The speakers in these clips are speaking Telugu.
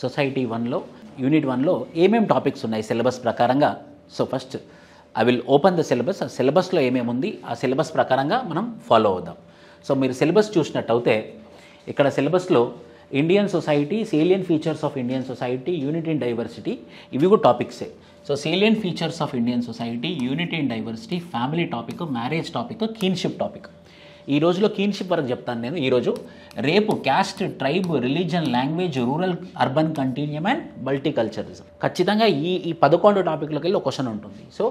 సొసైటీ 1లో యూనిట్ 1లో ఏమేమి టాపిక్స్ ఉన్నాయి సిలబస్ ప్రకారంగా. So first I will open the syllabus. ఆ సిలబస్లో ఏమేమి ఉంది ఆ సిలబస్ ప్రకారంగా మనం ఫాలో అవుదాం. సో మీరు సిలబస్ చూసినట్టయితే ఇక్కడ సిలబస్లో Indian society, salient features of Indian society, unity in diversity, ఇవి కూడా టాపిక్సే. So salient features of Indian society, unity in diversity, family topic, marriage topic, kinship topic. ఈ రోజులో కీన్షిప్ వరకు చెప్తాను నేను ఈరోజు. రేపు caste, tribe, religion, language, rural urban continuum and multiculturalism. ఖచ్చితంగా ఈ 11 టాపిక్లోకి వెళ్ళి ఒక క్వశ్చన్ ఉంటుంది. So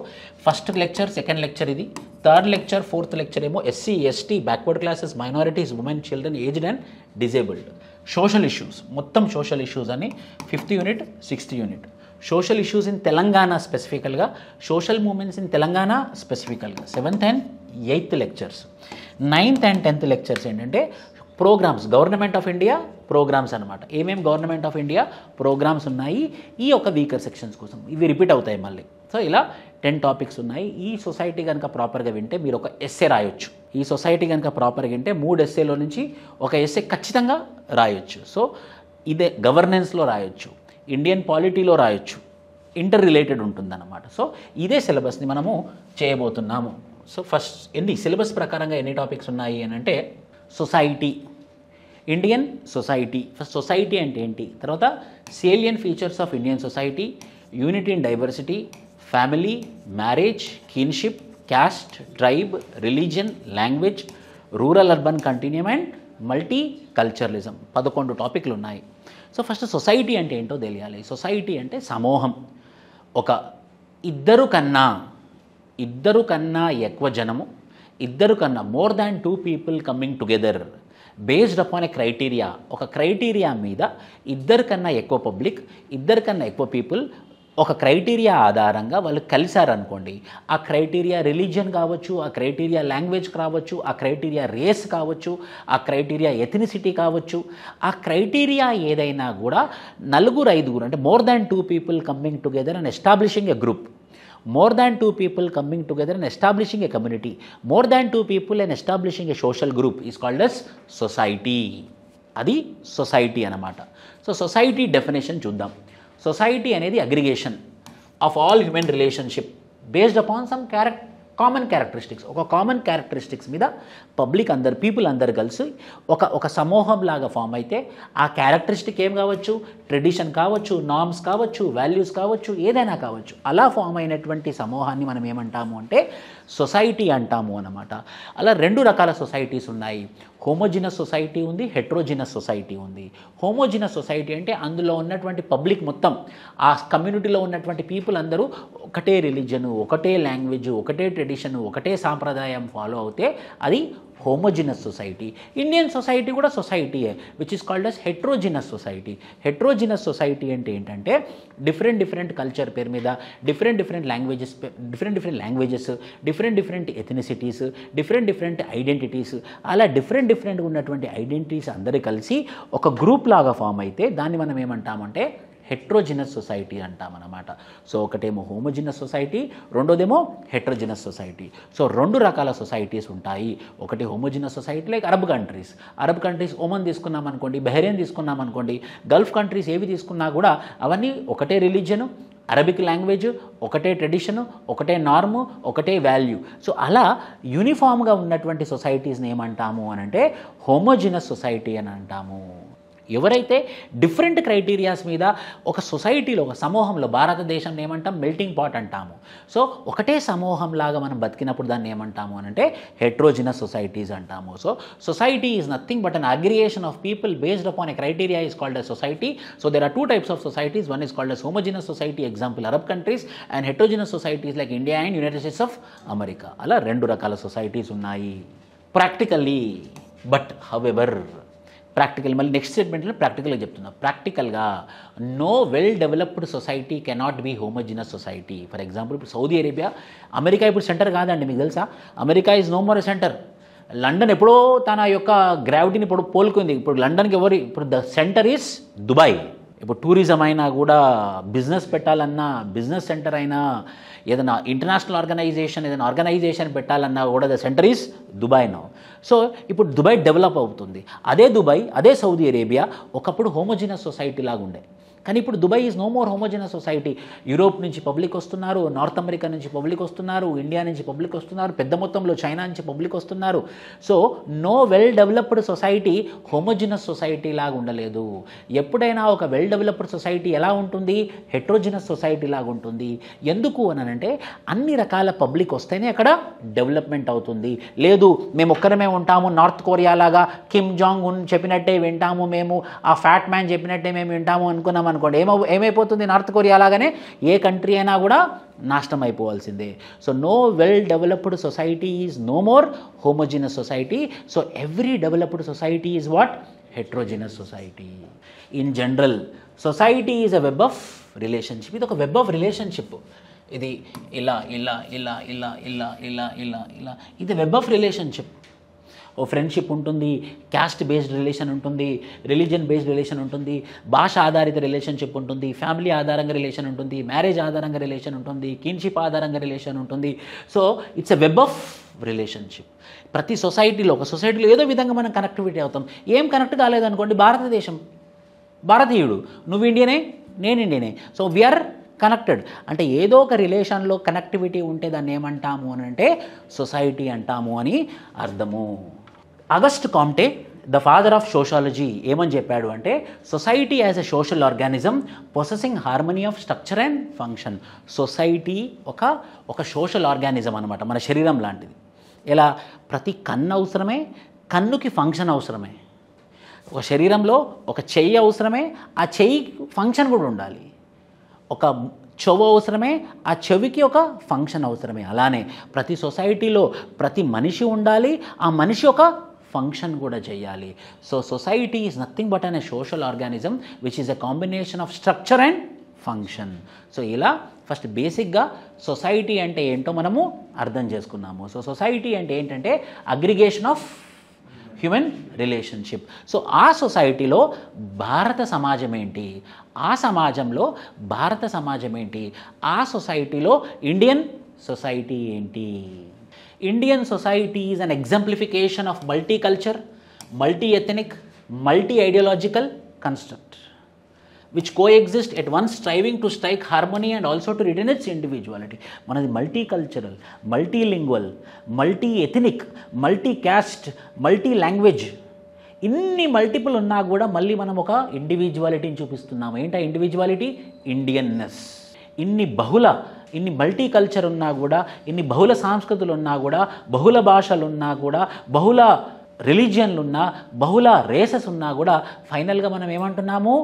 first lecture, second lecture ఇది, థర్డ్ లెక్చర్, ఫోర్త్ లెక్చర్ ఏమో SC, ST, backward classes, minorities, women, children, aged and disabled. Social issues, మొత్తం సోషల్ ఇష్యూస్ అని 5th unit, 6th unit. Social issues in Telangana స్పెసిఫికల్గా, సోషల్ మూమెంట్స్ ఇన్ తెలంగాణ స్పెసిఫికల్గా 7th and 8th lectures. 9th and 10th lectures ఏంటంటే programs, government of India programs అనమాట. ఏమేమి గవర్నమెంట్ ఆఫ్ ఇండియా ప్రోగ్రామ్స్ ఉన్నాయి ఈ ఒక వీకర్ సెక్షన్స్ కోసం, ఇవి రిపీట్ అవుతాయి మళ్ళీ. సో ఇలా 10 టాపిక్స్ ఉన్నాయి. ఈ సొసైటీ కనుక ప్రాపర్గా వింటే మీరు ఒక ఎస్సే రాయొచ్చు. ఈ సొసైటీ కనుక ప్రాపర్గా వింటే 3 ఎస్సేలో నుంచి ఒక ఎస్సే ఖచ్చితంగా రాయొచ్చు. సో ఇదే గవర్నెన్స్లో రాయొచ్చు, ఇండియన్ పాలిటీలో రాయొచ్చు, ఇంటర్ రిలేటెడ్ ఉంటుందన్నమాట. సో ఇదే సిలబస్ని మనము చేయబోతున్నాము. సో ఫస్ట్ సిలబస్ ప్రకారంగా ఎన్ని టాపిక్స్ ఉన్నాయి అని అంటే society, Indian society. First society అంటే ఏంటి, తర్వాత salient features of Indian society, unity in diversity, family, marriage, kinship, caste, tribe, religion, language, rural urban continuum and multi culturalism. 11 టాపిక్లు ఉన్నాయి. సో ఫస్ట్ సొసైటీ అంటే ఏంటో తెలియాలి. సొసైటీ అంటే సమూహం. ఒక ఇద్దరు కన్నా ఎక్కువ జనము, ఇద్దరు కన్నా more than 2 people coming together based upon ఏ క్రైటీరియా. ఒక క్రైటీరియా మీద ఇద్దరు కన్నా ఎక్కువ పబ్లిక్, ఇద్దరు కన్నా ఎక్కువ పీపుల్ ఒక క్రైటీరియా ఆధారంగా వాళ్ళు కలిశారనుకోండి, ఆ క్రైటీరియా రిలీజియన్ కావచ్చు, ఆ క్రైటీరియా లాంగ్వేజ్ కావచ్చు, ఆ క్రైటీరియా రేస్ కావచ్చు, ఆ క్రైటీరియా ఎథనిసిటీ కావచ్చు, ఆ క్రైటీరియా ఏదైనా కూడా 4-5 అంటే more than 2 people coming together and establishing a group, more than 2 people coming together and establishing a community, more than 2 people and establishing a social group is called as society. అది సొసైటీ అన్నమాట. సో సొసైటీ డెఫినేషన్ చూద్దాం. సొసైటీ అనేది aggregation of all human relationship based upon some common characteristics. ఒక కామన్ క్యారెక్టరిస్టిక్స్ మీద పీపుల్ అందరు కలిసి ఒక సమూహం లాగా ఫామ్ అయితే ఆ క్యారెక్టరిస్టిక్ ఏం కావచ్చు, ట్రెడిషన్ కావచ్చు, నార్మ్స్ కావచ్చు, వాల్యూస్ కావచ్చు, ఏదైనా కావచ్చు. అలా ఫామ్ అయినటువంటి సమూహాన్ని మనం ఏమంటాము అంటే సొసైటీ అంటాము అన్నమాట. అలా 2 రకాల సొసైటీస్ ఉన్నాయి. హోమోజినస్ సొసైటీ ఉంది, హెట్రోజినస్ సొసైటీ ఉంది. హోమోజినస్ సొసైటీ అంటే అందులో ఉన్నటువంటి పబ్లిక్ మొత్తం, ఆ కమ్యూనిటీలో ఉన్నటువంటి పీపుల్ అందరూ ఒకటే రిలీజను, ఒకటే లాంగ్వేజ్, ఒకటే ట్రెడిషన్, ఒకటే సాంప్రదాయం ఫాలో అవుతే అది హోమోజినస్ సొసైటీ. ఇండియన్ సొసైటీ కూడా సొసైటీయే, which is called as heterogeneous society. Heterogeneous society అంటే ఏంటంటే డిఫరెంట్ కల్చర్ పేరు మీద different languages, different ethnicities, different identities, అలా డిఫరెంట్ ఉన్నటువంటి ఐడెంటిటీస్ అందరూ కలిసి ఒక గ్రూప్ లాగా ఫామ్ అయితే దాన్ని మనం ఏమంటామంటే హెట్రోజినస్ సొసైటీ అంటామన్నమాట. సో ఒకటేమో homogeneous society, రెండోదేమో heterogeneous society. So 2 రకాల సొసైటీస్ ఉంటాయి. ఒకటి homogeneous society like Arab countries, Oman తీసుకున్నాం అనుకోండి, బహ్రెయిన్ తీసుకున్నాం అనుకోండి, గల్ఫ్ కంట్రీస్ ఏవి తీసుకున్నా కూడా అవన్నీ ఒకటే రిలీజను, అరబిక్ లాంగ్వేజ్, ఒకటే ట్రెడిషను, ఒకటే నార్ము, ఒకటే వాల్యూ. సో అలా యూనిఫామ్గా ఉన్నటువంటి సొసైటీస్ని ఏమంటాము అని అంటే హోమోజినస్ సొసైటీ అని అంటాము. ఎవరైతే డిఫరెంట్ క్రైటీరియాస్ మీద ఒక సొసైటీలో, ఒక సమూహంలో, భారతదేశం ఏమంటాం మెల్టింగ్ పాట్ అంటాము. సో ఒకటే సమూహంలాగా మనం బతికినప్పుడు దాన్ని ఏమంటాము అని అంటే హెట్రోజినస్ సొసైటీస్ అంటాము. So society is nothing but an aggregation of people based upon a criteria is called a society. So there are 2 types of societies. One is called as homogeneous society, example Arab countries, and heterogeneous societies like India and United States of America. అలా 2 రకాల సొసైటీస్ ఉన్నాయి. ప్రాక్టికల్లీ బట్ హౌఎవర్ ప్రాక్టికల్, మళ్ళీ నెక్స్ట్ స్టేట్మెంట్లో ప్రాక్టికల్గా చెప్తున్నా. ప్రాక్టికల్గా no well developed society cannot be homogeneous society. For example ఇప్పుడు సౌదీ అరేబియా, అమెరికా ఇప్పుడు సెంటర్ కాదండి, మీకు తెలుసా? America is no more centre. London ఎప్పుడో తన యొక్క గ్రావిటీని ఇప్పుడు పోల్కొంది. ఇప్పుడు లండన్కి ఇప్పుడు ద సెంటర్ ఈజ్ దుబాయ్. ఇప్పుడు టూరిజం అయినా కూడా, బిజినెస్ పెట్టాలన్నా, బిజినెస్ సెంటర్ అయినా, ఏదైనా ఇంటర్నేషనల్ ఆర్గనైజేషన్ పెట్టాలన్నా కూడా the centre is Dubai now. So ఇప్పుడు దుబాయ్ డెవలప్ అవుతుంది. అదే దుబాయ్, అదే సౌదీ అరేబియా ఒకప్పుడు హోమోజినస్ సొసైటీ లాగా ఉండే, కానీ ఇప్పుడు Dubai is no more homogeneous society. Europe నుంచి పబ్లిక్ వస్తున్నారు, నార్త్ అమెరికా నుంచి పబ్లిక్ వస్తున్నారు, ఇండియా నుంచి పబ్లిక్ వస్తున్నారు, పెద్ద మొత్తంలో చైనా నుంచి పబ్లిక్ వస్తున్నారు. So no well developed society homogeneous society లాగా ఉండలేదు. ఎప్పుడైనా ఒక వెల్ డెవలప్డ్ సొసైటీ ఎలా ఉంటుంది? హెట్రోజినస్ సొసైటీ లాగా ఉంటుంది. ఎందుకు అని అంటే అన్ని రకాల పబ్లిక్ వస్తేనే అక్కడ డెవలప్మెంట్ అవుతుంది. లేదు మేము ఒక్కరమే ఉంటాము, నార్త్ కొరియా లాగా కిమ్ జాంగ్ ఉన్ చెప్పినట్టే వింటాము, మేము ఆ ఫ్యాట్ మ్యాన్ చెప్పినట్టే మేము వింటాము అనుకున్నాం అనుకోండి, ఏమైపోతుంది? నార్త్ కొరియా లాగానే ఏ కంట్రీ అయినా కూడా నాశనం అయిపోవాల్సిందే. So no well developed society is no more homogeneous society. So every developed society is what? Heterogeneous society. In general society is a web of relationship. ఇది ఒక వెబ్ ఆఫ్ రిలేషన్షిప్. ఇది ఇలా ఇలా ఇలా ఇలా ఇలా ఇలా ఇలా ఇలా ఇది వెబ్ ఆఫ్ రిలేషన్షిప్. ఓ ఫ్రెండ్షిప్ ఉంటుంది, క్యాస్ట్ బేస్డ్ రిలేషన్ ఉంటుంది, రిలీజియన్ బేస్డ్ రిలేషన్ ఉంటుంది, భాష ఆధారిత రిలేషన్షిప్ ఉంటుంది, ఫ్యామిలీ ఆధారంగా రిలేషన్ ఉంటుంది, మ్యారేజ్ ఆధారంగా రిలేషన్ ఉంటుంది, కిన్షిప్ ఆధారంగా రిలేషన్ ఉంటుంది. So it's a web of relationship. ప్రతి సొసైటీలో ఒక సొసైటీలో ఏదో విధంగా మనం కనెక్టివిటీ అవుతాం. ఏం కనెక్ట్ కాలేదనుకోండి, భారతదేశం, భారతీయుడు, నువ్వు ఇండియనే, నేను ఇండియనే, సో వీఆర్ కనెక్టెడ్. అంటే ఏదో ఒక రిలేషన్లో కనెక్టివిటీ ఉంటే దాన్ని ఏమంటాము అని అంటే సొసైటీ అంటాము అని అర్థము. Auguste Comte, the father of sociology, ఏమని చెప్పాడు అంటే society as a social organism possessing harmony of structure and function. Society ఒక సోషల్ ఆర్గానిజం అనమాట, మన శరీరం లాంటిది. ఎలా? ప్రతి కన్ను అవసరమే, కన్నుకి ఫంక్షన్ అవసరమే. ఒక శరీరంలో ఒక చెయ్యి అవసరమే, ఆ చెయ్యి ఫంక్షన్ కూడా ఉండాలి. ఒక చెవు అవసరమే, ఆ చెవికి ఒక ఫంక్షన్ అవసరమే. అలానే ప్రతి సొసైటీలో ప్రతి మనిషి ఉండాలి, ఆ మనిషి ఒక ఫంక్షన్ కూడా చేయాలి. So society is nothing but an a social organism which is a combination of structure and function. So ఇలా ఫస్ట్ బేసిక్గా సొసైటీ అంటే ఏంటో మనము అర్థం చేసుకున్నాము. సో సొసైటీ అంటే ఏంటంటే aggregation of human relationship. So ఆ సొసైటీలో భారత సమాజం ఏంటి, ఆ సమాజంలో భారత సమాజం ఏంటి, ఆ సొసైటీలో ఇండియన్ సొసైటీ ఏంటి. Indian society is an exemplification of multi culture, multi ethnic, multi ideological construct which coexist at once striving to strike harmony and also to retain its individuality. మనది multi cultural, multilingual, multi ethnic, multi caste, multi language, ఇన్ని మల్టిపుల్ ఉన్నా కూడా మళ్ళీ మనం ఒక ఇండివిజువాలిటీని చూపిస్తున్నాము. ఏంటి ఆ ఇండివిజువాలిటీ? ఇండియన్నెస్. ఇన్ని మల్టీ కల్చర్ ఉన్నా కూడా, ఇన్ని బహుళ సంస్కృతులు ఉన్నా కూడా, బహుళ భాషలు ఉన్నా కూడా, బహుళ రిలీజియన్లు ఉన్నా, బహుళ రేసెస్ ఉన్నా కూడా ఫైనల్గా మనం ఏమంటున్నాము?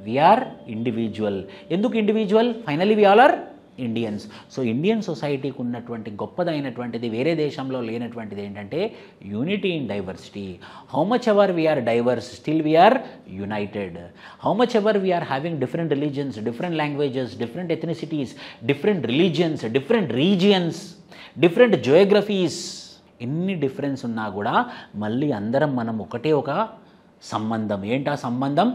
We are individual. ఎందుకు individual? Finally we all are Indians. So Indian సొసైటీకి ఉన్నటువంటి గొప్పదైనటువంటిది, వేరే దేశంలో లేనటువంటిది ఏంటంటే unity in diversity. How much ever we are diverse, still we are united. How much ever we are having different religions, different languages, different ethnicities, different religions, different regions, different geographies, ఎన్ని డిఫరెన్స్ ఉన్నా కూడా మళ్ళీ అందరం మనం ఒకటే ఒక సంబంధం. ఏంటా సంబంధం?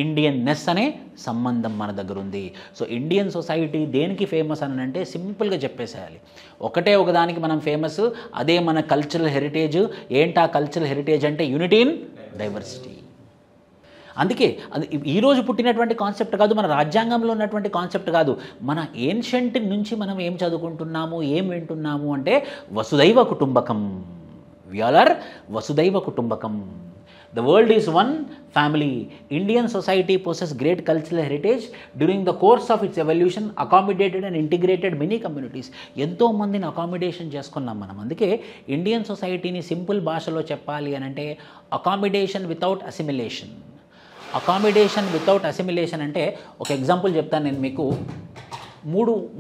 ఇండియన్నెస్ అనే సంబంధం మన దగ్గర ఉంది. సో ఇండియన్ సొసైటీ దేనికి ఫేమస్ అని అంటే సింపుల్గా చెప్పేసేయాలి, ఒకటే ఒకదానికి మనం ఫేమస్, అదే మన కల్చరల్ హెరిటేజ్. ఏంటా కల్చరల్ హెరిటేజ్ అంటే యూనిటీ ఇన్ డైవర్సిటీ. అందుకే అది ఈరోజు పుట్టినటువంటి కాన్సెప్ట్ కాదు, మన రాజ్యాంగంలో ఉన్నటువంటి కాన్సెప్ట్ కాదు. మన ఏన్షియంట్ నుంచి మనం ఏం చదువుకుంటున్నాము, ఏం వింటున్నాము అంటే వసుదైవ కుటుంబకం. వి ఆల్ ఆర్ వసుదైవ కుటుంబకం. The world is one family. Indian society possesses great cultural heritage. During the course of its evolution, accommodated and integrated many communities. ఎంతో మందిని అకామిడేషన్ చేసుకున్నాం మనం. అందుకే ఇండియన్ సొసైటీని సింపుల్ భాషలో చెప్పాలి అని అంటే accommodation without assimilation. Accommodation without assimilation అంటే ఒక ఎగ్జాంపుల్ చెప్తాను నేను మీకు.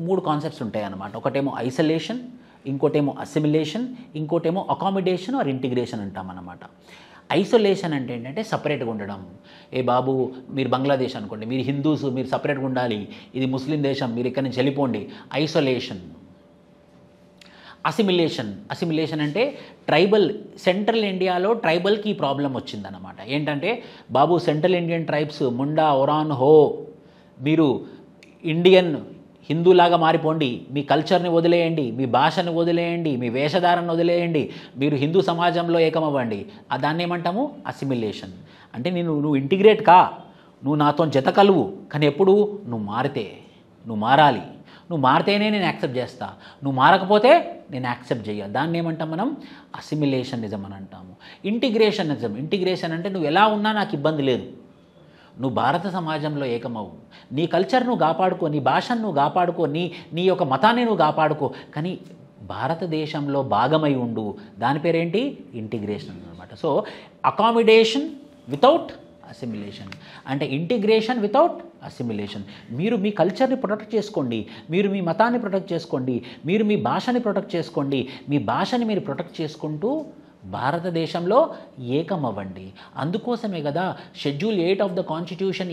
మూడు కాన్సెప్ట్స్ ఉంటాయి అన్నమాట. ఒకటేమో ఐసోలేషన్, ఇంకోటేమో అసిమిలేషన్, ఇంకోటేమో అకామిడేషన్ ఆర్ ఇంటిగ్రేషన్ అంటాం అన్నమాట. ఐసోలేషన్ అంటే ఏంటంటే సపరేట్గా ఉండడం. ఏ బాబు మీరు బంగ్లాదేశ్ అనుకోండి, మీరు హిందూస్, మీరు సపరేట్గా ఉండాలి, ఇది ముస్లిం దేశం, మీరు ఇక్కడి నుంచి వెళ్ళిపోండి, ఐసోలేషన్. అసిమిలేషన్ అంటే ట్రైబల్, సెంట్రల్ ఇండియాలో ట్రైబల్కి ఈ ప్రాబ్లం వచ్చిందన్నమాట. ఏంటంటే బాబు central Indian tribes Munda, Oraon, Ho, మీరు ఇండియన్ హిందూలాగా మారిపోండి, మీ కల్చర్ని వదిలేయండి, మీ భాషను వదిలేయండి, మీ వేషధారణను వదిలేయండి, మీరు హిందూ సమాజంలో ఏకమవ్వండి. దాన్ని ఏమంటాము? అసిమిలేషన్. అంటే నువ్వు ఇంటిగ్రేట్ కా, నువ్వు నాతో జత కలువు, కానీ ఎప్పుడు నువ్వు మారితే, నువ్వు మారాలి, నువ్వు మారితేనే నేను యాక్సెప్ట్ చేస్తా, నువ్వు మారకపోతే నేను యాక్సెప్ట్ చేయ. దాన్ని ఏమంటాం మనం? అసిమిలేషనిజం అని అంటాము. ఇంటిగ్రేషనిజం, ఇంటిగ్రేషన్ అంటే నువ్వు ఎలా ఉన్నా నాకు ఇబ్బంది లేదు, నువ్వు భారత సమాజంలో ఏకమవు, నీ కల్చర్ నువ్వు కాపాడుకో, నీ భాషను నువ్వు కాపాడుకో, నీ యొక్క మతాన్ని నువ్వు కాపాడుకో, కానీ భారతదేశంలో భాగమై ఉండు. దాని పేరేంటి? ఇంటిగ్రేషన్ అనమాట. సో అకామిడేషన్ వితౌట్ అసిమిలేషన్ అంటే ఇంటిగ్రేషన్ వితౌట్ అసిమిలేషన్. మీరు మీ కల్చర్ని ప్రొటెక్ట్ చేసుకోండి, మీరు మీ మతాన్ని ప్రొటెక్ట్ చేసుకోండి, మీరు మీ భాషని ప్రొటెక్ట్ చేసుకోండి, మీ భాషని మీరు ప్రొటెక్ట్ చేసుకుంటూ భారతదేశంలో ఏకమవ్వండి. అందుకోసమే కదా షెడ్యూల్ 8 ఆఫ్ ద కాన్స్టిట్యూషన్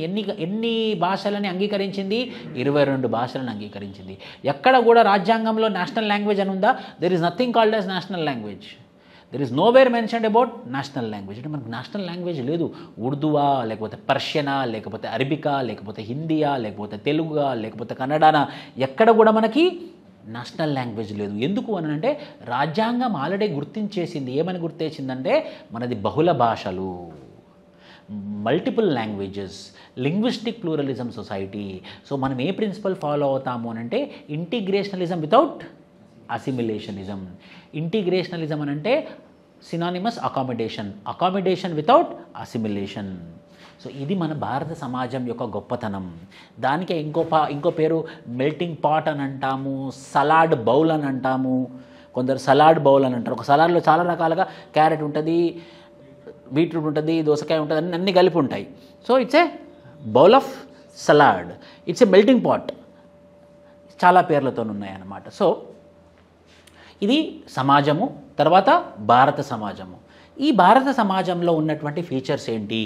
ఎన్ని భాషలని అంగీకరించింది? 22 భాషలను అంగీకరించింది. ఎక్కడ కూడా రాజ్యాంగంలో నేషనల్ లాంగ్వేజ్ అని ఉందా? There is nothing called as national language. There is nowhere mentioned about national language. అంటే మనకు నేషనల్ లాంగ్వేజ్ లేదు. ఉర్దూవా, లేకపోతే పర్షియనా, లేకపోతే అరబికా, లేకపోతే హిందీయా, లేకపోతే తెలుగుగా, లేకపోతే కన్నడనా, ఎక్కడ కూడా మనకి నేషనల్ లాంగ్వేజ్ లేదు. ఎందుకు అని అంటే రాజ్యాంగం ఆల్రెడీ గుర్తించేసింది. ఏమని గుర్తించిందంటే మనది బహుళ భాషలు, multiple languages, linguistic pluralism society. So మనం ఏ ప్రిన్సిపల్ ఫాలో అవుతాము అని అంటే ఇంటిగ్రేషనలిజం వితౌట్ అసిమిలేషనిజం. ఇంటిగ్రేషనలిజం అని అంటే synonymous accommodation, accommodation without assimilation. So ఇది మన భారత సమాజం యొక్క గొప్పతనం. దానికే ఇంకో పేరు మెల్టింగ్ పాట్ అని అంటాము, సలాడ్ బౌల్ అని అంటాము. కొందరు సలాడ్ బౌల్ అని అంటారు. ఒక సలాడ్లో చాలా రకాలుగా క్యారెట్ ఉంటుంది, బీట్రూట్ ఉంటుంది, దోసకాయ ఉంటుంది, అన్నీ కలిపి ఉంటాయి. So it's a bowl of salad, it's a melting pot, చాలా పేర్లతో ఉన్నాయన్నమాట. సో ఇది సమాజము. తర్వాత భారత సమాజము. ఈ భారత సమాజంలో ఉన్నటువంటి ఫీచర్స్ ఏంటి?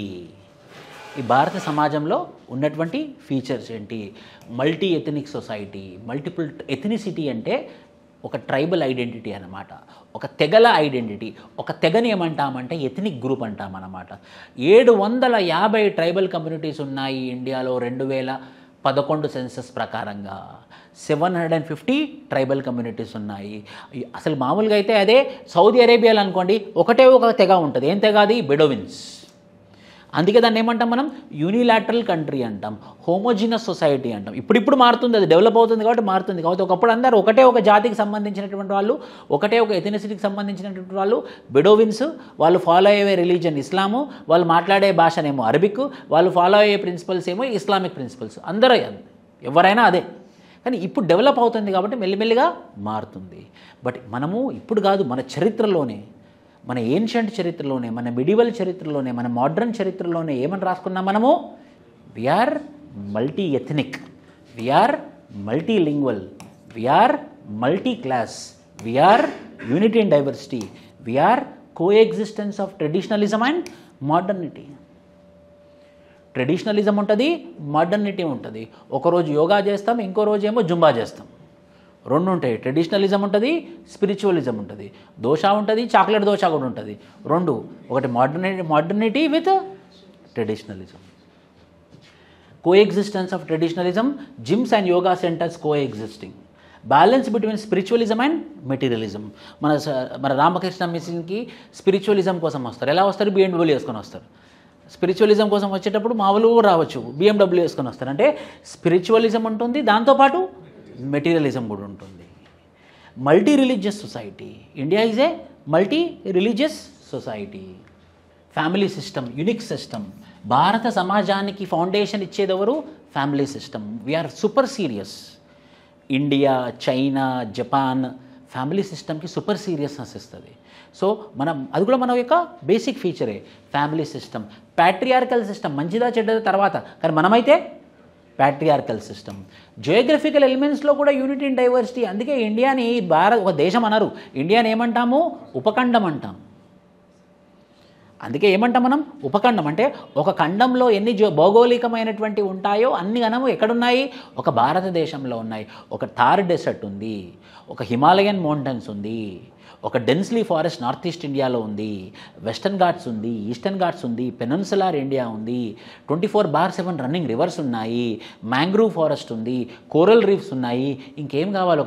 ఈ భారత సమాజంలో ఉన్నటువంటి ఫీచర్స్ ఏంటి? Multi ethnic society. Multiple ethnicity అంటే ఒక ట్రైబల్ ఐడెంటిటీ అన్నమాట, ఒక తెగల ఐడెంటిటీ. ఒక తెగని ఏమంటామంటే ఎథనిక్ గ్రూప్ అంటామన్నమాట. 750 ట్రైబల్ కమ్యూనిటీస్ ఉన్నాయి ఇండియాలో 2011 సెన్సస్ ప్రకారంగా. 750 ట్రైబల్ కమ్యూనిటీస్ ఉన్నాయి. అసలు మామూలుగా అయితే అదే సౌదీ అరేబియాలో అనుకోండి ఒకటే ఒక తెగ ఉంటుంది. ఏం తెగ అది? బెడోవిన్స్. అందుకే దాన్ని ఏమంటాం మనం? యూనిలాటరల్ కంట్రీ అంటాం, హోమోజినస్ సొసైటీ అంటాం. ఇప్పుడు మారుతుంది, అది డెవలప్ అవుతుంది కాబట్టి మారుతుంది. కాబట్టి ఒకప్పుడు అందరూ ఒకటే ఒక జాతికి సంబంధించినటువంటి వాళ్ళు, ఒకటే ఒక ఎథనిసిటీకి సంబంధించినటువంటి వాళ్ళు బెడోవిన్స్. వాళ్ళు ఫాలో అయ్యే రిలీజన్ ఇస్లాము, వాళ్ళు మాట్లాడే భాషనేమో అరబిక్, వాళ్ళు ఫాలో అయ్యే ప్రిన్సిపల్స్ ఏమో ఇస్లామిక్ ప్రిన్సిపల్స్. అందరూ ఎవరైనా అదే. కానీ ఇప్పుడు డెవలప్ అవుతుంది కాబట్టి మెల్లిమెల్లిగా మారుతుంది. బట్ మనము ఇప్పుడు కాదు, మన చరిత్రలోనే, మన ఏన్షియంట్ చరిత్రలోనే, మన మిడివల్ చరిత్రలోనే, మన మోడ్రన్ చరిత్రలోనే ఏమని రాసుకున్నాం మనము? We are multi ethnic, we are multi lingual, we are multi class, we are unity and diversity, we are coexistence of traditionalism and modernity. Traditionalism ఉంటుంది, మోడర్నిటీ ఉంటుంది. ఒకరోజు యోగా చేస్తాం, ఇంకో రోజు ఏమో జుంబా చేస్తాం. రెండు ఉంటాయి. ట్రెడిషనలిజం ఉంటుంది, స్పిరిచువలిజం ఉంటుంది. దోశ ఉంటుంది, చాక్లెట్ దోశ కూడా ఉంటుంది. రెండు. ఒకటి modernity with traditionalism. Coexistence of traditionalism, gyms and yoga centers coexisting. Balance between spiritualism and materialism. మన రామకృష్ణ మిషన్కి స్పిరిచువలిజం కోసం వస్తారు. ఎలా వస్తారు? BMW వేసుకొని వస్తారు. స్పిరిచువలిజం కోసం వచ్చేటప్పుడు మామూలు రావచ్చు, BMW వేసుకొని వస్తారు. అంటే స్పిరిచువలిజం ఉంటుంది, దాంతోపాటు మెటీరియలిజం కూడా ఉంటుంది. Multi religious society. India is a multi religious society. Family system, unique system. భారత సమాజానికి ఫౌండేషన్ ఇచ్చేదెవరు? Family system. We are super serious. India, China, Japan family సిస్టమ్కి సూపర్ సీరియస్నెస్ ఇస్తుంది. సో అది కూడా మన యొక్క బేసిక్ ఫీచరే ఫ్యామిలీ సిస్టమ్. ప్యాట్రియార్కల్ సిస్టమ్, మంచిదా చెడ్డదా తర్వాత, కానీ మనమైతే ప్యాట్రియార్కల్ సిస్టమ్. జియోగ్రఫికల్ ఎలిమెంట్స్లో కూడా యూనిటీ అండ్ డైవర్సిటీ. అందుకే ఇండియాని ఒక దేశం అనరు, ఇండియాని ఏమంటాము? ఉపఖండం అంటాం. అందుకే ఏమంటాం మనం? ఉపఖండం. అంటే ఒక ఖండంలో ఎన్ని భౌగోళికమైనటువంటి ఉంటాయో అన్ని గణము ఎక్కడున్నాయి? ఒక భారతదేశంలో ఉన్నాయి. ఒక థార్ డెసర్ట్ ఉంది, ఒక హిమాలయన్ మౌంటైన్స్ ఉంది, ఒక డెన్స్లీ ఫారెస్ట్ నార్త్ ఈస్ట్ ఇండియాలో ఉంది, వెస్టర్న్ ఘాట్స్ ఉంది, ఈస్టర్న్ ఘాట్స్ ఉంది, పెనిన్సులార్ ఇండియా ఉంది, 24/7 రన్నింగ్ రివర్స్ ఉన్నాయి, మ్యాంగ్రూవ్ ఫారెస్ట్ ఉంది, కోరల్ రీఫ్స్ ఉన్నాయి. ఇంకేం కావాలి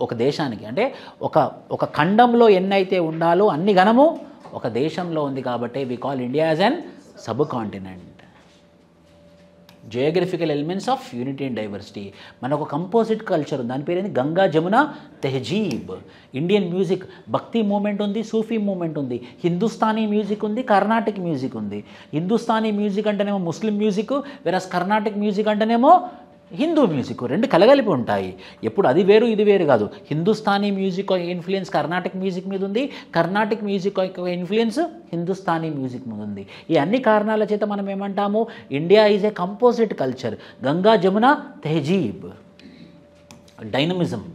ఒక దేశానికి? అంటే ఒక ఖండంలో ఎన్నైతే ఉండాలో అన్ని గణము ఒక దేశంలో ఉంది. కాబట్టి we call India as an subcontinent. Geographical elements of unity and diversity. మనకు కంపోజిట్ కల్చర్ ఉంది, దాని పేరేంటి Ganga Jamuna tehzeeb. Indian music Bhakti movement ఉంది, సూఫీ మూమెంట్ ఉంది, హిందుస్థానీ మ్యూజిక్ ఉంది, కర్ణాటిక్ మ్యూజిక్ ఉంది. హిందుస్థానీ మ్యూజిక్ అంటేనేమో ముస్లిం మ్యూజిక్, వెరస్ కర్ణాటిక్ మ్యూజిక్ అంటేనేమో హిందూ మ్యూజిక్, రెండు కలగలిపి ఉంటాయి. ఎప్పుడు అది వేరు ఇది వేరు కాదు. Hindustani music influence Carnatic music మీద ఉంది, Carnatic music influence Hindustani music మీద ఉంది. ఈ అన్ని కారణాల చేత మనం ఏమంటాము, India is a composite culture. Ganga Jamuna తెహజీబ్, dynamism,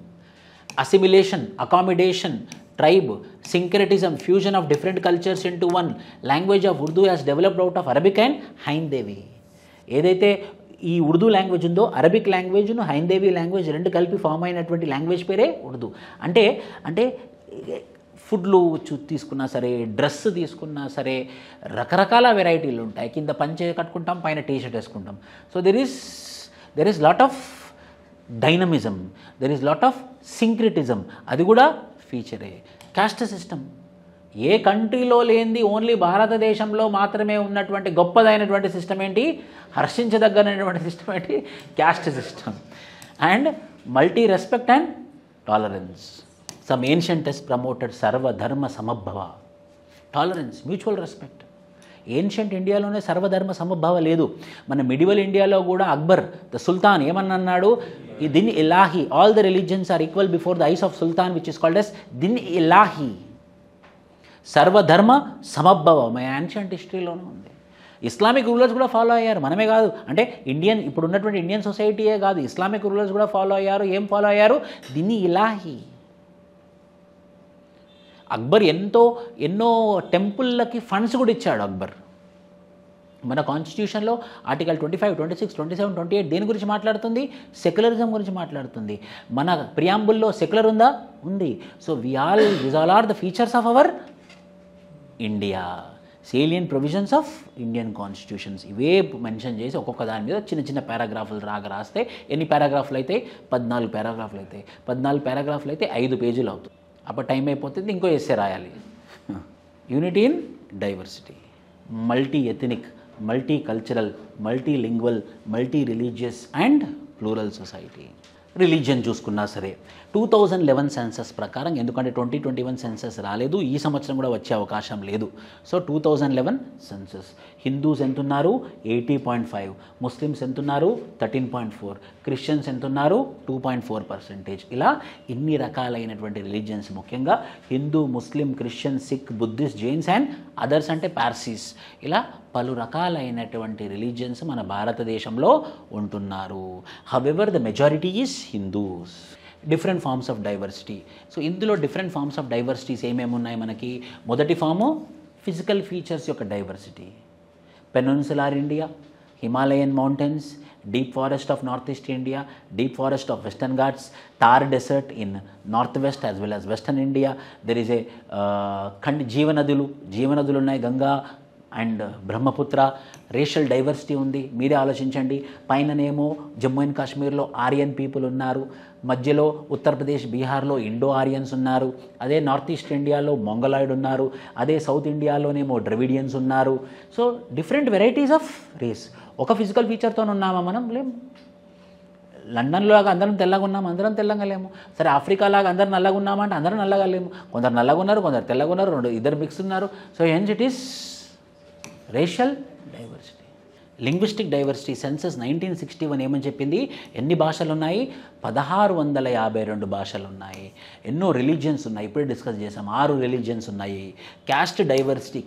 assimilation, accommodation, tribe, syncretism, fusion of different cultures into one. Language of Urdu has developed out of Arabic and Hindevi. ఏదైతే ఈ ఉర్దూ లాంగ్వేజ్ ఉందో, అరబిక్ లాంగ్వేజ్ను హైందేవి లాంగ్వేజ్ రెండు కలిపి ఫామ్ అయినటువంటి లాంగ్వేజ్ పేరే ఉర్దూ. అంటే అంటే ఫుడ్లు తీసుకున్నా సరే, డ్రెస్ తీసుకున్నా సరే, రకరకాల వెరైటీలు ఉంటాయి. కింద పంచె కట్టుకుంటాం, పైన టీషర్ట్ వేసుకుంటాం. So there is lot of dynamism, there is lot of syncretism, అది కూడా ఫీచరే. కాస్ట్ సిస్టమ్ ఏ కంట్రీలో లేనిది ఓన్లీ భారతదేశంలో మాత్రమే ఉన్నటువంటి గొప్పదైనటువంటి సిస్టమ్ ఏంటి, హర్షించదగ్గనటువంటి సిస్టమ్ ఏంటి, caste system. And multi respect and tolerance. Some ancient test promoted సర్వధర్మ సమభవ, టాలరెన్స్, మ్యూచువల్ రెస్పెక్ట్. ఏన్షియంట్ ఇండియాలోనే సర్వధర్మ సమభావ లేదు. మన మిడివల్ ఇండియాలో కూడా అక్బర్ ద సుల్తాన్ ఏమన్నాడు, Din Ilahi, all the religions are equal before the eyes of sultan which is called as Din Ilahi, సర్వధర్మ సమభవం. యాన్షియంట్ హిస్టరీలోనే ఉంది. ఇస్లామిక్ రూలర్స్ కూడా ఫాలో అయ్యారు, మనమే కాదు. అంటే ఇప్పుడు ఉన్నటువంటి ఇండియన్ సొసైటీయే కాదు, ఇస్లామిక్ రూలర్స్ కూడా ఫాలో అయ్యారు. ఏం ఫాలో అయ్యారు, దిన్ ఇలాహీ. అక్బర్ ఎన్నో టెంపుల్లకి ఫండ్స్ కూడా ఇచ్చాడు అక్బర్. మన కాన్స్టిట్యూషన్లో ఆర్టికల్ 25, 26, 27, 28 దేని గురించి మాట్లాడుతుంది, సెక్యులరిజం గురించి మాట్లాడుతుంది. మన ప్రియాంబుల్లో సెక్యులర్ ఉందా, ఉంది. So these all are the features of our India, salient provisions of Indian constitutions. ఇవే మెన్షన్ చేసి ఒక్కొక్క దాని మీద చిన్న చిన్న పారాగ్రాఫ్లు రాస్తే ఎన్ని పారాగ్రాఫ్లు అయితే, 14 పారాగ్రాఫ్లు అయితే. 14 పారాగ్రాఫ్లు అయితే 5 పేజీలు అవుతుంది. అప్పుడు టైం అయిపోతుంది, ఇంకో ఎస్సే రాయాలి. Unity in diversity, multi ethnic, multicultural, multilingual, multireligious and plural society. Religion చూసుకున్నా సరే 2011 సెన్సస్ ప్రకారం, ఎందుకంటే 2021 సెన్సస్ రాలేదు, ఈ సంవత్సరం కూడా వచ్చే అవకాశం లేదు. So 2011 census. హిందూస్ ఎంతున్నారు, 80.5, ముస్లిమ్స్ ఎంతున్నారు, 13.4, క్రిస్టియన్స్ ఎంతున్నారు, 2.4%. ఇలా ఇన్ని రకాలైనటువంటి రిలీజియన్స్, ముఖ్యంగా Hindu, Muslim, Christian, Sikh, Buddhist, Jains and others అంటే పార్సీస్, ఇలా పలు రకాలైనటువంటి రిలీజియన్స్ మన భారతదేశంలో ఉంటున్నారు. However the majority is Hindus. Different forms of diversity. So ఇందులో డిఫరెంట్ ఫార్మ్స్ ఆఫ్ డైవర్సిటీస్ ఏమేమి ఉన్నాయి మనకి. మొదటి ఫాము ఫిజికల్ ఫీచర్స్ యొక్క diversity. Peninsular India, Himalayan mountains, deep forest of north east India, deep forest of western Ghats, Thar desert in north west as well as western India. There is a జీవనదులు ఉన్నాయి, Ganga and Brahmaputra. Racial diversity ఉంది, మీరే ఆలోచించండి. పైననేమో జమ్మూ అండ్ కాశ్మీర్లో ఆరియన్ పీపుల్ ఉన్నారు, మధ్యలో ఉత్తరప్రదేశ్, బీహార్లో ఇండో ఆరియన్స్ ఉన్నారు, అదే నార్త్ ఈస్ట్ ఇండియాలో మొంగలాయిడ్ ఉన్నారు, అదే సౌత్ ఇండియాలోనేమో ద్రవిడియన్స్ ఉన్నారు. So different varieties of race. ఒక ఫిజికల్ ఫీచర్తో ఉన్నామా మనం, లేము. లండన్లో లాగా అందరం తెల్లగా ఉన్నాము, అందరం తెల్లగా లేము. సరే ఆఫ్రికా లాగా అందరు నల్లగా ఉన్నామంటే అందరం నల్లగా లేము. కొందరు నల్లగా ఉన్నారు, కొందరు తెల్లగా ఉన్నారు, ఇద్దరు మిక్స్ ఉన్నారు. So hence it is racial diversity. Linguistic diversity. Census 1961 ఏమని చెప్పింది, ఎన్ని భాషలు ఉన్నాయి, 1652 భాషలు ఉన్నాయి. ఎన్నో రిలీజియన్స్ ఉన్నాయి, ఇప్పుడే డిస్కస్ చేసాం, 6 రిలీజియన్స్ ఉన్నాయి. క్యాస్ట్ డైవర్సిటీ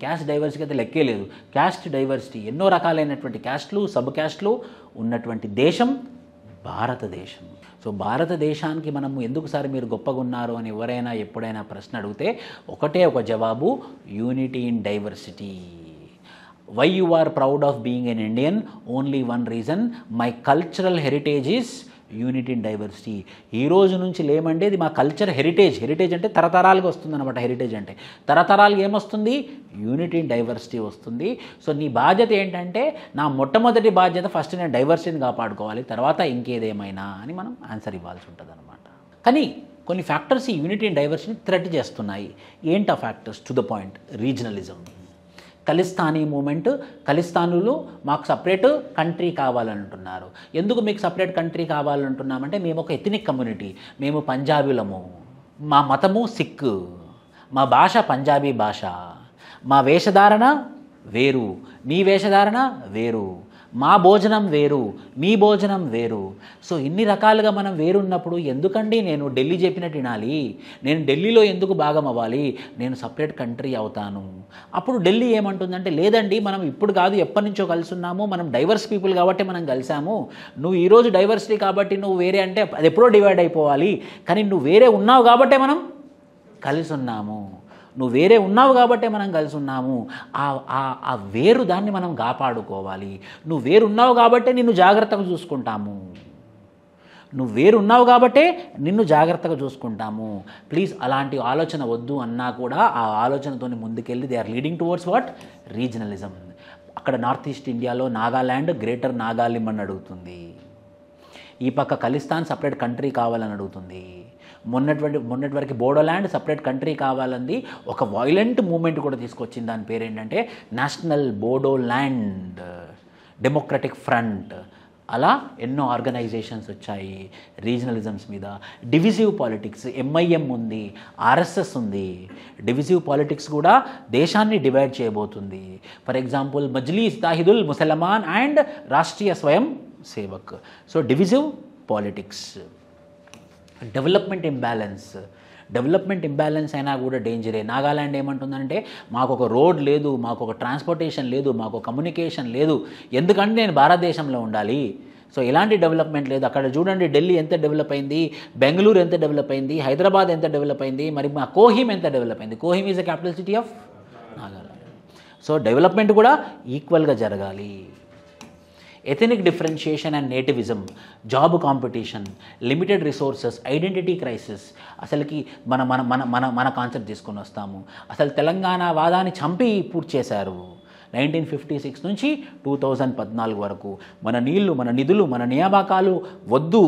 అయితే లెక్కే లేదు. క్యాస్ట్ డైవర్సిటీ, ఎన్నో రకాలైనటువంటి క్యాస్ట్లు, సబ్ క్యాస్ట్లు ఉన్నటువంటి దేశం భారతదేశం. సో భారతదేశానికి మనము ఎందుకు సార్ మీరు గొప్పగా ఉన్నారు అని ఎవరైనా ఎప్పుడైనా ప్రశ్న అడిగితే ఒకటే ఒక జవాబు, unity in diversity. Why you are proud of being an Indian? Only one reason, my cultural heritage is unity in diversity. ఈ రోజు నుంచి లేమంటే ఇది మా కల్చర్ హెరిటేజ్. హెరిటేజ్ అంటే తరతరాలుగా వస్తుంది అనమాట. హెరిటేజ్ అంటే తరతరాలుగా ఏమొస్తుంది, యూనిటీ ఇన్ డైవర్సిటీ వస్తుంది. సో నీ బాధ్యత ఏంటంటే, నా మొట్టమొదటి బాధ్యత ఫస్ట్ నేను డైవర్సిటీని కాపాడుకోవాలి, తర్వాత ఇంకేదేమైనా అని మనం ఆన్సర్ ఇవ్వాల్సి ఉంటుంది అనమాట. కానీ కొన్ని ఫ్యాక్టర్స్ ఈ యూనిటీ ఇన్ డైవర్సిటీని థ్రెట్ చేస్తున్నాయి. ఏంటి ఆ factors? To the point, regionalism. Khalistani movement, ఖలిస్తానులు మాకు సపరేట్ కంట్రీ కావాలంటున్నారు. ఎందుకు మీకు సపరేట్ కంట్రీ కావాలంటున్నామంటే మేము ఒక ఎథనిక్ కమ్యూనిటీ, మేము పంజాబీలము, మా మతము సిక్, మా భాష పంజాబీ భాష, మా వేషధారణ వేరు, మీ వేషధారణ వేరు, మా భోజనం వేరు, మీ భోజనం వేరు. సో ఇన్ని రకాలుగా మనం వేరున్నప్పుడు ఎందుకండి నేను ఢిల్లీ చెప్పినట్టు వినాలి, నేను ఢిల్లీలో ఎందుకు భాగం అవ్వాలి, నేను సపరేట్ కంట్రీ అవుతాను. అప్పుడు ఢిల్లీ ఏమంటుందంటే లేదండి మనం ఇప్పుడు కాదు ఎప్పటి నుంచో కలిసి ఉన్నాము, మనం డైవర్స్ పీపుల్ కాబట్టి మనం కలిసాము, నువ్వు ఈరోజు డైవర్సిటీ కాబట్టి నువ్వు వేరే అంటే అది ఎప్పుడో డివైడ్ అయిపోవాలి, కానీ నువ్వు వేరే ఉన్నావు కాబట్టే మనం కలిసి ఉన్నాము, నువ్వు వేరే ఉన్నావు కాబట్టే మనం కలిసి ఉన్నాము. ఆ వేరు దాన్ని మనం కాపాడుకోవాలి. నువ్వు వేరున్నావు కాబట్టే నిన్ను జాగ్రత్తగా చూసుకుంటాము, నువ్వు వేరున్నావు కాబట్టే నిన్ను జాగ్రత్తగా చూసుకుంటాము. ప్లీజ్ అలాంటి ఆలోచన వద్దు అన్నా కూడా ఆ ఆలోచనతో ముందుకెళ్ళి they are leading towards what regionalism. అక్కడ నార్త్ ఈస్ట్ ఇండియాలో నాగాల్యాండ్ గ్రేటర్ నాగాలిం అని అడుగుతుంది, ఈ పక్క ఖలిస్తాన్ సపరేట్ కంట్రీ కావాలని అడుగుతుంది, మొన్నటి వరకు బోడోల్యాండ్ సపరేట్ కంట్రీ కావాలంది. ఒక వైలెంట్ మూమెంట్ కూడా తీసుకొచ్చింది, దాని పేరు ఏంటంటే నేషనల్ బోడోల్యాండ్ డెమోక్రటిక్ ఫ్రంట్. అలా ఎన్నో ఆర్గనైజేషన్స్ వచ్చాయి రీజనలిజమ్స్ మీద. డివిజివ్ పాలిటిక్స్, ఎంఐఎం ఉంది, ఆర్ఎస్ఎస్ ఉంది. డివిజివ్ పాలిటిక్స్ కూడా దేశాన్ని డివైడ్ చేయబోతుంది. For example Majlis Ittehadul Musalman and Rashtriya Swayam Sevak. So divisive politics. Development imbalance అయినా కూడా డేంజరే. నాగాల్యాండ్ ఏమంటుందంటే మాకు ఒక రోడ్ లేదు, మాకు ఒక ట్రాన్స్పోర్టేషన్ లేదు, మాకు కమ్యూనికేషన్ లేదు, ఎందుకంటే నేను భారతదేశంలో ఉండాలి. సో ఎలాంటి డెవలప్మెంట్ లేదు. అక్కడ చూడండి ఢిల్లీ ఎంత డెవలప్ అయింది, బెంగళూరు ఎంత డెవలప్ అయింది, హైదరాబాద్ ఎంత డెవలప్ అయింది, మరి మా కోహిమ్ ఎంత డెవలప్ అయింది. Kohima is the capital city of Nagaland. So development కూడా ఈక్వల్గా జరగాలి. Ethnic differentiation and nativism, job competition, limited resources, identity crisis. అసలుకి మన మన మన మన మన కాన్సెప్ట్ తీసుకొని వస్తాము. అసలు తెలంగాణ వాదాన్ని చంపి పూర్తి చేశారు 1956 నుంచి 2014 వరకు. మన నీళ్లు, మన నిధులు, మన నియామకాలు వద్దు,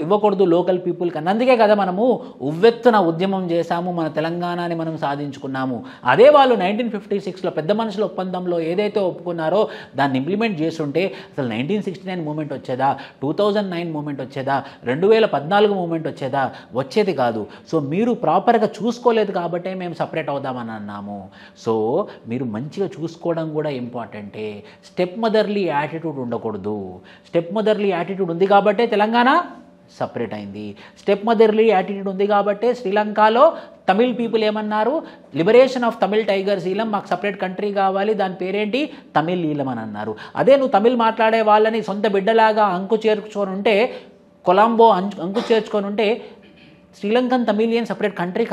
ఇవ్వకూడదు లోకల్ పీపుల్కి అన్నందుకే కదా మనము ఉవ్వెత్తున ఉద్యమం చేశాము, మన తెలంగాణని మనం సాధించుకున్నాము. అదే వాళ్ళు 1956లో పెద్ద మనుషుల ఒప్పందంలో ఏదైతే ఒప్పుకున్నారో దాన్ని ఇంప్లిమెంట్ చేస్తుంటే అసలు 1969 మూమెంట్ వచ్చేదా, 2009 మూమెంట్ వచ్చేదా, 2014 మూమెంట్ వచ్చేదా? వచ్చేది కాదు. సో మీరు ప్రాపర్గా చూసుకోలేదు కాబట్టే మేము సపరేట్ అవుదామని అన్నాము. సో మీరు మంచిగా చూసుకోవడం కూడా ఇంపార్టెంటే. స్టెప్ మదర్లీ యాటిట్యూడ్ ఉండకూడదు. స్టెప్ మదర్లీ యాటిట్యూడ్ ఉంది కాబట్టే తెలంగాణ సపరేట్ అయింది. స్టెప్ మదర్లీ యాటిట్యూడ్ ఉంది కాబట్టే శ్రీలంకలో తమిళ్ పీపుల్ ఏమన్నారు, లిబరేషన్ ఆఫ్ తమిళ్ టైగర్స్ ఈలం, మాకు సపరేట్ కంట్రీ కావాలి, దాని పేరేంటి తమిళ్ ఈలం అని అన్నారు. అదే నువ్వు తమిళ్ మాట్లాడే వాళ్ళని సొంత బిడ్డలాగా అంకు చేర్చుకొని ఉంటే, కొలంబో అంకు చేర్చుకొని ఉంటే శ్రీలంకన్ తమిళియన్ సపరేట్ కంట్రీ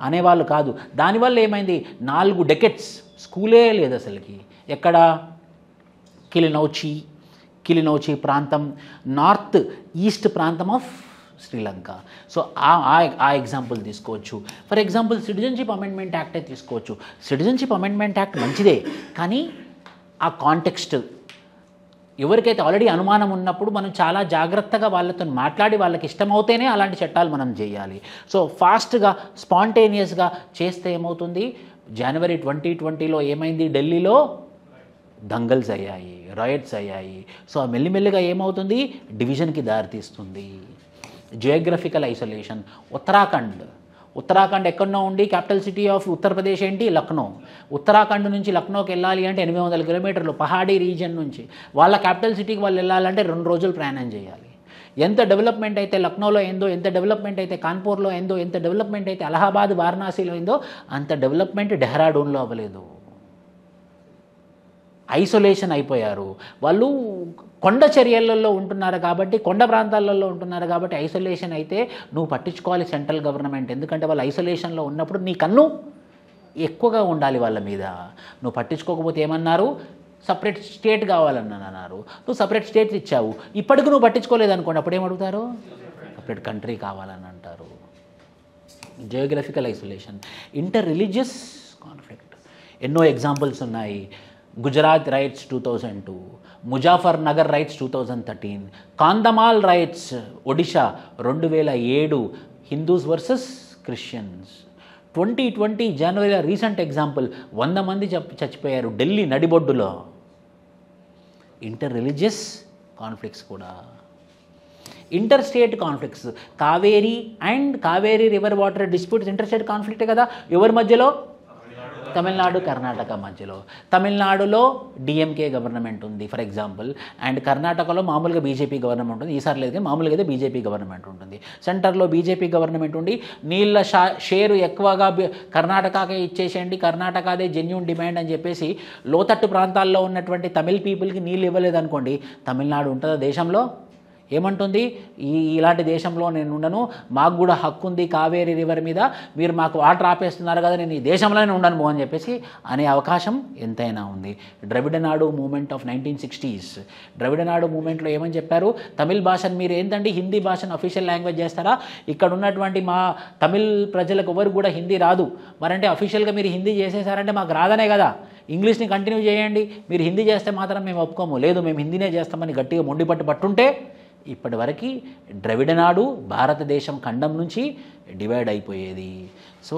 అనేవాళ్ళు కాదు. దానివల్ల ఏమైంది, 4 డెకెట్స్ స్కూలే లేదు అసలుకి. ఎక్కడ? కిలినౌచి ప్రాంతం, నార్త్ ఈస్ట్ ప్రాంతం ఆఫ్ శ్రీలంక. సో ఆ ఎగ్జాంపుల్ తీసుకోవచ్చు. ఫర్ ఎగ్జాంపుల్ సిటిజన్షిప్ అమెండ్మెంట్ యాక్టే తీసుకోవచ్చు. సిటిజన్షిప్ అమెండ్మెంట్ యాక్ట్ మంచిదే, కానీ ఆ కాంటెక్స్ట్ ఎవరికైతే ఆల్రెడీ అనుమానం ఉన్నప్పుడు మనం చాలా జాగ్రత్తగా వాళ్ళతో మాట్లాడి వాళ్ళకి ఇష్టమవుతేనే అలాంటి చట్టాలు మనం చేయాలి. సో ఫాస్ట్గా స్పాంటేనియస్గా చేస్తే ఏమవుతుంది, జనవరి 2020లో ఏమైంది, ఢిల్లీలో దంగల్స్ అయ్యాయి, రాయట్స్ అయ్యాయి. సో మెల్లిమెల్లిగా ఏమవుతుంది, డివిజన్కి దారితీస్తుంది. Geographical isolation. ఉత్తరాఖండ్ ఎక్కడో ఉండి క్యాపిటల్ సిటీ ఆఫ్ ఉత్తరప్రదేశ్ ఏంటి, లక్నో. ఉత్తరాఖండ్ నుంచి లక్నోకి వెళ్ళాలి అంటే 800 కిలోమీటర్లు పహాడీ రీజియన్ నుంచి. వాళ్ళ క్యాపిటల్ సిటీకి వాళ్ళు వెళ్ళాలంటే 2 రోజులు ప్రయాణం చేయాలి. ఎంత డెవలప్మెంట్ అయితే లక్నోలో ఏందో, ఎంత డెవలప్మెంట్ అయితే కాన్పూర్లో ఏందో, ఎంత డెవలప్మెంట్ అయితే అలహాబాద్ వారణాసిలో ఏందో, అంత డెవలప్మెంట్ డెహ్రాడూన్లో అవ్వలేదు. ఐసోలేషన్ అయిపోయారు వాళ్ళు. కొండ చర్యలలో ఉంటున్నారు కాబట్టి, కొండ ప్రాంతాలలో ఉంటున్నారు కాబట్టి ఐసోలేషన్ అయితే నువ్వు పట్టించుకోవాలి సెంట్రల్ గవర్నమెంట్. ఎందుకంటే వాళ్ళు ఐసోలేషన్లో ఉన్నప్పుడు నీ కన్ను ఎక్కువగా ఉండాలి వాళ్ళ మీద. నువ్వు పట్టించుకోకపోతే ఏమన్నారు, సపరేట్ స్టేట్ కావాలని అన్నారు. నువ్వు సపరేట్ స్టేట్స్ ఇచ్చావు, ఇప్పటికి నువ్వు పట్టించుకోలేదు అనుకోండి, అప్పుడు ఏమడుగుతారు, సపరేట్ కంట్రీ కావాలని అంటారు. Geographical isolation. Inter religious conflict. ఎన్నో ఎగ్జాంపుల్స్ ఉన్నాయి. Gujarat riots 2002, Muzaffar Nagar riots 2013, Kandhamal riots Odisha 2007, Hindus versus Christians 2020 జనవరిలో రీసెంట్ ఎగ్జాంపుల్ 100 మంది చచ్చిపోయారు ఢిల్లీ నడిబొడ్డులో. ఇంటర్ రిలీజియస్ కాన్ఫ్లిక్ట్స్ కూడా, inter state conflicts, Kaveri river water disputes inter state కాన్ఫ్లిక్టే కదా. ఎవరి మధ్యలో? తమిళనాడు కర్ణాటక మధ్యలో. తమిళనాడులో డిఎంకే గవర్నమెంట్ ఉంది ఫర్ ఎగ్జాంపుల్, అండ్ కర్ణాటకలో మామూలుగా బీజేపీ గవర్నమెంట్ ఉంటుంది. ఈసారి లేదు కానీ మామూలుగా అయితే బీజేపీ గవర్నమెంట్ ఉంటుంది. సెంటర్లో బీజేపీ గవర్నమెంట్ ఉండి నీళ్ళ షేరు ఎక్కువగా కర్ణాటకకే ఇచ్చేసేయండి, కర్ణాటకదే జెన్యూన్ డిమాండ్ అని చెప్పేసి లోతట్టు ప్రాంతాల్లో ఉన్నటువంటి తమిళ్ పీపుల్కి నీళ్ళు ఇవ్వలేదనుకోండి, తమిళనాడు ఉంటుందా దేశంలో? ఏమంటుంది? ఇలాంటి దేశంలో నేను ఉండను, మాకు కూడా హక్కు ఉంది కావేరీ రివర్ మీద, మీరు మాకు వాటర్ ఆపేస్తున్నారు కదా, నేను ఈ దేశంలోనే ఉండను అని చెప్పేసి అనే అవకాశం ఎంతైనా ఉంది. ద్రవిడనాడు మూమెంట్ ఆఫ్ 1960s, ద్రవిడనాడు మూమెంట్లో ఏమని చెప్పారు? తమిళ్ భాషను మీరు ఏంటండి హిందీ భాషను అఫీషియల్ లాంగ్వేజ్ చేస్తారా? ఇక్కడ ఉన్నటువంటి మా తమిళ్ ప్రజలకు ఎవరు కూడా హిందీ రాదు, మరంటే అఫీషియల్గా మీరు హిందీ చేసేసారంటే మాకు రాదనే కదా, ఇంగ్లీష్ని కంటిన్యూ చేయండి, మీరు హిందీ చేస్తే మాత్రం మేము ఒప్పుకోము, లేదు మేము హిందీనే చేస్తామని గట్టిగా పట్టుంటే ఇప్పటివరకు ద్రవిడనాడు భారతదేశం ఖండం నుంచి డివైడ్ అయిపోయేది. సో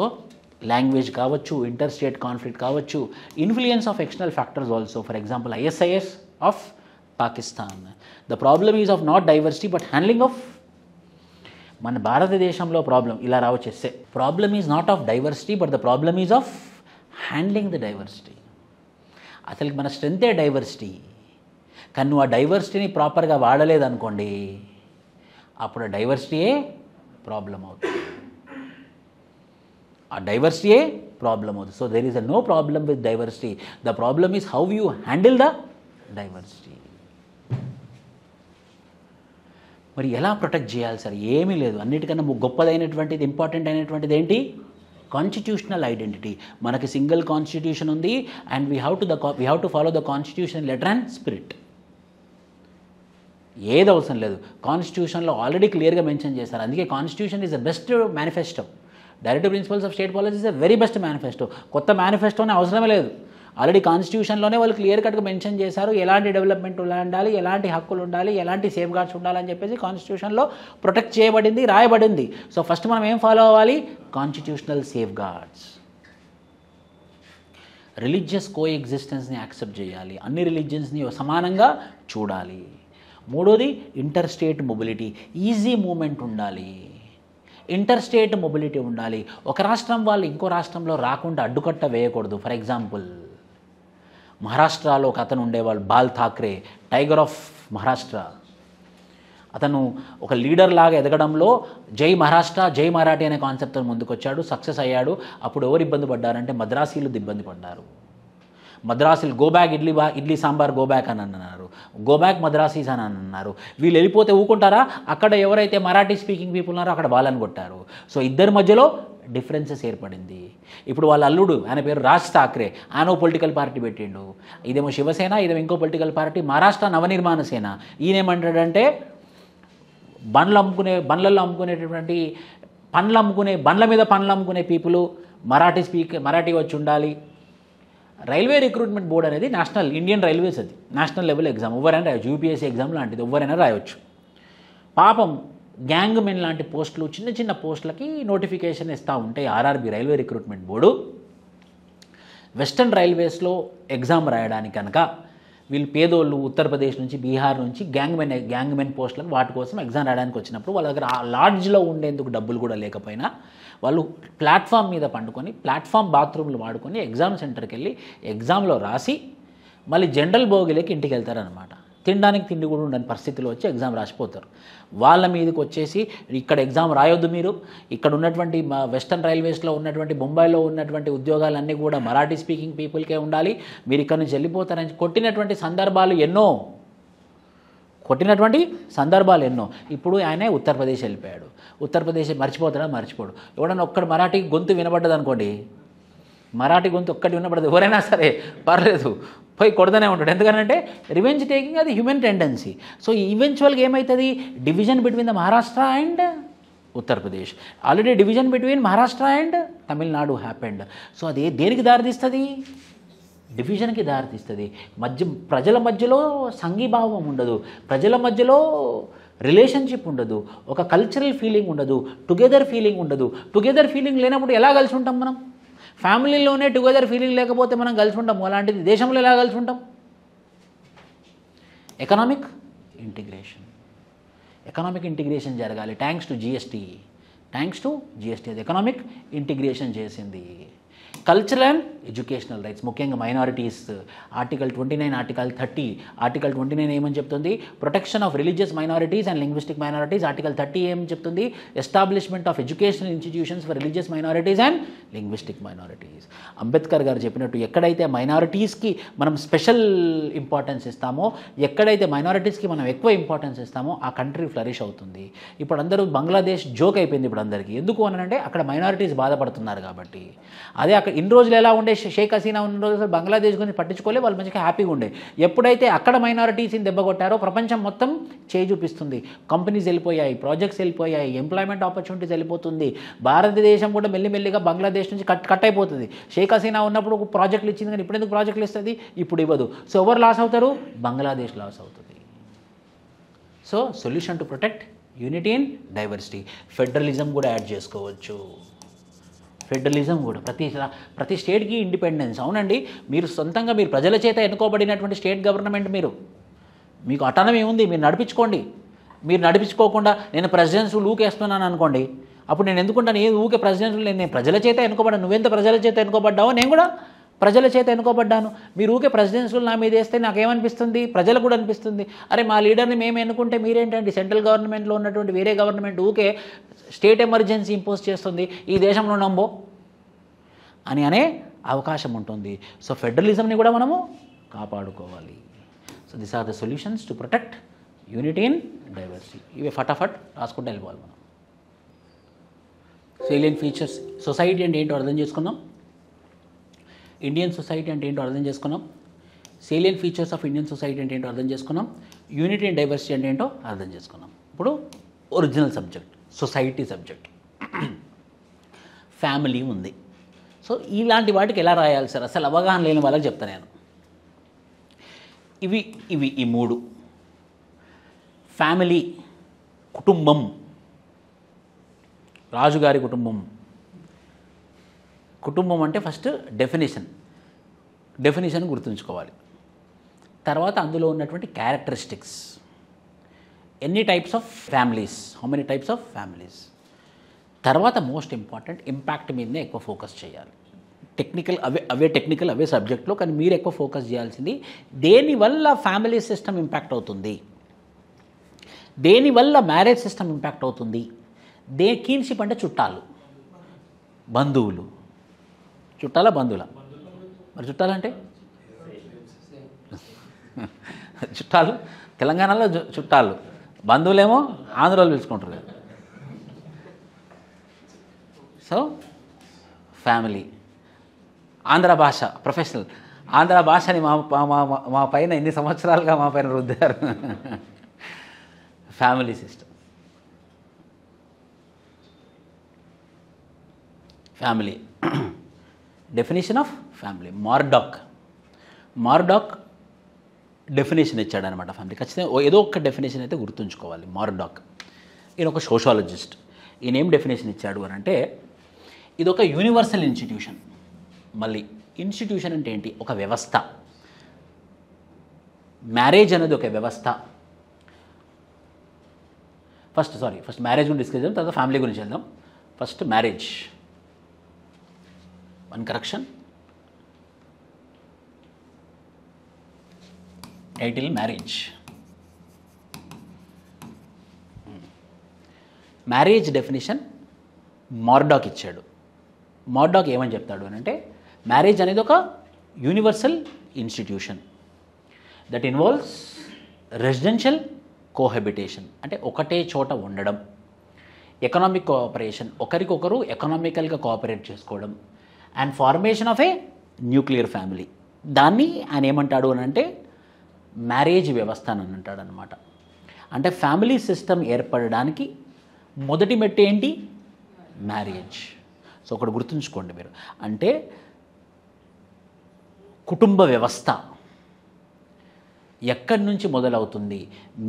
లాంగ్వేజ్ కావచ్చు, ఇంటర్ స్టేట్ కాన్ఫ్లిక్ట్ కావచ్చు, influence of external factors also. For example ISIS of Pakistan. The problem is of not diversity but handling of. మన భారతదేశంలో ప్రాబ్లం ఇలా రావచ్చేస్తే, problem is not of diversity but the problem is of handling the diversity. అసలు మన స్ట్రెంతే డైవర్సిటీ, కానీ నువ్వు ఆ డైవర్సిటీని ప్రాపర్గా వాడలేదనుకోండి, అప్పుడు ఆ డైవర్సిటీయే ప్రాబ్లం అవుతుంది, ఆ డైవర్సిటీయే ప్రాబ్లం అవుతుంది. So there is no problem with diversity, the problem is how you handle the diversity. మరి ఎలా ప్రొటెక్ట్ చేయాలి సార్? ఏమీ లేదు, అన్నిటికన్నా గొప్పదైనటువంటిది, ఇంపార్టెంట్ అయినటువంటిది ఏంటి? Constitutional identity. మనకి సింగిల్ కాన్స్టిట్యూషన్ ఉంది and we have to follow the constitution letter and spirit. ఏది అవసరం లేదు, కాన్స్టిట్యూషన్లో ఆల్రెడీ క్లియర్గా మెన్షన్ చేశారు. అందుకే constitution is the best manifesto. Directive principles of state policy is the very best manifesto. కొత్త మేనిఫెస్టోనే అవసరమే లేదు, ఆల్రెడీ కాన్స్టిట్యూషన్లోనే వాళ్ళు క్లియర్ కట్గా మెన్షన్ చేశారు ఎలాంటి డెవలప్మెంట్ ఉండాలి, ఎలాంటి హక్కులు ఉండాలి, ఎలాంటి సేఫ్ గార్డ్స్ ఉండాలని చెప్పేసి కాన్స్టిట్యూషన్లో ప్రొటెక్ట్ చేయబడింది, రాయబడింది. సో ఫస్ట్ మనం ఏం ఫాలో అవ్వాలి? Constitutional safeguards. రిలీజియస్ కో ఎగ్జిస్టెన్స్ని యాక్సెప్ట్ చేయాలి, అన్ని రిలీజియన్స్ని సమానంగా చూడాలి. మూడోది interstate mobility, easy movement ఉండాలి, ఇంటర్ స్టేట్ మొబిలిటీ ఉండాలి. ఒక రాష్ట్రం వాళ్ళు ఇంకో రాష్ట్రంలో రాకుండా అడ్డుకట్ట వేయకూడదు. ఫర్ ఎగ్జాంపుల్ మహారాష్ట్రలో ఒక అతను ఉండేవాళ్ళు, ball Thackeray, tiger of Maharashtra. అతను ఒక లీడర్ లాగా ఎదగడంలో జై మహారాష్ట్ర, జై మరాఠీ అనే కాన్సెప్ట్తో ముందుకు వచ్చాడు, సక్సెస్ అయ్యాడు. అప్పుడు ఎవరు ఇబ్బంది పడ్డారంటే మద్రాసీలు ఇబ్బంది పడ్డారు. మద్రాసీలు go back idli sambar go back అని అన్నారు, గో బ్యాక్ మద్రాసీస్ అని అన్నారు. వీళ్ళు వెళ్ళిపోతే ఊకుంటారా? అక్కడ ఎవరైతే మరాఠీ స్పీకింగ్ పీపుల్ ఉన్నారో అక్కడ వాళ్ళని కొట్టారు. సో ఇద్దరి మధ్యలో డిఫరెన్సెస్ ఏర్పడింది. ఇప్పుడు వాళ్ళ అల్లుడు, ఆయన పేరు రాజ్ ఠాక్రే, ఆయన పొలిటికల్ పార్టీ పెట్టిండు. ఇదేమో శివసేన, ఇదేమో ఇంకో పొలిటికల్ పార్టీ మహారాష్ట్ర నవనిర్మాణ సేన. ఈయనేమంటాడంటే బండ్లలో అమ్ముకునేటటువంటి బండ్ల మీద పండ్లు అమ్ముకునే పీపుల్ మరాఠీ వచ్చి ఉండాలి. రైల్వే రిక్రూట్మెంట్ బోర్డ్ అనేది ఇండియన్ రైల్వేస్, అది నేషనల్ లెవెల్ ఎగ్జామ్, ఎవరైనా రాయొచ్చు, యూపీఎస్సీ ఎగ్జామ్ లాంటిది ఎవరైనా రాయొచ్చు. పాపం గ్యాంగ్ మెన్ లాంటి పోస్టులు, చిన్న చిన్న పోస్టులకి నోటిఫికేషన్ ఇస్తూ ఉంటాయి RRB, railway recruitment board. Western రైల్వేస్లో ఎగ్జామ్ రాయడానికి కనుక వీళ్ళు పేదోళ్ళు ఉత్తరప్రదేశ్ నుంచి, బీహార్ నుంచి గ్యాంగ్ మెన్ పోస్టులకు వాటి కోసం ఎగ్జామ్ రాయడానికి వచ్చినప్పుడు వాళ్ళ దగ్గర లాడ్జ్లో ఉండేందుకు డబ్బులు కూడా లేకపోయినా వాళ్ళు ప్లాట్ఫామ్ మీద పండుకొని, ప్లాట్ఫామ్ బాత్రూమ్లు వాడుకొని ఎగ్జామ్ సెంటర్కి వెళ్ళి ఎగ్జామ్లో రాసి మళ్ళీ జనరల్ బోగిలోకి ఇంటికి వెళ్తారనమాట. తినడానికి తిండి కూడా ఉండని పరిస్థితిలో వచ్చి ఎగ్జామ్ రాసిపోతారు. వాళ్ళ మీదకి వచ్చేసి ఇక్కడ ఎగ్జామ్ రాయొద్దు మీరు, ఇక్కడ ఉన్నటువంటి వెస్టర్న్ రైల్వేస్లో ఉన్నటువంటి ముంబైలో ఉన్నటువంటి ఉద్యోగాలన్నీ కూడా మరాఠీ స్పీకింగ్ పీపుల్కే ఉండాలి, మీరు ఇక్కడ నుంచి వెళ్ళిపోతారని కొట్టినటువంటి సందర్భాలు ఎన్నో. ఇప్పుడు ఆయనే ఉత్తరప్రదేశ్ వెళ్ళిపోయాడు. ఉత్తరప్రదేశ్ మర్చిపోడు. ఎవడన్నా ఒక్కడు మరాఠీ గొంతు వినబడ్డది అనుకోండి, మరాఠీ గొంతు ఒక్కటి వినబడదు, ఎవరైనా సరే పర్లేదు పోయి కొడతానే ఉంటాడు. ఎందుకంటే రివెంజ్ టేకింగ్ అది హ్యూమన్ టెండెన్సీ. సో ఈవెన్చువల్గా ఏమవుతుంది? Division between the Maharashtra and Uttar Pradesh. Already division between Maharashtra and Tamil Nadu happened. So అది దేనికి దారితీస్తుంది? డివిజన్కి దారితీస్తుంది. ప్రజల మధ్యలో సంఘీభావం ఉండదు, ప్రజల మధ్యలో రిలేషన్షిప్ ఉండదు, ఒక కల్చరల్ ఫీలింగ్ ఉండదు, టుగెదర్ ఫీలింగ్ ఉండదు. టుగెదర్ ఫీలింగ్ లేనప్పుడు ఎలా కలిసి ఉంటాం మనం? ఫ్యామిలీలోనే టుగెదర్ ఫీలింగ్ లేకపోతే మనం కలిసి ఉంటాము. అలాంటిది దేశంలో ఎలా కలిసి ఉంటాం? ఎకనామిక్ ఇంటిగ్రేషన్ జరగాలి. థ్యాంక్స్ టు జిఎస్టీ అది ఎకనామిక్ ఇంటిగ్రేషన్ చేసింది. కల్చరల్ అండ్ ఎడ్యుకేషనల్ రైట్స్, ముఖ్యంగా మైనారిటీస్, ఆర్టికల్ 29, ఆర్టికల్ 30. ఆర్టికల్ 29 ఏమని చెప్తుంది? Protection of religious minorities and linguistic minorities. Article 30 ఏమని చెప్తుంది? Establishment of educational institutions for religious minorities and linguistic minorities. Ambedkar గారు చెప్పినట్టు ఎక్కడైతే మైనారిటీస్కి మనం స్పెషల్ ఇంపార్టెన్స్ ఇస్తామో, ఎక్కడైతే మైనారిటీస్కి మనం ఎక్కువ ఇంపార్టెన్స్ ఇస్తామో ఆ కంట్రీ ఫ్లరిష్ అవుతుంది. ఇప్పుడు అందరూ బంగ్లాదేశ్ జోక్ అయిపోయింది ఇప్పుడు అందరికీ. ఎందుకు అని అంటే అక్కడ మైనారిటీస్ బాధపడుతున్నారు కాబట్టి. అదే అక్కడ ఇన్ని రోజులు ఎలా ఉండే, షేక్ హసీనా ఉన్న రోజులు బంగ్లాదేశ్ గురించి పట్టించుకోలే, వాళ్ళు మంచిగా హ్యాపీగా ఉండే. ఎప్పుడైతే అక్కడ మైనారిటీస్ని దెబ్బకొట్టారో ప్రపంచం మొత్తం చేయి చూపిస్తుంది. కంపెనీస్ వెళ్ళిపోయాయి, ప్రాజెక్ట్స్ వెళ్ళిపోయాయి, ఎంప్లాయ్మెంట్ ఆపర్చునిటీస్ వెళ్ళిపోతుంది. భారతదేశం కూడా మెల్లిమెల్లిగా బంగ్లాదేశ్ నుంచి కట్ అయిపోతుంది. షేక్ హసీనా ఉన్నప్పుడు ఒక ప్రాజెక్టులు ఇచ్చింది, కానీ ఇప్పుడు ఎందుకు ప్రాజెక్టులు ఇస్తుంది? ఇప్పుడు ఇవ్వదు. సో ఎవరు లాస్ అవుతారు? బంగ్లాదేశ్ లాస్ అవుతుంది. So solution to protect unity in diversity, federalism కూడా యాడ్ చేసుకోవచ్చు. ఫెడరలిజం కూడా ప్రతి స్టేట్కి ఇండిపెండెన్స్. అవునండి, మీరు సొంతంగా మీరు ప్రజల చేత ఎన్నుకోబడినటువంటి స్టేట్ గవర్నమెంట్, మీకు అటానమీ ఉంది, మీరు నడిపించుకోండి. మీరు నడిపించుకోకుండా నేను ప్రెసిడెన్స్ ఊకేస్తున్నాను అనుకోండి, అప్పుడు నేను ఎందుకుంటాను? ఊకే ప్రెసిడెన్స్ నేను ప్రజల చేత ఎన్నుకోబడ్డాను. నువ్వెంత ప్రజల చేత ఎన్నుకోబడ్డావో నేను కూడా ప్రజల చేత ఎన్నుకోబడ్డాను. మీరు ఊకే ప్రెసిడెన్షియల్ నా మీద వేస్తే నాకేమనిపిస్తుంది? ప్రజలకు కూడా అనిపిస్తుంది, అరే మా లీడర్ని మేము ఎన్నుకుంటే మీరేంటండి సెంట్రల్ గవర్నమెంట్లో ఉన్నటువంటి వేరే గవర్నమెంట్ ఊకే స్టేట్ ఎమర్జెన్సీ ఇంపోజ్ చేస్తుంది, ఈ దేశంలో నమ్మో అనే అవకాశం ఉంటుంది. సో ఫెడరలిజంని కూడా మనము కాపాడుకోవాలి. So this are the solutions to protect unity in diversity. ఇవి ఫటాఫట్ రాసుకుంటూ వెళ్ళిపోవాలి మనం. సేలియన్ ఫీచర్స్, సొసైటీ అంటే ఏంటో అర్థం చేసుకుందాం. ఇండియన్ సొసైటీ అంటే ఏంటో అర్థం చేసుకున్నాం. Salient features of Indian society అంటే ఏంటో అర్థం చేసుకున్నాం. యూనిటీ అండ్ డైవర్సిటీ అంటే ఏంటో అర్థం చేసుకున్నాం. ఇప్పుడు original subject, society subject. Family ఉంది. సో ఇలాంటి వాటికి ఎలా రాయాలి సార్? అసలు అవగాహన లేని వాళ్ళకి చెప్తాను నేను. ఇవి ఈ మూడు. ఫ్యామిలీ, కుటుంబం, రాజుగారి కుటుంబం. కుటుంబం అంటే ఫస్ట్ డెఫినేషన్ గుర్తుంచుకోవాలి. తర్వాత అందులో ఉన్నటువంటి క్యారెక్టరిస్టిక్స్. ఎన్ని types of families, how many types of families. తర్వాత మోస్ట్ ఇంపార్టెంట్ ఇంపాక్ట్ మీదనే ఎక్కువ ఫోకస్ చేయాలి. టెక్నికల్ అవే సబ్జెక్ట్లో, కానీ మీరు ఎక్కువ ఫోకస్ చేయాల్సింది దేనివల్ల ఫ్యామిలీ సిస్టమ్ ఇంపాక్ట్ అవుతుంది, దేనివల్ల మ్యారేజ్ సిస్టమ్ ఇంపాక్ట్ అవుతుంది. కిన్షిప్ అంటే చుట్టాలు, బంధువులు. బంధువుల మరి చుట్టాలంటే చుట్టాలు తెలంగాణలో చుట్టాలు, బంధువులేమో ఆంధ్రలో పిలుచుకుంటారు కదా. సో ఫ్యామిలీ, ఆంధ్ర భాష ప్రొఫెషనల్, ఆంధ్ర భాషని మా పైన ఎన్ని సంవత్సరాలుగా మా పైన రుద్దారు. Family system, family. Definition of family, Murdock definition ఇచ్చాడనమాట ఫ్యామిలీ. ఖచ్చితంగా ఏదో ఒక డెఫినేషన్ అయితే గుర్తుంచుకోవాలి. మార్డాక్ ఈయన ఒక సోషాలజిస్ట్. ఈయన ఏం డెఫినేషన్ ఇచ్చాడు అని అంటే, ఇది ఒక యూనివర్సల్ ఇన్స్టిట్యూషన్. మళ్ళీ ఇన్స్టిట్యూషన్ అంటే ఏంటి? ఒక వ్యవస్థ. మ్యారేజ్ అనేది ఒక వ్యవస్థ. ఫస్ట్ మ్యారేజ్ గురించి డిస్కస్ చేద్దాం, తర్వాత ఫ్యామిలీ గురించి వెళ్దాం. First marriage. One correction, title marriage. Marriage definition Murdock ఇచ్చాడు. మార్డాక్ ఏమని చెప్తాడు అని అంటే, మ్యారేజ్ అనేది ఒక universal institution that involves residential cohabitation, అంటే ఒకటే చోట ఉండడం, ఎకనామిక్ కోఆపరేషన్, ఒకరికొకరు ఎకనామికల్గా కోఆపరేట్ చేసుకోవడం, and formation of a nuclear family. దాన్ని ఆయన ఏమంటాడు అని అంటే మ్యారేజ్ వ్యవస్థ అని అంటాడు అనమాట. అంటే ఫ్యామిలీ సిస్టమ్ ఏర్పడడానికి మొదటి మెట్టు ఏంటి? మ్యారేజ్. సో ఒకటి గుర్తుంచుకోండి మీరు, అంటే కుటుంబ వ్యవస్థ ఎక్కడి నుంచి మొదలవుతుంది?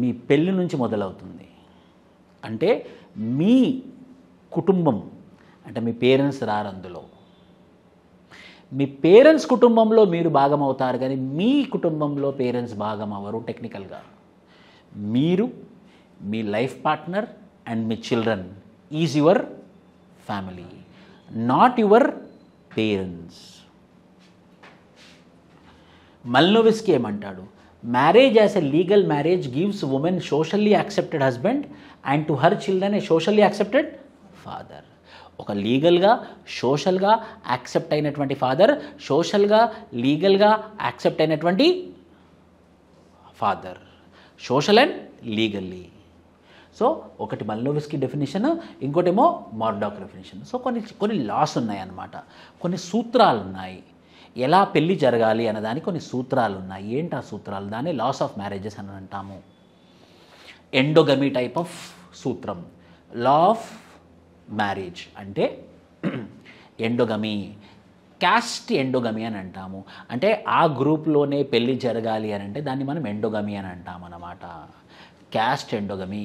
మీ పెళ్ళి నుంచి మొదలవుతుంది. అంటే మీ కుటుంబం, అంటే మీ పేరెంట్స్ రారు అందులో, మీ పేరెంట్స్ కుటుంబంలో మీరు భాగం అవుతారు, కానీ మీ కుటుంబంలో పేరెంట్స్ భాగం అవ్వరు. టెక్నికల్గా మీరు, మీ లైఫ్ పార్ట్నర్ అండ్ మీ children is your family, not your parents. Malinowski ఏమంటాడు? Marriage as a legal marriage gives women socially accepted husband and to her children a socially accepted father. ఒక లీగల్గా సోషల్గా యాక్సెప్ట్ అయినటువంటి ఫాదర్, సోషల్గా లీగల్గా యాక్సెప్ట్ అయినటువంటి father, social and legally. So ఒకటి మల్నోవిస్కీ డెఫినేషన్, ఇంకోటేమో మార్డాక్ డెఫినేషన్. సో కొన్ని లాస్ ఉన్నాయి అన్నమాట, కొన్ని సూత్రాలు ఉన్నాయి, ఎలా పెళ్ళి జరగాలి అన్నదానికి కొన్ని సూత్రాలు ఉన్నాయి. ఏంటి ఆ సూత్రాలు? దాన్ని లాస్ ఆఫ్ మ్యారేజెస్ అని అంటాము. ఎండోగమీ టైప్ ఆఫ్ సూత్రం, లా ఆఫ్ మ్యారేజ్ అంటే ఎండోగమీ, క్యాస్ట్ ఎండోగమీ అని అంటాము. అంటే ఆ గ్రూప్లోనే పెళ్ళి జరగాలి అని అంటే దాన్ని మనం ఎండోగమీ అని అంటాం అన్నమాట. Caste endogamy,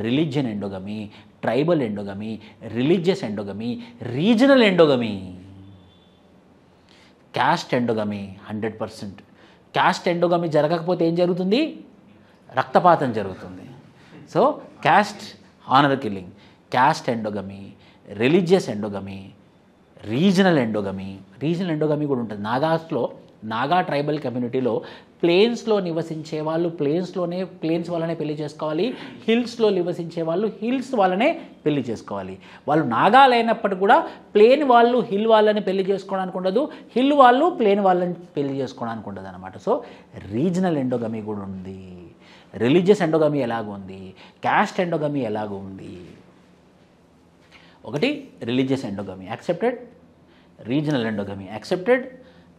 religion endogamy, tribal endogamy, religious endogamy, regional endogamy. Caste endogamy 100%. Caste endogamy జరగకపోతే ఏం జరుగుతుంది? రక్తపాతం జరుగుతుంది. So caste honour killing, caste endogamy, religious endogamy, regional endogamy. Regional endogamy కూడా ఉంటుంది. నాగా ట్రైబల్ కమ్యూనిటీలో ప్లేన్స్లో నివసించే వాళ్ళు ప్లేన్స్ వాళ్ళనే పెళ్లి చేసుకోవాలి, హిల్స్లో నివసించే వాళ్ళు హిల్స్ వాళ్ళనే పెళ్లి చేసుకోవాలి. వాళ్ళు నాగాలు అయినప్పటికీ కూడా ప్లేన్ వాళ్ళు హిల్ వాళ్ళని పెళ్లి చేసుకోవడానికి ఉండదు, హిల్ వాళ్ళు ప్లేన్ వాళ్ళని పెళ్లి చేసుకోవడానికి ఉండదు అనమాట. సో రీజనల్ ఎండోగమీ కూడా ఉంది. రిలీజియస్ ఎండోగమీ ఎలాగో ఉంది, క్యాస్ట్ ఎండోగమీ ఎలాగో ఉంది. ఒకటి religious endogamy accepted, regional endogamy accepted,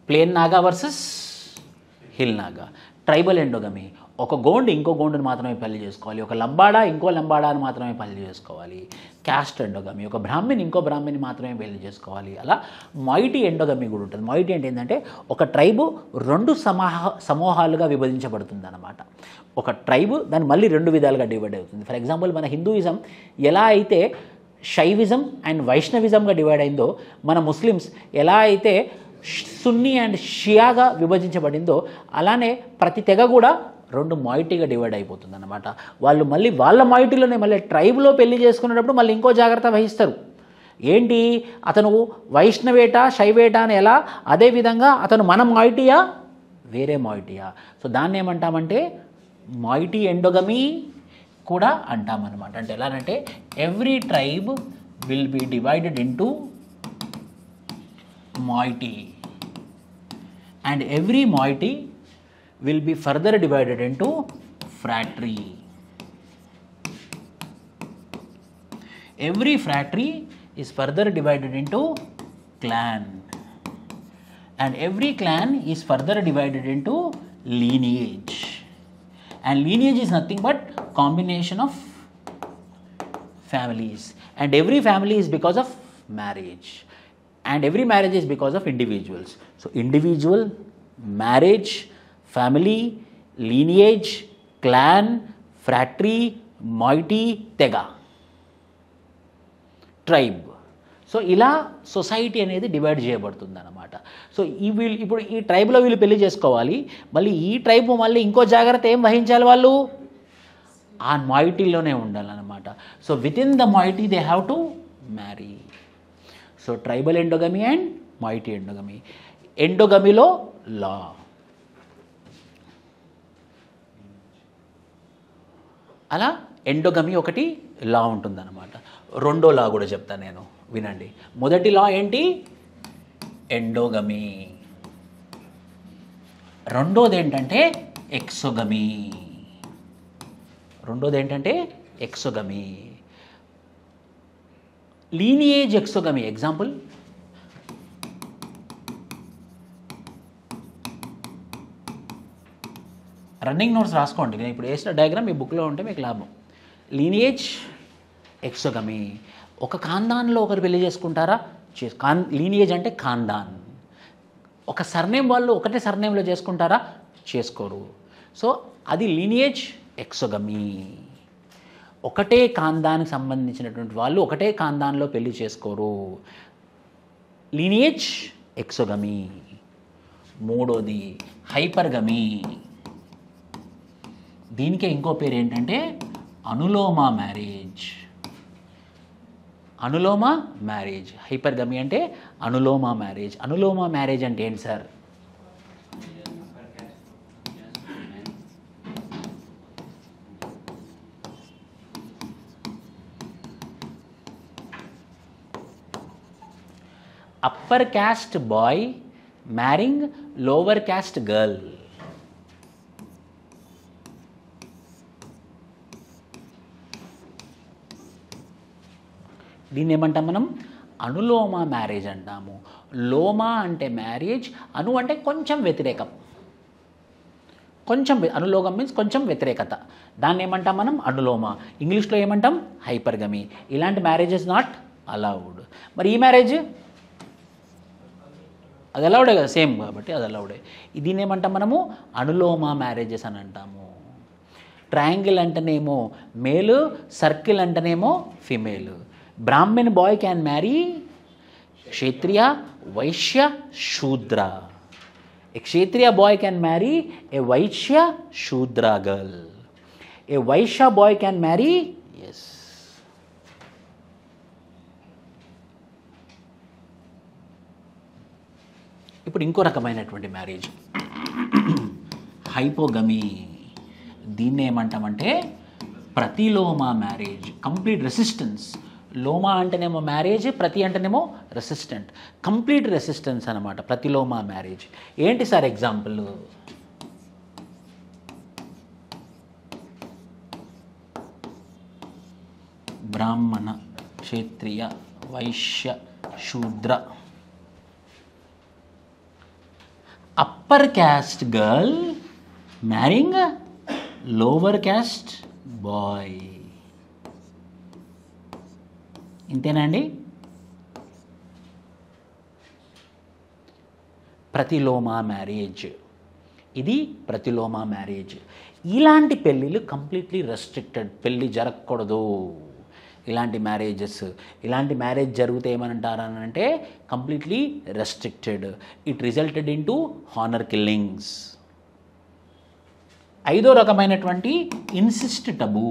plain Naga versus hill Naga. Tribal endogamy, ఒక గోండు ఇంకో గోండుని మాత్రమే పెళ్లి చేసుకోవాలి, ఒక లంబాడా ఇంకో లంబాడాని మాత్రమే పెళ్లి చేసుకోవాలి. క్యాస్ట్ ఎండోగమీ, ఒక బ్రాహ్మణ్ ఇంకో బ్రాహ్మణ్ని మాత్రమే పెళ్లి చేసుకోవాలి. అలా మొయిటీ ఎండోగమీ కూడా ఉంటుంది. మొయిటీ అంటే ఏంటంటే ఒక ట్రైబు 2 సమూహాలుగా విభజించబడుతుంది అన్నమాట. ఒక ట్రైబు దాన్ని మళ్ళీ 2 విధాలుగా డివైడ్ అవుతుంది. ఫర్ ఎగ్జాంపుల్ మన హిందూయిజం ఎలా అయితే శైవిజం అండ్ వైష్ణవిజంగా డివైడ్ అయిందో, మన ముస్లిమ్స్ ఎలా అయితే సున్నీ అండ్ షియాగా విభజించబడిందో, అలానే ప్రతి తెగ కూడా 2 మాయిటీగా డివైడ్ అయిపోతుంది అన్నమాట. వాళ్ళు మళ్ళీ వాళ్ళ మాయిటీలోనే మళ్ళీ ట్రైబ్లో పెళ్లి చేసుకునేటప్పుడు మళ్ళీ ఇంకో జాగ్రత్త వహిస్తారు. ఏంటి? అతను వైష్ణవేట శైవేట అని ఎలా, అదేవిధంగా అతను మన మాయిటీయా వేరే మాయిటీయా. సో దాన్ని ఏమంటామంటే మాయిటీ ఎండోగమీ కూడా అంటామన్నమాట. అంటే ఎలానంటే every tribe will be divided into moiety and every moiety will be further divided into phratry. Every phratry is further divided into clan and every clan is further divided into lineage, and lineage is nothing but combination of families, and every family is because of marriage, and every marriage is because of individuals. So individual, marriage, family, lineage, clan, phratry, moiety, tega, tribe. So ఇలా సొసైటీ అనేది డివైడ్ చేయబడుతుంది అన్నమాట. సో ఇప్పుడు ఈ ట్రైబ్లో వీళ్ళు పెళ్లి చేసుకోవాలి, మళ్ళీ ఈ ట్రైబ్ మళ్ళీ ఇంకో జాగ్రత్త ఏం వహించాలి, వాళ్ళు ఆ మాయిటీలోనే ఉండాలన్నమాట. So within the moiety they have to marry. So tribal endogamy and moiety endogamy. ఎండోగమీలో లా, అలా ఎండోగమీ ఒకటి లా ఉంటుందన్నమాట. రెండో లా కూడా చెప్తాను నేను, వినండి. మొదటి లా ఏంటి? ఎండోగమీ. రెండోది ఏంటంటే ఎక్సోగమీ. ఎక్సోగమీ, లీనియేజ్ ఎక్సోగమీ. ఎగ్జాంపుల్, రన్నింగ్ నోట్స్ రాసుకోండి, నేను ఇప్పుడు వేసిన డయాగ్రామ్ మీ బుక్లో ఉంటే మీకు లాభం. లీనియేజ్ ఎక్సోగమీ. ఒక ఖాందాన్లో ఒకరు పెళ్లి చేసుకుంటారా? లీనియేజ్ అంటే ఖాందాన్. ఒక సర్నేమ్ వాళ్ళు ఒకటే సర్నేమ్లో చేసుకుంటారా? చేసుకోరు. సో అది లీనియేజ్ ఎక్సోగమీ. ఒకటే కాందానికి సంబంధించినటువంటి వాళ్ళు ఒకటే కాందాన్లో పెళ్లి చేసుకోరు. Lineage exogamy. మూడోది హైపర్గమీ. దీనికే ఇంకో పేరు ఏంటంటే anuloma marriage. Anuloma marriage. Hypergamy అంటే అనులోమ మ్యారేజ్. అనులోమ మ్యారేజ్ అంటే ఏంటి sir? Upper caste boy marrying lower caste girl. దీన్ని ఏమంటాం మనం? అనులోమ మ్యారేజ్ అంటాము. లోమ అంటే మ్యారేజ్, అను అంటే కొంచెం వ్యతిరేకం. కొంచెం అనులోమం మీన్స్ కొంచెం వ్యతిరేకత. దాన్ని ఏమంటాం మనం? అనులోమ. ఇంగ్లీష్లో ఏమంటాం? హైపర్గమీ. ఇలాంటి మ్యారేజెస్ నాట్ అలౌడ్. మరి ఈ మ్యారేజ్ అది అలౌడే కదా, సేమ్ కాబట్టి అది అలౌడే. దీన్ని ఏమంటాం మనము? అనులోమ మ్యారేజెస్ అని అంటాము. ట్రయాంగిల్ అంటేనేమో మేలు, సర్కిల్ అంటేనేమో female. Brahmin boy can marry Kshatriya, Vaishya, Shudra. A Kshatriya boy can marry a Vaishya Shudra girl. A Vaishya boy can marry S. ఇప్పుడు ఇంకో రకమైనటువంటి మ్యారేజ్ హైపోగమీ. దీన్ని ఏమంటామంటే ప్రతిలోమ మ్యారేజ్. Complete resistance. లోమ అంటేనేమో మ్యారేజ్, ప్రతి అంటేనేమో రెసిస్టెంట్. కంప్లీట్ రెసిస్టెన్స్ అనమాట ప్రతిలోమ మ్యారేజ్. ఏంటి sir example? Brahmana, Kshatriya, Vaishya, Shudra. Upper caste girl marrying lower caste boy. ఇంతేనా అండి? ప్రతిలోమ మ్యారేజ్. ఇది ప్రతిలోమ మ్యారేజ్. ఇలాంటి పెళ్ళిళ్ళు కంప్లీట్లీ రెస్ట్రిక్టెడ్. పెళ్ళి జరగకూడదు. ఇలాంటి మ్యారేజ్ జరిగితే ఏమనంటారనంటే completely restricted. It resulted in to honour killings. ఐదో రకమైనటువంటి ఇన్సిస్ట్ టబూ.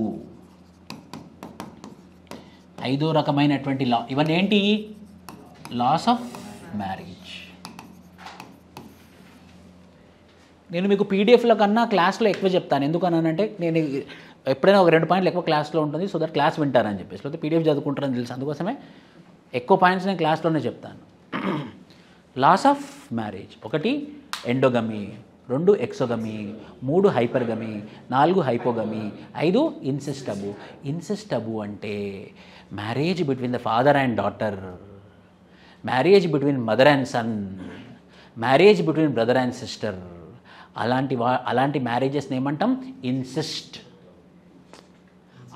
ఐదో రకమైనటువంటి లా. ఇవన్నీ ఏంటి? Laws of marriage. నేను మీకు పీడిఎఫ్లో కన్నా క్లాస్లో ఎక్కువ చెప్తాను. ఎందుకనంటే నేను ఎప్పుడైనా ఒక 2 పాయింట్లు ఎక్కువ క్లాస్లో ఉంటుంది, సో దట్ క్లాస్ వింటారని చెప్పేసి. లేకపోతే పీడిఎఫ్ చదువుకుంటారని తెలుసు. అందుకోసమే ఎక్కువ పాయింట్స్ నేను క్లాస్లోనే చెప్తాను. Laws of marriage. 1 endogamy, 2 exogamy, 3 hypergamy, 4 hypogamy, 5 incest taboo. Incest taboo అంటే marriage between the father and daughter, marriage between mother and son, marriage between brother and sister. అలాంటి మ్యారేజెస్ని ఏమంటాం? ఇన్సెస్ట్.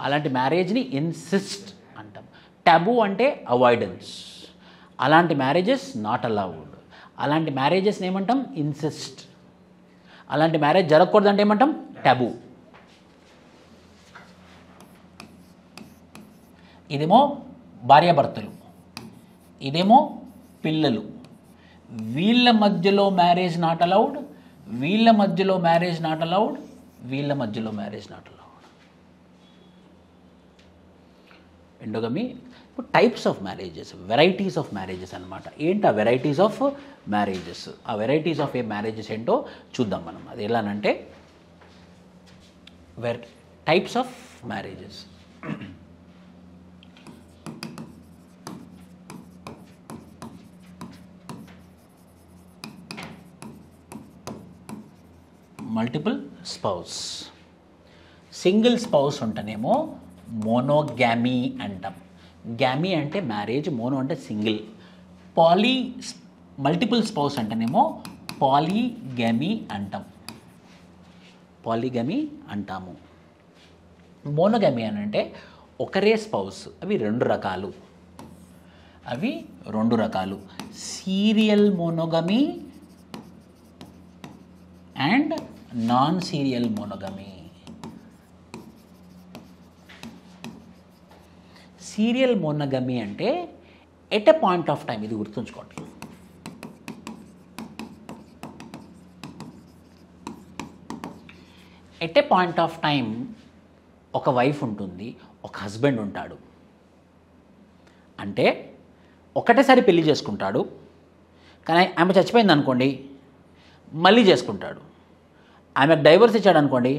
అలాంటి మ్యారేజ్ని ఇన్సిస్ట్ అంటాం. టబూ అంటే అవాయిడెన్స్. అలాంటి మ్యారేజెస్ నాట్ అలౌడ్. అలాంటి మ్యారేజెస్ని ఏమంటాం? ఇన్సిస్ట్. అలాంటి మ్యారేజ్ జరగకూడదంటే ఏమంటాం? టబూ. ఇదేమో భార్యాభర్తలు, ఇదేమో పిల్లలు. వీళ్ళ మధ్యలో మ్యారేజ్ నాట్ అలౌడ్, వీళ్ళ మధ్యలో మ్యారేజ్ నాట్ అలౌడ్, వీళ్ళ మధ్యలో మ్యారేజ్ నాట్ అలౌడ్. ఎండోగమీ. ఇప్పుడు types of marriages, varieties of marriages అనమాట. ఏంటి ఆ వెరైటీస్ ఆఫ్ మ్యారేజెస్? ఆ వెరైటీస్ ఆఫ్ ఏ మ్యారేజెస్ ఏంటో చూద్దాం మనం. అది ఎలానంటే types of marriages. Multiple spouse. Single spouse ఉంటేనేమో మోనోగ్యామీ అంటాం. గ్యామీ అంటే మ్యారేజ్, మోనో అంటే సింగిల్. మల్టిపుల్ స్పౌస్ అంటేనేమో పాలీగమీ అంటాం. పాలీగమీ అంటాము. మోనోగమీ అని అంటే ఒకరే స్పౌస్. అవి 2 రకాలు. Serial monogamy and non serial monogamy. Serial monogamy అంటే at a point of time, ఇది గుర్తుంచుకోండి. At a point of time ఒక వైఫ్ ఉంటుంది, ఒక హస్బెండ్ ఉంటాడు. అంటే ఒకటేసారి పెళ్లి చేసుకుంటాడు, కానీ ఆమె చచ్చిపోయింది అనుకోండి మళ్ళీ చేసుకుంటాడు. ఆమెకు డైవర్స్ ఇచ్చాడు అనుకోండి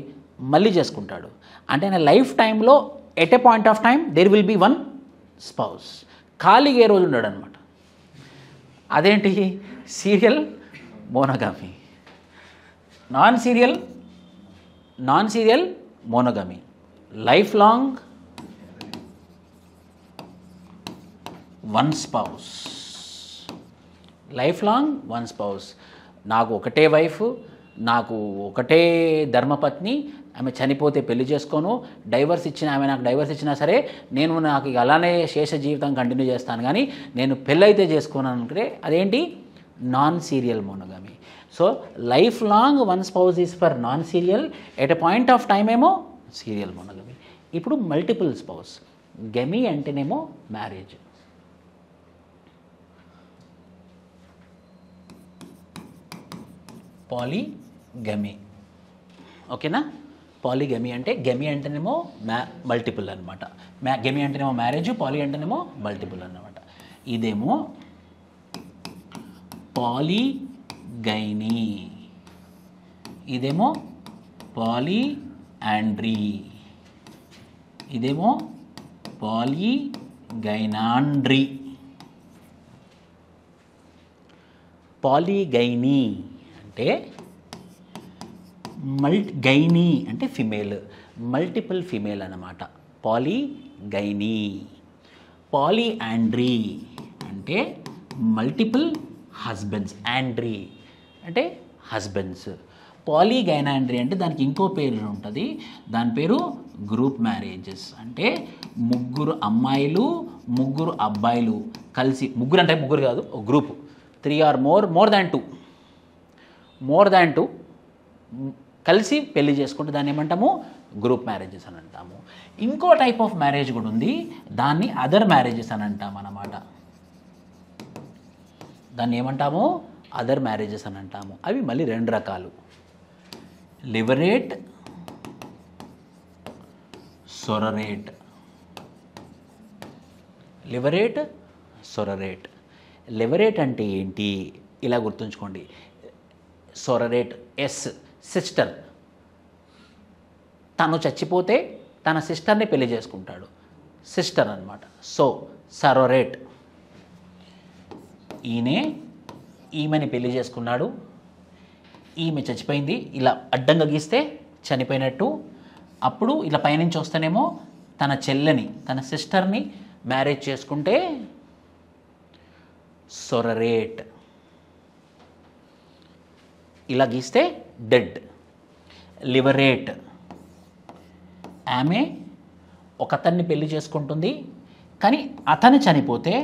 మళ్ళీ చేసుకుంటాడు. అంటే ఆయన లైఫ్ టైంలో at a point of time there will be one spouse. ఖాళీగా ఏ రోజు ఉన్నాడు అనమాట. అదేంటి serial monogamy. Non serial monogamy, lifelong one spouse. Lifelong one spouse. నాకు ఒకటే వైఫ్, నాకు ఒకటే ధర్మపత్ని, ఆమె చనిపోతే పెళ్లి చేసుకోను, డైవర్స్ ఇచ్చిన ఆమె నాకు డైవర్స్ ఇచ్చినా సరే నాకు ఇక అలానే శేష జీవితం కంటిన్యూ చేస్తాను, కానీ నేను పెళ్ళైతే చేసుకోను అనుకుంటే అదేంటి non serial monogamy. So lifelong one spouse is for non serial, at a point of time ఏమో సీరియల్ మోనోగమీ. ఇప్పుడు మల్టిపుల్ స్పౌస్, గమీ అంటేనేమో మ్యారేజ్. పాలీగమీ, ఓకేనా. పాలీగమీ అంటే గమీ అంటేనేమో మల్టిపుల్ అనమాట, గమీ అంటేనేమో మ్యారేజ్, పాలీ అంటేనేమో మల్టిపుల్ అన్నమాట. ఇదేమో పాలీగైనీ, ఇదేమో పాలీయాండ్రీ, ఇదేమో పాలీగైనాండ్రీ. పాలీగైనీ అంటే గైనీ అంటే ఫిమేల్, మల్టిపుల్ ఫిమేల్ అన్నమాట పాలీగైనీ. పాలీయాండ్రీ అంటే మల్టిపుల్ హస్బెండ్స్, యాండ్రీ అంటే హస్బెండ్స్. పాలీగైనాండ్రీ అంటే దానికి ఇంకో పేరు ఉంటుంది, దాని పేరు గ్రూప్ మ్యారేజెస్. అంటే ముగ్గురు అమ్మాయిలు ముగ్గురు అబ్బాయిలు కలిసి, ముగ్గురు అంటే ముగ్గురు కాదు, ఒక group, 3 or more than two కలిసి పెళ్లి చేసుకుంటే దాన్ని ఏమంటాము గ్రూప్ మ్యారేజెస్ అని అంటాము. ఇంకో టైప్ ఆఫ్ మ్యారేజ్ కూడా ఉంది, దాన్ని అదర్ మ్యారేజెస్ అని అంటాం అన్నమాట. దాన్ని ఏమంటాము అదర్ మ్యారేజెస్ అని అంటాము. అవి మళ్ళీ 2 రకాలు, లివరేట్, సొరరేట్. లివరేట్ అంటే ఏంటి ఇలా గుర్తుంచుకోండి. సొరరేట్, సిస్టర్, తను చచ్చిపోతే తన సిస్టర్ని పెళ్లి చేసుకుంటాడు, సిస్టర్ అన్నమాట. సో సరోరేట్, ఈమెని పెళ్లి చేసుకున్నాడు, ఈమె చచ్చిపోయింది, ఇలా అడ్డంగా గీస్తే చనిపోయినట్టు. అప్పుడు ఇలా పైనుంచి వస్తేనేమో తన చెల్లెని, తన సిస్టర్ని మ్యారేజ్ చేసుకుంటే సొరరేట్. ఇలా గీస్తే డెడ్. లివరేట్, ఆమె ఒకతన్ని పెళ్లి చేసుకుంటుంది, కానీ అతను చనిపోతే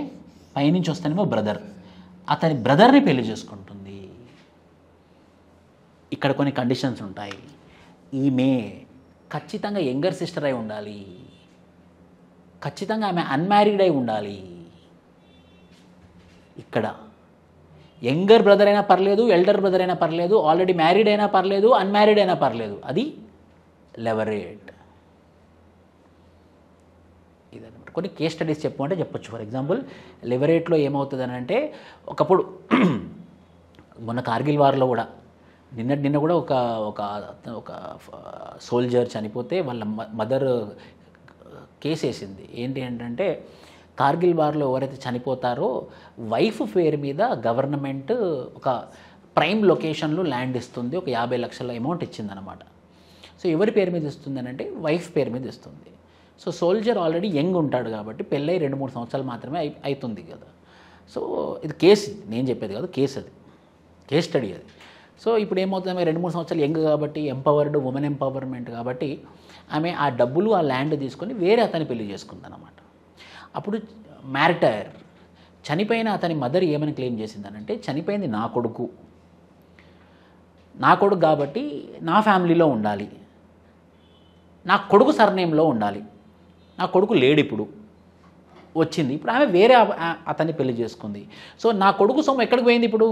పైనుంచి వస్తేనేమో బ్రదర్, అతని బ్రదర్ని పెళ్లి చేసుకుంటుంది. ఇక్కడ కొన్ని కండిషన్స్ ఉంటాయి. ఈమె ఖచ్చితంగా యంగర్ సిస్టర్ అయి ఉండాలి, ఖచ్చితంగా ఆమె అన్మ్యారీడ్ అయి ఉండాలి. ఇక్కడ యంగర్ బ్రదర్ అయినా పర్లేదు, ఎల్డర్ బ్రదర్ అయినా పర్లేదు, ఆల్రెడీ మ్యారీడ్ అయినా పర్లేదు, అన్మ్యారీడ్ అయినా పర్లేదు, అది లెవరేట్. ఇదన్నమాట. కొన్ని కేస్ స్టడీస్ చెప్పమంటే చెప్పొచ్చు. ఫర్ ఎగ్జాంపుల్ లెవరేట్లో ఏమవుతుంది అని అంటే, ఒకప్పుడు మొన్న కార్గిల్ వార్లో కూడా నిన్న కూడా ఒక సోల్జర్ చనిపోతే వాళ్ళ మదర్ కేసు వేసింది. ఏంటి ఏంటంటే, కార్గిల్ వార్లో ఎవరైతే చనిపోతారో వైఫ్ పేరు మీద గవర్నమెంట్ ఒక ప్రైమ్ లొకేషన్లో ల్యాండ్ ఇస్తుంది, ఒక 50 లక్షల అమౌంట్ ఇచ్చిందనమాట. సో ఎవరి పేరు మీద ఇస్తుంది అని అంటే వైఫ్ పేరు మీద ఇస్తుంది. సో సోల్జర్ ఆల్రెడీ యంగ్ ఉంటాడు కాబట్టి పెళ్ళై 2-3 సంవత్సరాలు మాత్రమే అవుతుంది కదా. సో ఇది కేసు, నేను చెప్పేది కాదు, కేసు అది, కేస్ స్టడీ అది. సో ఇప్పుడు ఏమవుతుంది, 2-3 సంవత్సరాలు యంగ్ కాబట్టి, ఎంపవర్డ్, ఉమెన్ ఎంపవర్మెంట్ కాబట్టి ఆమె ఆ డబ్బులు ఆ ల్యాండ్ తీసుకొని వేరే అతని పెళ్లి చేసుకుందనమాట. అప్పుడు మ్యారిటైర్ చనిపోయిన అతని మదర్ ఏమని క్లెయిమ్ చేసిందనంటే, చనిపోయింది నా కొడుకు కాబట్టి నా ఫ్యామిలీలో ఉండాలి, నా కొడుకు సర్నేమ్లో ఉండాలి, నా కొడుకు లేడు ఇప్పుడు, వచ్చింది. ఇప్పుడు ఆమె వేరే అతన్ని పెళ్లి చేసుకుంది. సో నా కొడుకు సొమ్ము ఎక్కడికి పోయింది? ఇప్పుడు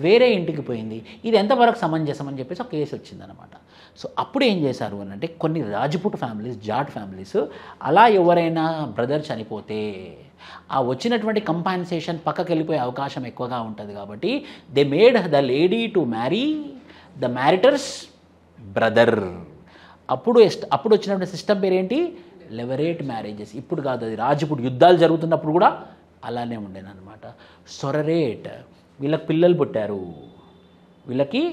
వేరే ఇంటికి పోయింది. ఇది ఎంతవరకు సమంజసం అని చెప్పేసి ఒక కేసు వచ్చిందనమాట. సో అప్పుడు ఏం చేశారు అని అంటే కొన్ని రాజ్పుట్ ఫ్యామిలీస్, జాట్ ఫ్యామిలీస్ అలా ఎవరైనా బ్రదర్ చనిపోతే ఆ వచ్చినటువంటి కంపాన్సేషన్ పక్కకి వెళ్ళిపోయే అవకాశం ఎక్కువగా ఉంటుంది కాబట్టి they made the lady to marry the మ్యారిటర్స్ బ్రదర్. అప్పుడు వచ్చినటువంటి సిస్టమ్ పేరేంటి? Levirate marriages. ఇప్పుడు కాదు, అది రాజ్పుట్ యుద్ధాలు జరుగుతున్నప్పుడు కూడా అలానే ఉండేనమాట. సొరరేట్, వీళ్ళకి పిల్లలు పుట్టారు, వీళ్ళకి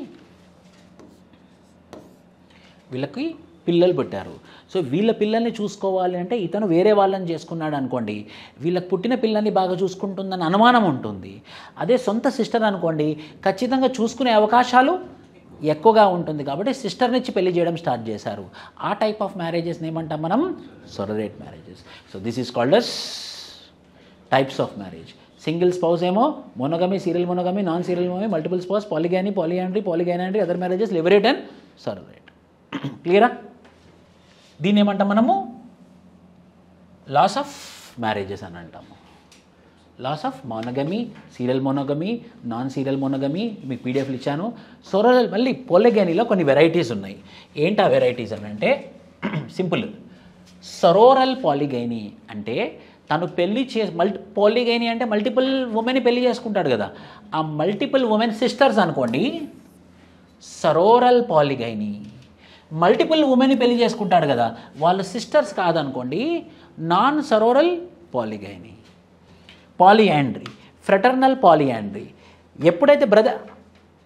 పిల్లలు పుట్టారు. సో వీళ్ళ పిల్లల్ని చూసుకోవాలి అంటే ఇతను వేరే వాళ్ళని చేసుకున్నాడు అనుకోండి, వీళ్ళకి పుట్టిన పిల్లల్ని బాగా చూసుకుంటుందని అనుమానం ఉంటుంది. అదే సొంత సిస్టర్ అనుకోండి, ఖచ్చితంగా చూసుకునే అవకాశాలు ఎక్కువగా ఉంటుంది కాబట్టి సిస్టర్నిచ్చి పెళ్లి చేయడం స్టార్ట్ చేశారు. ఆ టైప్ ఆఫ్ మ్యారేజెస్ని ఏమంటాం మనం? Sororate marriages. So this is called as types of marriage. Single spouse ఏమో monogamy, serial monogamy, non serial monogamy, multiple spouse, polygyny, polygynandry, other marriages, levirate and sororate. క్లియరా? దీన్ని ఏమంటాం మనము? లాస్ ఆఫ్ మ్యారేజెస్ అని అంటాము. Laws of monogamy, serial monogamy, non serial monogamy మీకు పీడిఎఫ్లు ఇచ్చాను. సొరల్ మళ్ళీ పాలిగైనీలో కొన్ని వెరైటీస్ ఉన్నాయి. ఏంటి ఆ వెరైటీస్ అని అంటే సింపుల్. సరోరల్ పాలిగైనీ అంటే తను పెళ్లి పాలిగైనీ అంటే మల్టిపుల్ ఉమెన్ పెళ్లి చేసుకుంటాడు కదా, ఆ మల్టిపుల్ ఉమెన్ సిస్టర్స్ అనుకోండి సరోరల్ పాలిగైనీ. మల్టిపుల్ ఉమెన్ పెళ్లి చేసుకుంటాడు కదా, వాళ్ళ సిస్టర్స్ కాదనుకోండి నాన్ సరోరల్ పాలిగైనీ. పాలియాండ్రీ, ఫ్రెటర్నల్ పాలియాండ్రీ. ఎప్పుడైతే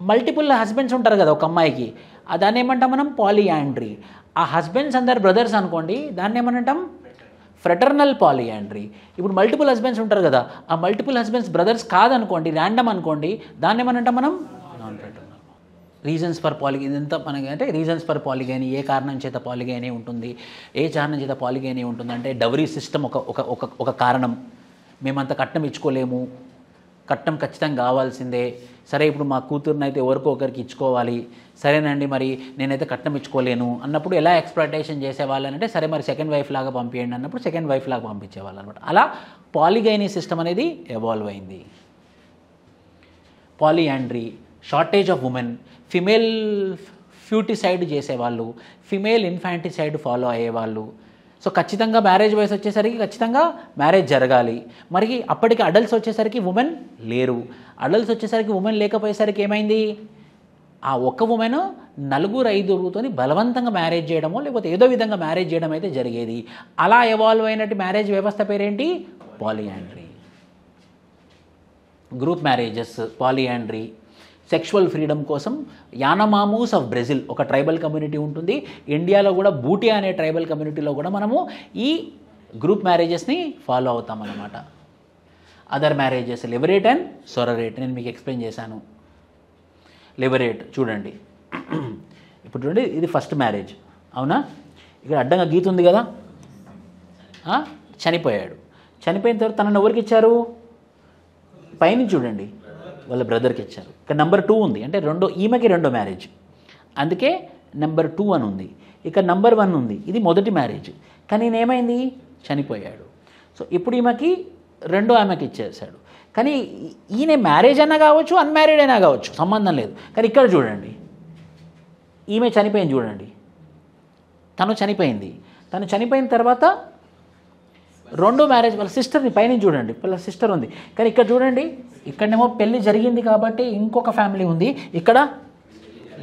మల్టిపుల్ హస్బెండ్స్ ఉంటారు కదా ఒక అమ్మాయికి, దాన్ని ఏమంటాం మనం? పాలియాండ్రీ. ఆ హస్బెండ్స్ అందరు బ్రదర్స్ అనుకోండి, దాన్ని ఏమనంటాం? ఫ్రెటర్నల్ పాలియాండ్రీ. ఇప్పుడు మల్టిపుల్ హస్బెండ్స్ ఉంటారు కదా, ఆ మల్టిపుల్ హస్బెండ్స్ బ్రదర్స్ కాదనుకోండి, ర్యాండమ్ అనుకోండి, దాన్ని ఏమనంటాం మనం? Non fraternal. రీజన్స్ ఫర్ పాలిగైనీ ఇదంతా మనకి అంటే రీజన్స్ ఫర్ పాలిగైనీ, ఏ కారణం చేత పాలిగైనీ ఉంటుంది, ఏ కారణం చేత పాలిగైనీ ఉంటుంది అంటే డవరీ సిస్టమ్ ఒక కారణం. మేమంత కట్నం ఇచ్చుకోలేము, కట్నం ఖచ్చితంగా కావాల్సిందే. సరే ఇప్పుడు మా కూతురుని అయితే ఎవరికో ఒకరికి ఇచ్చుకోవాలి, సరేనండి మరి నేనైతే కట్నం ఇచ్చుకోలేను అన్నప్పుడు ఎలా ఎక్స్ప్లాయిటేషన్ చేసేవాళ్ళనంటే సరే మరి సెకండ్ వైఫ్ లాగా పంపించండి అన్నప్పుడు సెకండ్ వైఫ్ లాగా పంపించేవాళ్ళు అనమాట. అలా పాలిగైనీ సిస్టమ్ అనేది ఎవాల్వ్ అయింది. పాలియాండ్రీ, షార్టేజ్ ఆఫ్ ఉమెన్, ఫిమేల్ ఫ్యూటిసైడ్ చేసేవాళ్ళు, ఫిమేల్ ఇన్ఫాంటిసైడ్ ఫాలో అయ్యేవాళ్ళు. సో ఖచ్చితంగా మ్యారేజ్ వయసు వచ్చేసరికి ఖచ్చితంగా మ్యారేజ్ జరగాలి. మరి అప్పటికి అడల్ట్స్ వచ్చేసరికి ఉమెన్ లేరు. అడల్ట్స్ వచ్చేసరికి ఉమెన్ లేకపోయేసరికి ఏమైంది? ఆ ఒక్క ఉమెన్ 4-5 బలవంతంగా మ్యారేజ్ చేయడమో లేకపోతే ఏదో విధంగా మ్యారేజ్ చేయడం అయితే జరిగేది. అలా ఎవాల్వ్ అయినట్టు మ్యారేజ్ వ్యవస్థ పేరేంటి? Polyandry. Group marriages, polyandry. Sexual freedom కోసం యానమామూస్ ఆఫ్ బ్రెజిల్ ఒక ట్రైబల్ కమ్యూనిటీ ఉంటుంది. ఇండియాలో కూడా బూటియా అనే ట్రైబల్ కమ్యూనిటీలో కూడా మనము ఈ గ్రూప్ మ్యారేజెస్ని ఫాలో అవుతామన్నమాట. Other marriages levirate and sororate నేను మీకు ఎక్స్ప్లెయిన్ చేశాను. లివరేట్ చూడండి, ఇప్పుడు చూడండి ఇది ఫస్ట్ మ్యారేజ్, అవునా? ఇక్కడ అడ్డంగా గీత ఉంది కదా, చనిపోయాడు. చనిపోయిన తర్వాత తనను ఎవరికి ఇచ్చారు? పైన చూడండి వాళ్ళ బ్రదర్కి ఇచ్చారు. ఇక్కడ నెంబర్ 2 ఉంది అంటే ఈమెకి రెండో మ్యారేజ్, అందుకే నెంబర్ 2 అని ఉంది. ఇక్కడ నెంబర్ 1 ఉంది, ఇది మొదటి మ్యారేజ్. కానీ ఏమైంది? చనిపోయాడు. సో ఇప్పుడు ఈమెకి రెండో ఆమెకి ఇచ్చేసాడు. కానీ ఈయన మ్యారేజ్ అయినా కావచ్చు, అన్మ్యారీడ్ అయినా కావచ్చు, సంబంధం లేదు. కానీ ఇక్కడ చూడండి ఈమె చనిపోయింది, చూడండి తను చనిపోయింది. తను చనిపోయిన తర్వాత రెండో మ్యారేజ్ వాళ్ళ సిస్టర్ని పైన చూడండి, వాళ్ళ సిస్టర్ ఉంది. కానీ ఇక్కడ చూడండి, ఇక్కడనేమో పెళ్ళి జరిగింది కాబట్టి ఇంకొక ఫ్యామిలీ ఉంది, ఇక్కడ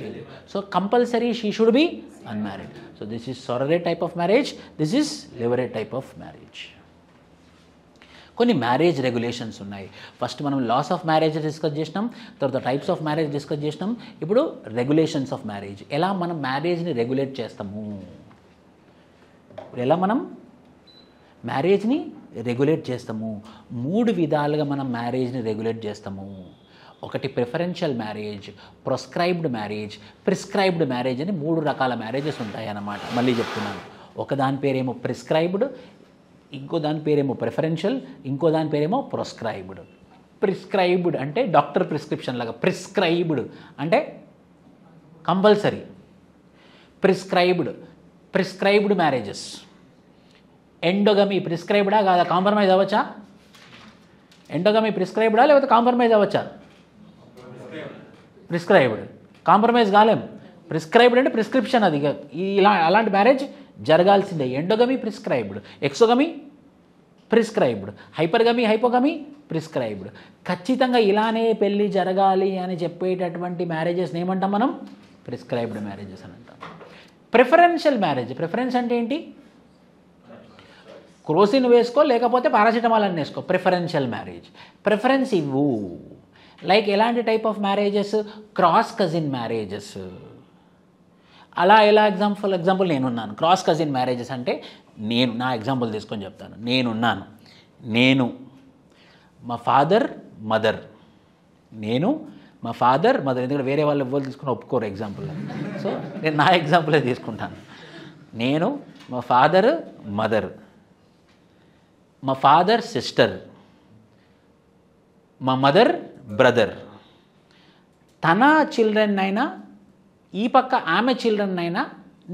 లేదు. So compulsory she should be unmarried. So this is sororate type of marriage, this is levirate type of marriage. కొన్ని మ్యారేజ్ రెగ్యులేషన్స్ ఉన్నాయి. ఫస్ట్ మనం లాస్ ఆఫ్ మ్యారేజ్ డిస్కస్ చేసినాం, తర్వాత టైప్స్ ఆఫ్ మ్యారేజ్ డిస్కస్ చేసినాం. ఇప్పుడు రెగ్యులేషన్స్ ఆఫ్ మ్యారేజ్, ఎలా మనం మ్యారేజ్ని రెగ్యులేట్ చేస్తాము, ఎలా మనం మ్యారేజ్ని రెగ్యులేట్ చేస్తాము. 3 విధాలుగా మనం మ్యారేజ్ని రెగ్యులేట్ చేస్తాము. ఒకటి preferential marriage, proscribed marriage, prescribed marriage అని 3 రకాల మ్యారేజెస్ ఉంటాయి అన్నమాట. మళ్ళీ చెప్తున్నాను, ఒక దాని పేరేమో ప్రిస్క్రైబ్డ్, ఇంకో దాని పేరేమో ప్రిఫరెన్షియల్, ఇంకో దాని పేరేమో ప్రొస్క్రైబ్డ్. ప్రిస్క్రైబ్డ్ అంటే డాక్టర్ ప్రిస్క్రిప్షన్ లాగా, ప్రిస్క్రైబ్డ్ అంటే కంపల్సరీ. ప్రిస్క్రైబ్డ్ మ్యారేజెస్ ఎండోగమీ ప్రిస్క్రైబ్డా కాదా? కాంప్రమైజ్ అవ్వచ్చా? ఎండోగమీ ప్రిస్క్రైబ్డా లేకపోతే కాంప్రమైజ్ అవ్వచ్చా? ప్రిస్క్రైబ్డ్. కాంప్రమైజ్ కాలేం. ప్రిస్క్రైబ్డ్ అంటే ప్రిస్క్రిప్షన్, అది అలాంటి మ్యారేజ్ జరగాల్సిందే. Endogamy prescribed, exogamy prescribed, hypergamy hypogamy prescribed. ఖచ్చితంగా ఇలానే పెళ్ళి జరగాలి అని చెప్పేటటువంటి మ్యారేజెస్ని ఏమంటాం మనం? ప్రిస్క్రైబ్డ్ మ్యారేజెస్ అని అంటాం. Preferential marriage. ప్రిఫరెన్స్ అంటే ఏంటి? క్రోసిన్ వేసుకో, లేకపోతే పారాసిటమాల్ అని వేసుకో. Preferential marriage. ప్రిఫరెన్స్ ఇవ్వు. లైక్ ఎలాంటి type of marriages? Cross cousin marriages. అలా ఎలా? ఎగ్జాంపుల్ నేనున్నాను. క్రాస్ కజిన్ మ్యారేజెస్ అంటే నా ఎగ్జాంపుల్ తీసుకొని చెప్తాను. నేను మా ఫాదర్ మదర్, ఎందుకంటే వేరే వాళ్ళు ఎవ్వరు తీసుకుని ఒప్పుకోరు ఎగ్జాంపుల్. సో నేను నా ఎగ్జాంపులే తీసుకుంటాను. నేను, మా ఫాదర్ మదర్, మా ఫాదర్ సిస్టర్, మా మదర్ బ్రదర్. తన చిల్డ్రన్ అయినా ఈ పక్క ఆమె చిల్డ్రన్ అయినా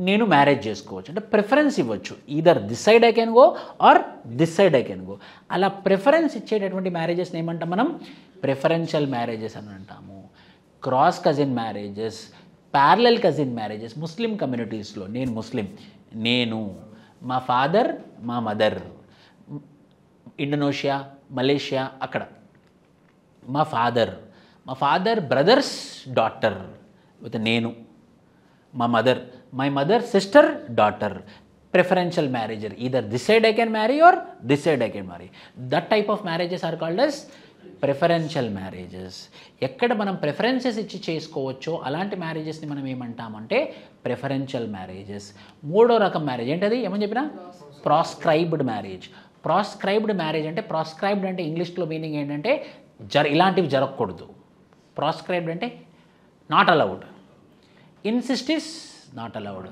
నేను మ్యారేజ్ చేసుకోవచ్చు. అంటే ప్రిఫరెన్స్ ఇవ్వచ్చు. Either this side I can go or this side I can go. అలా ప్రిఫరెన్స్ ఇచ్చేటటువంటి మ్యారేజెస్ని ఏమంటాం మనం? ప్రిఫరెన్షియల్ మ్యారేజెస్ అని అంటాము. Cross cousin marriages, parallel cousin marriages. Muslim కమ్యూనిటీస్లో నేను ముస్లిం, నేను, మా ఫాదర్ మా మదర్, ఇండోనేషియా మలేషియా అక్కడ మా ఫాదర్ బ్రదర్స్ డాటర్, లేకపోతే నేను, my mother sister daughter. Preferential marriage. Either this side I can marry or this side I can marry. That type of marriages are called as preferential marriages. ఎక్కడ మనం ప్రిఫరెన్సెస్ ఇచ్చి చేసుకోవచ్చో అలాంటి మ్యారేజెస్ని మనం ఏమంటామంటే ప్రిఫరెన్షియల్ మ్యారేజెస్. మూడో రకం మ్యారేజ్ ఏంటది? ఏమని చెప్పినా? ప్రాస్క్రైబ్డ్ మ్యారేజ్. ప్రాస్క్రైబ్డ్ మ్యారేజ్ అంటే, ప్రాస్క్రైబ్డ్ అంటే ఇంగ్లీష్లో మీనింగ్ ఏంటంటే ఇలాంటివి జరగకూడదు. ప్రాస్క్రైబ్డ్ అంటే not allowed. Incest is not allowed.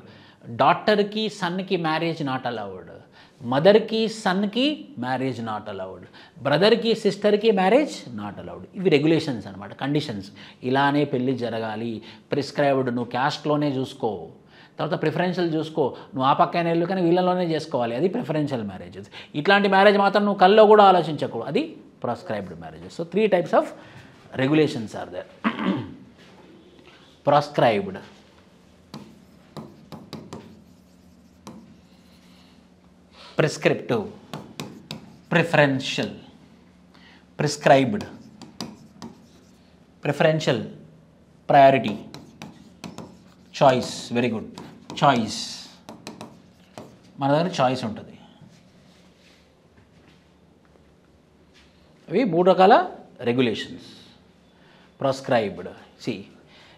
డాటర్కి సన్కి మ్యారేజ్ నాట్ అలౌడ్. మదర్కి సన్కి మ్యారేజ్ నాట్ అలౌడ్. బ్రదర్కి సిస్టర్కి మ్యారేజ్ నాట్ అలౌడ్. ఇవి రెగ్యులేషన్స్ అనమాట, కండిషన్స్. ఇలానే పెళ్ళి జరగాలి. ప్రిస్క్రైబ్డ్. నువ్వు క్యాస్ట్లోనే చూసుకో, తర్వాత ప్రిఫరెన్షియల్ చూసుకో, నువ్వు ఆ పక్కన వెళ్ళు కానీ వీళ్ళలోనే చేసుకోవాలి. అది ప్రిఫరెన్షియల్ మ్యారేజెస్. ఇట్లాంటి మ్యారేజ్ మాత్రం నువ్వు కల్లో కూడా ఆలోచించకూడదు. అది proscribed marriages. So 3 types of regulations are there. Proscribed, prescriptive, preferential. Prescribed, preferential, priority, choice. Very good. Choice. మన దగ్గర చాయిస్ ఉంటుంది. అవి 3 రకాల regulations. Prescribed. C,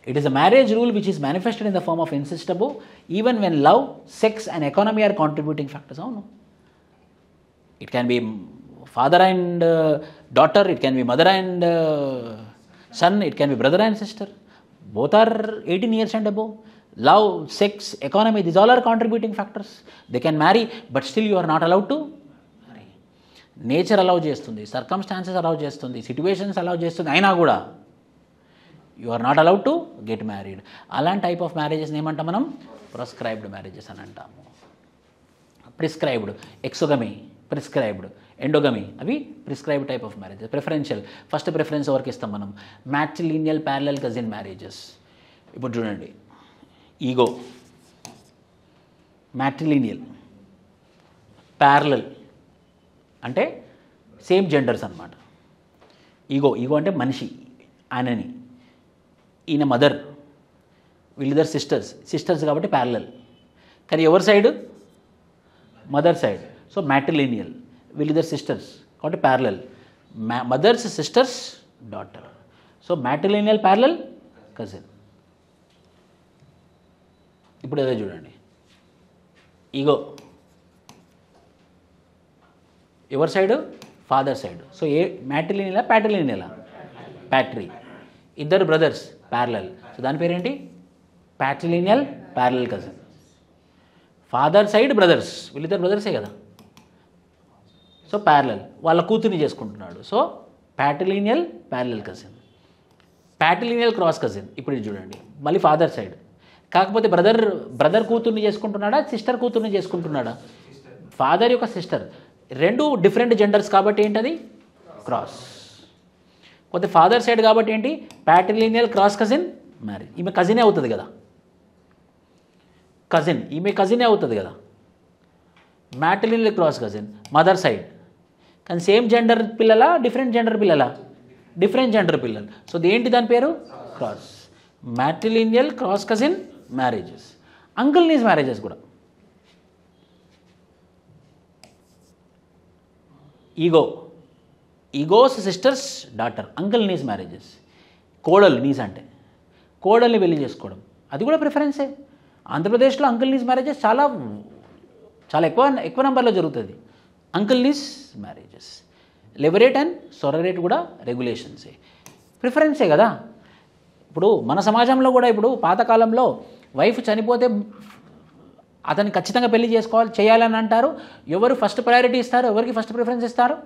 it is a marriage rule which is manifested in the form of incest above, even when love, sex and economy are contributing factors. Oh no. It can be father and daughter, it can be mother and son, it can be brother and sister. Both are 18 years and above. Love, sex, economy, these all are contributing factors. They can marry, but still you are not allowed to marry. Nature allow చేస్తుంది, circumstances allow చేస్తుంది, situations allow చేస్తుంది, అయినా కూడా you are not allowed to get married. అలాంటి టైప్ ఆఫ్ మ్యారేజెస్ని ఏమంటాం మనం? ప్రిస్క్రైబ్డ్ మ్యారేజెస్ అని అంటాము. ప్రిస్క్రైబ్డ్, ఎక్సోగమీ ప్రిస్క్రైబ్డ్, ఎండోగమీ అవి prescribed type of marriages. Preferential, first preference ఎవరికి ఇస్తాం మనం? Matrilineal parallel cousin marriages. ఇప్పుడు చూడండి, ఈగో, మ్యాట్రిలీనియల్, ప్యారలల్ అంటే సేమ్ జెండర్స్ అన్నమాట. ఈగో అంటే మనిషి, ఆయనని, ఈయన మదర్, వీళ్ళిద్దరు సిస్టర్స్ కాబట్టి ప్యారలల్. కానీ ఎవరి side? Mother side. So matrilineal. వీళ్ళిద్దరు సిస్టర్స్ కాబట్టి parallel. Mothers sisters daughter. So matrilineal parallel cousin. ఇప్పుడు అదే చూడండి, ఈగో ఎవరి సైడు? Father side. సో ఏ మ్యాట్రిలీనియలా ప్యాట్రిలీనియలా? ప్యాట్రీ. ఇద్దరు బ్రదర్స్ ప్యారలల్. సో దాని పేరేంటి? Patrilineal parallel cousin. Father side brothers, వీళ్ళిద్దరు బ్రదర్సే కదా, సో ప్యారలల్. వాళ్ళ కూతుర్ని చేసుకుంటున్నాడు, so patrilineal parallel cousin. Patrilineal cross cousin. ఇప్పుడు ఇది చూడండి, మళ్ళీ ఫాదర్ సైడ్, కాకపోతే బ్రదర్ కూతుర్ని చేసుకుంటున్నాడా, సిస్టర్ కూతుర్ని చేసుకుంటున్నాడా? ఫాదర్ యొక్క సిస్టర్, రెండు డిఫరెంట్ జెండర్స్ కాబట్టి ఏంటది క్రాస్. కొద్ది ఫాదర్ సైడ్ కాబట్టి ఏంటి ప్యాట్రిలినియల్ క్రాస్ కజిన్ మ్యారేజ్. ఈమె కజినే అవుతుంది కదా, కజిన్, ఈమె కజినే అవుతుంది కదా. Matrilineal cross cousin mother side, కానీ సేమ్ జెండర్ పిల్లల డిఫరెంట్ జెండర్ పిల్లల డిఫరెంట్ జెండర్ పిల్లలు. సో ఏంటి దాని పేరు cross. Matrilineal cross cousin marriages. Uncle niece marriages కూడా. Ego's sisters daughter, uncle niece marriages. కోడలు నీస్ అంటే కోడల్ని పెళ్లి చేసుకోవడం, అది కూడా ప్రిఫరెన్సే. ఆంధ్రప్రదేశ్లో అంకుల్ నీస్ మ్యారేజెస్ చాలా చాలా ఎక్కువ నెంబర్లో జరుగుతుంది. Uncle niece marriages. Levirate and sororate కూడా రెగ్యులేషన్సే, ప్రిఫరెన్సే కదా. ఇప్పుడు మన సమాజంలో కూడా ఇప్పుడు పాతకాలంలో వైఫ్ చనిపోతే అతన్ని ఖచ్చితంగా పెళ్లి చేయాలని అంటారు. ఎవరు ఫస్ట్ ప్రయారిటీ ఇస్తారు, ఎవరికి ఫస్ట్ ప్రిఫరెన్స్ ఇస్తారు,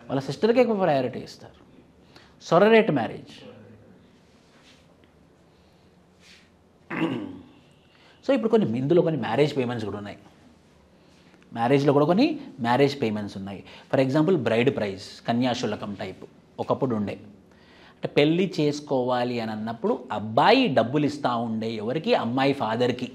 వాళ్ళ సిస్టర్కి ఎక్కువ ప్రయారిటీ ఇస్తారు. సొరరేట్ మ్యారేజ్. సో ఇప్పుడు ఇందులో కొన్ని మ్యారేజ్ పేమెంట్స్ కూడా ఉన్నాయి. మ్యారేజ్లో కూడా కొన్ని మ్యారేజ్ పేమెంట్స్ ఉన్నాయి. ఫర్ ఎగ్జాంపుల్ బ్రైడ్ ప్రైజ్, కన్యాశుల్కం టైప్ ఒకప్పుడు ఉండే. అంటే పెళ్ళి చేసుకోవాలి అని అన్నప్పుడు అబ్బాయి డబ్బులు ఇస్తూ ఉండే ఎవరికి, అమ్మాయి ఫాదర్కి,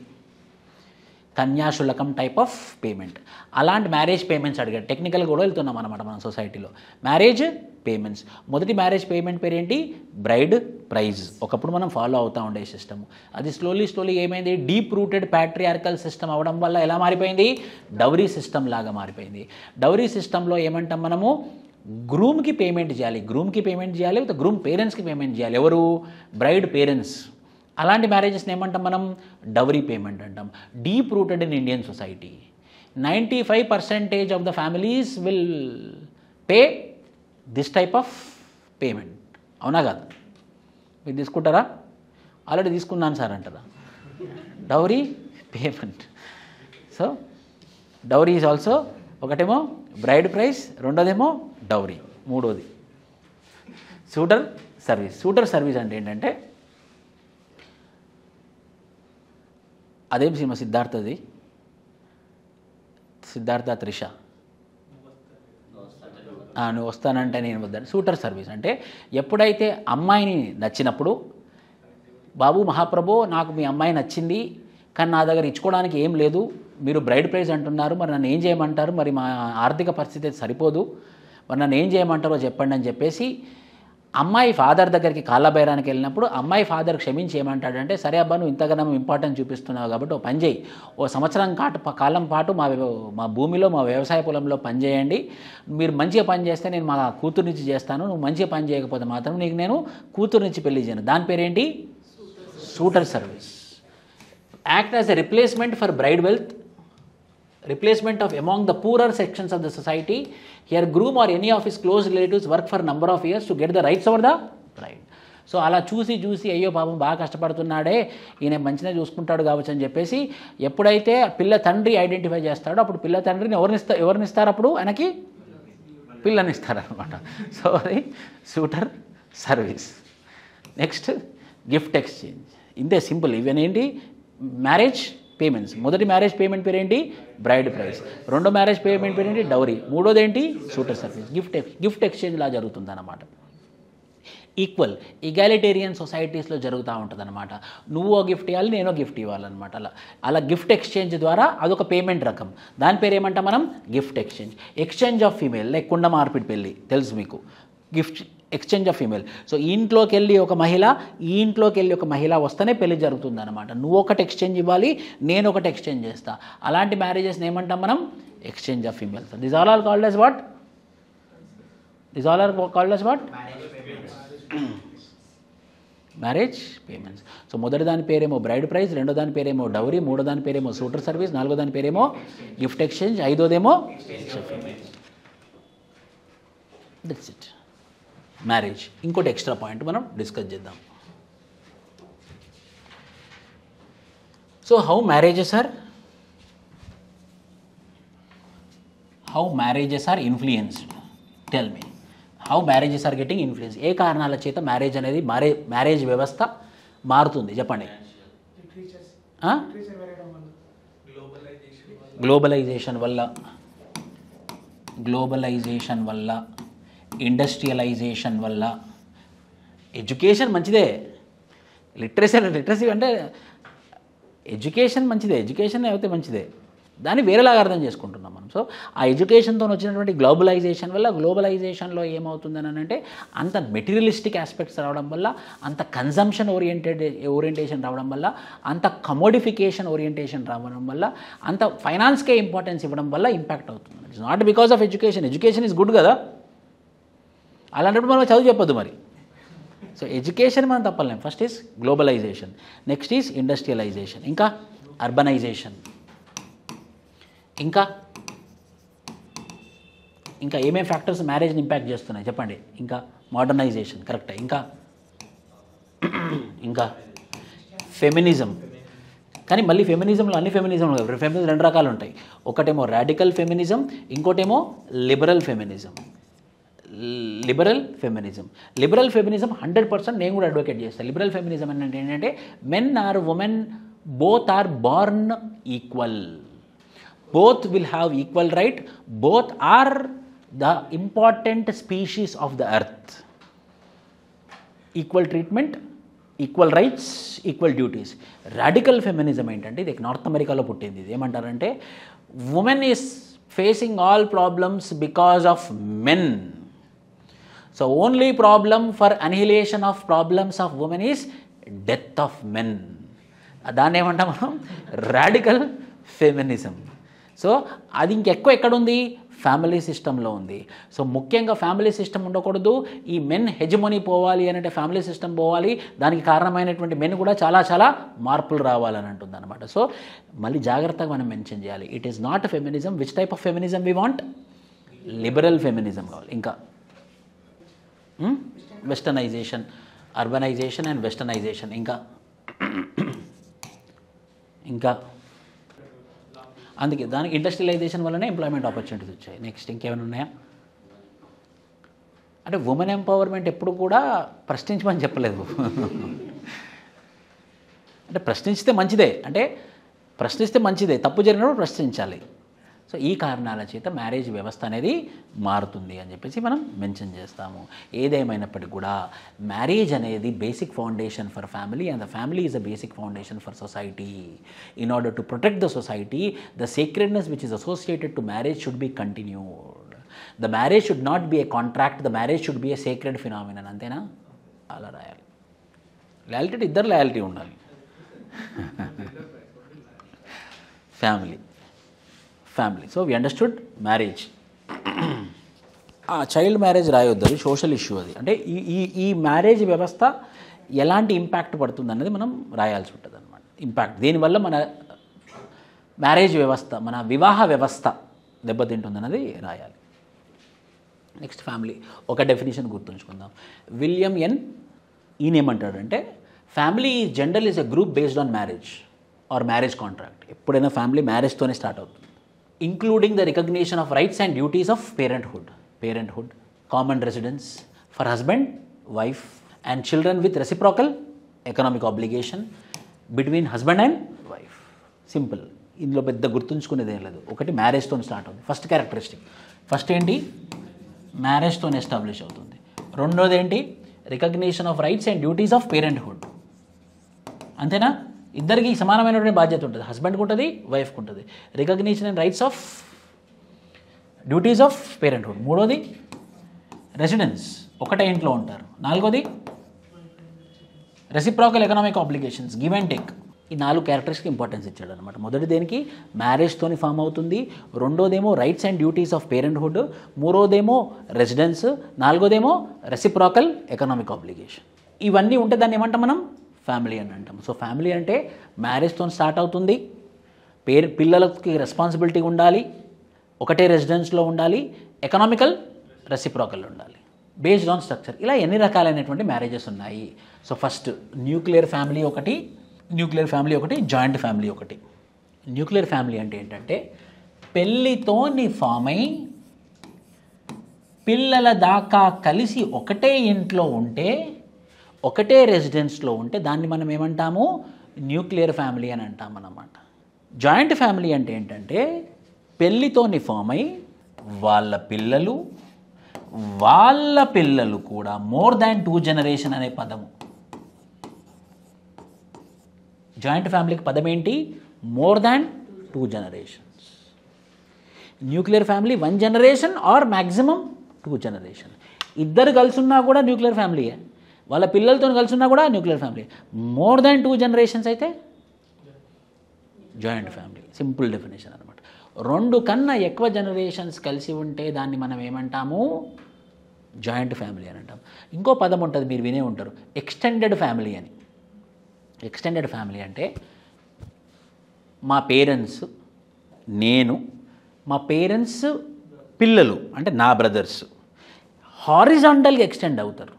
కన్యాశుల్కం టైప్ ఆఫ్ పేమెంట్. అలాంటి మ్యారేజ్ పేమెంట్స్ అడిగారు. టెక్నికల్గా కూడా వెళ్తున్నాం అనమాట మన సొసైటీలో. మ్యారేజ్ పేమెంట్స్, మొదటి మ్యారేజ్ పేమెంట్ పేరు ఏంటి బ్రైడ్ ప్రైజ్. ఒకప్పుడు మనం ఫాలో అవుతూ ఉండే సిస్టమ్. అది స్లోలీ ఏమైంది, డీప్ రూటెడ్ ప్యాట్రియార్కల్ సిస్టమ్ అవ్వడం వల్ల ఎలా మారిపోయింది, డౌరీ సిస్టమ్ లాగా మారిపోయింది. డౌరీ సిస్టంలో ఏమంటాం మనము, గ్రూమ్కి పేమెంట్ చేయాలి, లేకపోతే గ్రూమ్ పేరెంట్స్కి పేమెంట్ చేయాలి. ఎవరు, బ్రైడ్ పేరెంట్స్. అలాంటి మ్యారేజెస్ని ఏమంటాం మనం, డౌరీ పేమెంట్ అంటాం. Deep rooted in Indian society. 95% of the families will pay this type of payment. అవునా కాదు, మీరు తీసుకుంటారా? ఆల్రెడీ తీసుకున్నాను సార్ అంటారా? Dowry payment. So dowry is also, ఒకటేమో బ్రైడ్ ప్రైస్, రెండోదేమో డౌరీ, మూడోది సూటర్ సర్వీస్. సూటర్ సర్వీస్ అంటే ఏంటంటే, అదేం సినిమా సిద్ధార్థది, సిద్ధార్థ త్రిష, నువ్వు వస్తానంటే నేను వద్దని. సూటర్ సర్వీస్ అంటే ఎప్పుడైతే అమ్మాయిని నచ్చినప్పుడు, బాబు మహాప్రభు నాకు మీ అమ్మాయి నచ్చింది కానీ నా దగ్గర ఇచ్చుకోవడానికి ఏం లేదు, మీరు బ్రైడ్ ప్రైజ్ అంటున్నారు, మరి నన్ను ఏం చేయమంటారు, మరి మా ఆర్థిక పరిస్థితి సరిపోదు, మరి నన్ను ఏం చేయమంటారో చెప్పండి అని చెప్పేసి అమ్మాయి ఫాదర్ దగ్గరికి కాళ్ళబైరానికి వెళ్ళినప్పుడు అమ్మాయి ఫాదర్ క్షమించి ఏమంటాడంటే, సరే అబ్బా నువ్వు ఇంతగానో ఇంపార్టెన్స్ చూపిస్తున్నావు కాబట్టి ఓ పని చేయి, ఓ సంవత్సరం కాలం పాటు మా భూమిలో మా వ్యవసాయ పొలంలో పని చేయండి, మీరు మంచిగా పని చేస్తే నేను మా కూతురునిచ్చి చేస్తాను, నువ్వు మంచిగా పని చేయకపోతే మాత్రం నీకు నేను కూతురునిచ్చి పెళ్లి చేయను. దాని పేరేంటి, shooter service. Act as a replacement for braid wealth, replacement of among the poorer sections of the society. Here groom or any of his close relatives work for number of years to get the rights over the bride. So అలా చూసి అయ్యో పాపం బాగా కష్టపడుతున్నాడే, ఈయన మంచిగా చూసుకుంటాడు కావచ్చు అని చెప్పేసి ఎప్పుడైతే పిల్ల తండ్రి ఐడెంటిఫై చేస్తాడో అప్పుడు పిల్ల తండ్రిని ఎవరినిస్తారు, అప్పుడు ఆయనకి పిల్లనిస్తారనమాట. సో అది shooter service. Next gift exchange. ఇంతే సింపుల్. ఇవన్నీ మ్యారేజ్ పేమెంట్స్. మొదటి మ్యారేజ్ పేమెంట్ పేరేంటి, బ్రైడ్ ప్రైస్. రెండో మ్యారేజ్ పేమెంట్ పేరేంటి, డౌరీ. మూడోది ఏంటి, సూటర్ సర్వీస్. గిఫ్ట్ ఎక్స్చేంజ్ లా జరుగుతుంది అన్నమాట. ఈగాలిటేరియన్ సొసైటీస్లో జరుగుతూ ఉంటుంది అనమాట. నువ్వు ఓ గిఫ్ట్ ఇవ్వాలి, నేనో గిఫ్ట్ ఇవ్వాలన్నమాట. అలా గిఫ్ట్ ఎక్స్చేంజ్ ద్వారా అదొక పేమెంట్ రకం. దాని పేరు ఏమంటాం మనం, gift exchange. Exchange of female, like కుండ మార్పిడి పెళ్ళి తెలుసు మీకు, gift exchange of female. So ఈ ఇంట్లోకి వెళ్ళి ఒక మహిళ వస్తేనే పెళ్లి జరుగుతుంది అనమాట. నువ్వు ఒకటి ఎక్స్చేంజ్ ఇవ్వాలి, నేను ఒకటి ఎక్స్చేంజ్ చేస్తా. అలాంటి మ్యారేజెస్ని ఏమంటాం మనం, exchange of females. This all are called as what? Marriage payments. సో మొదటి దాని పేరేమో బ్రైడ్ ప్రైజ్, రెండో దాని పేరేమో డౌరీ, మూడో దాని పేరేమో సూటర్ సర్వీస్, నాలుగో దాని పేరేమో గిఫ్ట్ ఎక్స్చేంజ్, ఐదోదేమో దట్స్ ఇట్. మ్యారేజ్. ఇంకోటి ఎక్స్ట్రా పాయింట్ మనం డిస్కస్ చేద్దాం. So how marriages are influenced. Tell me how marriages are getting influence. ఏ కారణాల చేత మ్యారేజ్ అనేది మ్యారేజ్ వ్యవస్థ మారుతుంది చెప్పండి. గ్లోబలైజేషన్ వల్ల, ఇండస్ట్రియలైజేషన్ వల్ల. ఎడ్యుకేషన్ మంచిదే, లిటరసీ అంటే ఎడ్యుకేషన్ మంచిదే, ఎడ్యుకేషన్ అయితే మంచిదే, దాన్ని వేరేలాగా అర్థం చేసుకుంటున్నాం మనం. సో ఆ ఎడ్యుకేషన్తో వచ్చినటువంటి గ్లోబలైజేషన్లో ఏమవుతుందని అంటే అంత మెటీరియలిస్టిక్ ఆస్పెక్ట్స్ రావడం వల్ల, అంత కన్జంప్షన్ ఓరియంటేషన్ రావడం వల్ల, అంత కమోడిఫికేషన్ ఓరియంటేషన్ రావడం వల్ల, అంత ఫైనాన్స్కే ఇంపార్టెన్స్ ఇవ్వడం వల్ల ఇంపాక్ట్ అవుతుంది. It's not because of education is good కదా, అలాంటప్పుడు మనం చదువు చెప్పొద్దు మరి. సో ఎడ్యుకేషన్ మనం తప్పలేం. First is globalization, next is industrialization, ఇంకా అర్బనైజేషన్, ఇంకా ఏమేం ఫ్యాక్టర్స్ మ్యారేజ్ని ఇంపాక్ట్ చేస్తున్నాయి చెప్పండి. ఇంకా మోడర్నైజేషన్ కరెక్టే, ఇంకా ఫెమినిజం. కానీ మళ్ళీ ఫెమినిజంలో అన్ని ఫెమినిజం రెండు రకాలు ఉంటాయి. ఒకటేమో రాడికల్ ఫెమినిజం, ఇంకోటేమో లిబరల్ ఫెమినిజం. లిబరల్ ఫెమినిజం 100% నేను కూడా అడ్వకేట్ చేస్తాను. లిబరల్ ఫెమినిజం అంటే ఏంటంటే men are women both are born equal, both will have equal right, both are the important species of the earth, equal treatment, equal rights, equal duties. Radical feminism ఏంటంటే ఇది నార్త్ అమెరికాలో పుట్టింది. ఇది ఏమంటారంటే women is facing all problems because of men, so only problem for annihilation of problems of women is death of men. దాన్ని ఏమంటాం మనం రాడికల్ ఫెమినిజం. సో అది ఇంకెక్కువ ఎక్కడుంది, ఫ్యామిలీ సిస్టంలో ఉంది. సో ముఖ్యంగా ఫ్యామిలీ సిస్టమ్ ఉండకూడదు, ఈ మెన్ హెజమనీ పోవాలి అంటే ఫ్యామిలీ సిస్టమ్ పోవాలి, దానికి కారణమైనటువంటి మెన్ కూడా చాలా మార్పులు రావాలని అంటుంది అనమాట. సో మళ్ళీ జాగ్రత్తగా మనం మెన్షన్ చేయాలి, it is not feminism. Which type of feminism we want? Liberal feminism కావాలి. ఇంకా వెస్టర్నైజేషన్, అర్బనైజేషన్ అండ్ వెస్టర్నైజేషన్. ఇంకా అందుకే దానికి ఇండస్ట్రియలైజేషన్ వల్లనే ఎంప్లాయ్మెంట్ ఆపర్చునిటీస్ వచ్చాయి. నెక్స్ట్ ఇంకేమైనా ఉన్నాయా అంటే ఉమెన్ ఎంపవర్మెంట్ ఎప్పుడు కూడా ప్రశ్నించమని చెప్పలేదు. అంటే ప్రశ్నిస్తే మంచిదే, తప్పు జరిగినప్పుడు ప్రశ్నించాలి. సో ఈ కారణాల చేత మ్యారేజ్ వ్యవస్థ అనేది మారుతుంది అని చెప్పేసి మనం మెన్షన్ చేస్తాము. ఏదేమైనప్పటికీ కూడా మ్యారేజ్ అనేది basic foundation for family, and the family is a basic foundation for society. In order to protect the society, the secretness which is associated to marriage should be continued. The marriage should not be a contract, the marriage should be a sacred phenomenon. అంతేనా? అలా రాయాలి. లాయల్టీ, ఇద్దరు లాయల్టీ ఉండాలి. Family. So we understood marriage. Child marriage రాయొద్దు, అది సోషల్ ఇష్యూ. అది అంటే ఈ మ్యారేజ్ వ్యవస్థ ఎలాంటి ఇంపాక్ట్ పడుతుంది అన్నది మనం రాయాల్సి ఉంటుంది అనమాట. ఇంపాక్ట్ దేనివల్ల మన మ్యారేజ్ వ్యవస్థ, మన వివాహ వ్యవస్థ దెబ్బతింటుందన్నది రాయాలి. Next family. ఒక డెఫినేషన్ గుర్తుంచుకుందాం. విలియం ఎన్ ఈయనేమంటాడంటే family general is a group based on marriage or marriage contract. ఎప్పుడైనా ఫ్యామిలీ మ్యారేజ్తోనే స్టార్ట్ అవుతుంది. Including the recognition of rights and duties of parenthood, common residence for husband, wife and children with reciprocal economic obligation between husband and wife. Simple. ఇందులో పెద్ద గుర్తుంచుకునేది ఏం లేదు. ఒకటి మ్యారేజ్తో స్టార్ట్ అవుతుంది. First characteristic. ఫస్ట్ ఏంటి? మ్యారేజ్తో ఎస్టాబ్లిష్ అవుతుంది. రెండోది ఏంటి? Recognition of rights and duties of parenthood. అంతేనా? ఇద్దరికి సమానమైనటువంటి బాధ్యత ఉంటుంది. హస్బెండ్కి ఉంటుంది, వైఫ్కి ఉంటుంది. Recognition and rights of duties of parenthood. మూడోది రెసిడెన్స్, ఒకటే ఇంట్లో ఉంటారు. నాలుగోది reciprocal economic obligations, give and take. ఈ 4 క్యారెక్టర్స్కి ఇంపార్టెన్స్ ఇచ్చాడు అనమాట. మొదటి దేనికి? మ్యారేజ్తోని ఫామ్ అవుతుంది. రెండోదేమో rights and duties of parenthood. మూడోదేమో రెసిడెన్స్. నాలుగోదేమో రెసిప్రోకల్ ఎకనామిక్ ఆబ్లిగేషన్. ఇవన్నీ ఉంటే దాన్ని ఏమంటాం మనం? ఫ్యామిలీ అని అంటాం. సో ఫ్యామిలీ అంటే మ్యారేజ్తో స్టార్ట్ అవుతుంది, పిల్లలకి రెస్పాన్సిబిలిటీ ఉండాలి, ఒకటే రెసిడెన్స్లో ఉండాలి, ఎకనామికల్ రెసిప్రోకల్ ఉండాలి, బేస్డ్ ఆన్ స్ట్రక్చర్. ఇలా ఎన్ని రకాలైనటువంటి మ్యారేజెస్ ఉన్నాయి. సో ఫస్ట్ న్యూక్లియర్ ఫ్యామిలీ ఒకటి, జాయింట్ ఫ్యామిలీ ఒకటి. న్యూక్లియర్ ఫ్యామిలీ అంటే ఏంటంటే పెళ్ళితోని ఫామ్ అయి పిల్లల దాకా కలిసి ఒకటే ఇంట్లో ఉంటే, ఒకటే రెసిడెన్స్లో ఉంటే దాన్ని మనం ఏమంటాము? న్యూక్లియర్ ఫ్యామిలీ అని అంటాం అన్నమాట. జాయింట్ ఫ్యామిలీ అంటే ఏంటంటే పెళ్ళితోని ఫామ్ అయి వాళ్ళ పిల్లలు కూడా మోర్ దాన్ 2 జనరేషన్ అనే పదము. జాయింట్ ఫ్యామిలీకి పదం ఏంటి? More than 2 generations. Nuclear family 1 generation or maximum 2 generation. ఇద్దరు కలిసి ఉన్నా కూడా న్యూక్లియర్ ఫ్యామిలీయే, వాళ్ళ పిల్లలతో కలిసి ఉన్నా కూడా nuclear family. More than 2 generations అయితే జాయింట్ ఫ్యామిలీ. సింపుల్ డెఫినేషన్ అనమాట. 2 కన్నా ఎక్కువ జనరేషన్స్ కలిసి ఉంటే దాన్ని మనం ఏమంటాము? జాయింట్ ఫ్యామిలీ అని అంటాం. ఇంకో పదం ఉంటుంది, మీరు వినే ఉంటారు, ఎక్స్టెండెడ్ ఫ్యామిలీ అని. ఎక్స్టెండెడ్ ఫ్యామిలీ అంటే మా పేరెంట్స్, నేను, మా పేరెంట్స్ పిల్లలు అంటే నా బ్రదర్స్ హారిజాంటల్గా ఎక్స్టెండ్ అవుతారు.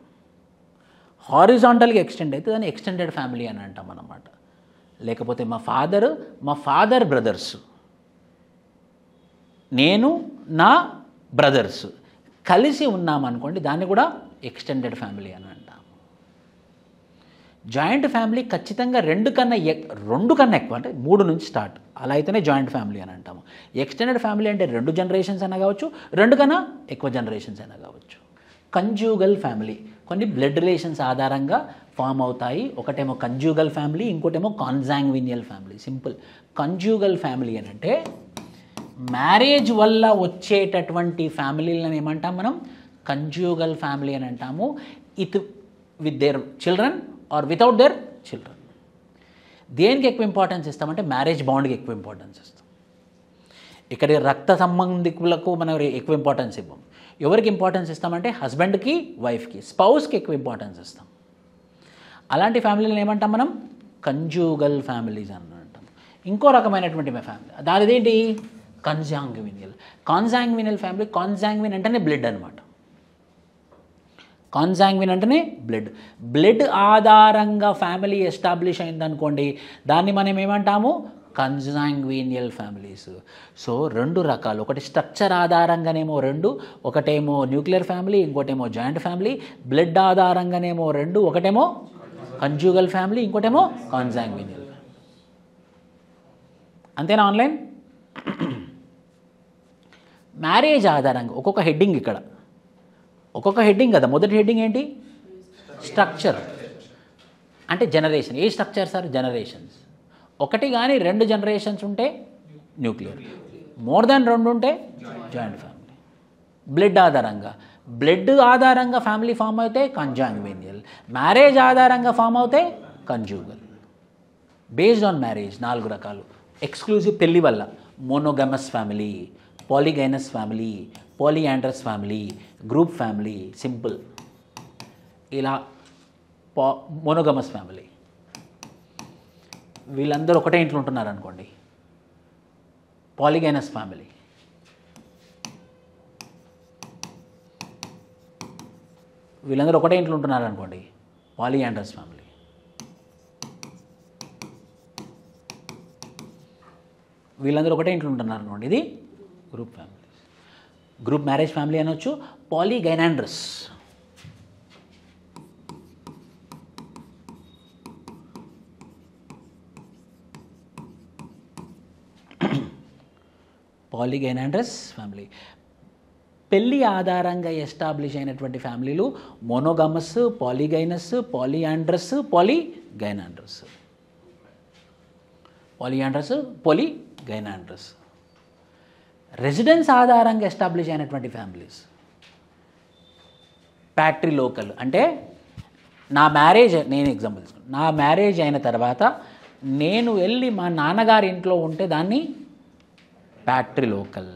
హారిజాంటల్గా ఎక్స్టెండ్ అయితే దాన్ని ఎక్స్టెండెడ్ ఫ్యామిలీ అని అంటాం అన్నమాట. లేకపోతే మా ఫాదర్ బ్రదర్స్, నేను నా బ్రదర్స్ కలిసి ఉన్నామనుకోండి, దాన్ని కూడా ఎక్స్టెండెడ్ ఫ్యామిలీ అని అంటాం. జాయింట్ ఫ్యామిలీ ఖచ్చితంగా 2 కన్నా ఎక్కువ, అంటే 3 నుంచి స్టార్ట్, అలా అయితేనే జాయింట్ ఫ్యామిలీ అని అంటాము. ఎక్స్టెండెడ్ ఫ్యామిలీ అంటే 2 జనరేషన్స్ అయినా కావచ్చు, 2 కన్నా ఎక్కువ జనరేషన్స్ అయినా కావచ్చు. కంజ్యూగల్ ఫ్యామిలీ కొన్ని బ్లడ్ రిలేషన్స్ ఆధారంగా ఫామ్ అవుతాయి. ఒకటేమో కంజ్యూగల్ ఫ్యామిలీ, ఇంకోటేమో కాన్సాంగ్వినియల్ ఫ్యామిలీ. సింపుల్. కంజ్యూగల్ ఫ్యామిలీ అని అంటే మ్యారేజ్ వల్ల వచ్చేటటువంటి ఫ్యామిలీలను ఏమంటాం మనం? కంజ్యూగల్ ఫ్యామిలీ అని అంటాము. With their children or without their children. దేనికి ఎక్కువ ఇంపార్టెన్స్ ఇస్తామంటే మ్యారేజ్ బాండ్కి ఎక్కువ ఇంపార్టెన్స్ ఇస్తాం. ఇక్కడ రక్త సంబంధికులకు మనం ఎక్కువ ఇంపార్టెన్స్ ఇవ్వం. ఎవరికి ఇంపార్టెన్స్ ఇస్తామంటే హస్బెండ్కి, వైఫ్కి, స్పౌస్కి ఎక్కువ ఇంపార్టెన్స్ ఇస్తాం. అలాంటి ఫ్యామిలీలను ఏమంటాం మనం? కంజ్యూగల్ ఫ్యామిలీస్ అని అంటాం. ఇంకో రకమైనటువంటి ఫ్యామిలీ దానిదేంటి? కాన్సాంగ్వినియల్. కాన్సాంగ్వినియల్ ఫ్యామిలీ, కాన్సాంగ్విన్ అంటేనే బ్లడ్ అనమాట. కాన్సాంగ్విన్ అంటేనే బ్లడ్ ఆధారంగా ఫ్యామిలీ ఎస్టాబ్లిష్ అయిందనుకోండి, దాన్ని మనం ఏమంటాము? కన్సాంగ్వినియల్ ఫ్యామిలీస్. సో 2 రకాలు, ఒకటి స్ట్రక్చర్ ఆధారంగానేమో 2, ఒకటేమో న్యూక్లియర్ ఫ్యామిలీ, ఇంకోటేమో జాయింట్ ఫ్యామిలీ. బ్లడ్ ఆధారంగానేమో 2, ఒకటేమో కంజ్యూగల్ ఫ్యామిలీ, ఇంకోటేమో కన్సాంగ్వినియల్ ఫ్యామిలీ. అంతేనా? ఆన్లైన్ మ్యారేజ్ ఆధారంగా ఒక్కొక్క హెడ్డింగ్, ఇక్కడ ఒక్కొక్క హెడ్డింగ్ కదా. మొదటి హెడ్డింగ్ ఏంటి? స్ట్రక్చర్ అంటే జనరేషన్. ఏ స్ట్రక్చర్ సార్? జనరేషన్స్. 1 కానీ 2 జనరేషన్స్ ఉంటే న్యూక్లియర్, మోర్ దాన్ 2 ఉంటే జాయింట్ ఫ్యామిలీ. బ్లడ్ ఆధారంగా ఫ్యామిలీ ఫామ్ అయితే కన్సాంగ్వినియల్, మ్యారేజ్ ఆధారంగా ఫామ్ అవుతే కంజ్యూగల్. బేస్డ్ ఆన్ మ్యారేజ్ 4 రకాలు. ఎక్స్క్లూజివ్ పెళ్లి వల్ల monogamous family, polygynous family, polyandrous family, group family. Simple. ఇలా మోనోగమస్ ఫ్యామిలీ, వీళ్ళందరూ ఒకటే ఇంట్లో ఉంటున్నారు అనుకోండి, పాలిగైనస్ ఫ్యామిలీ. వీళ్ళందరూ ఒకటే ఇంట్లో ఉంటున్నారు అనుకోండి, పాలియాండ్రస్ ఫ్యామిలీ. వీళ్ళందరూ ఒకటే ఇంట్లో ఉంటున్నారు అనుకోండి, ఇది group family. Group marriage family అనొచ్చు. పాలిగైనాండ్రస్, పాలిగైనాండ్రస్ ఫ్యామిలీ. పెళ్ళి ఆధారంగా ఎస్టాబ్లిష్ అయినటువంటి ఫ్యామిలీలు మోనోగమస్, పాలిగైనస్, పాలియాండ్రస్, పాలిగైనాండ్రస్. రెసిడెన్స్ ఆధారంగా ఎస్టాబ్లిష్ అయినటువంటి ఫ్యామిలీస్ ప్యాట్రిలోకల్. అంటే నా మ్యారేజ్, నేను ఎగ్జాంపుల్ తీసుకున్నాను, నా మ్యారేజ్ అయిన తర్వాత నేను వెళ్ళి మా నాన్నగారి ఇంట్లో ఉంటే దాన్ని మ్యాట్రిలోకల్.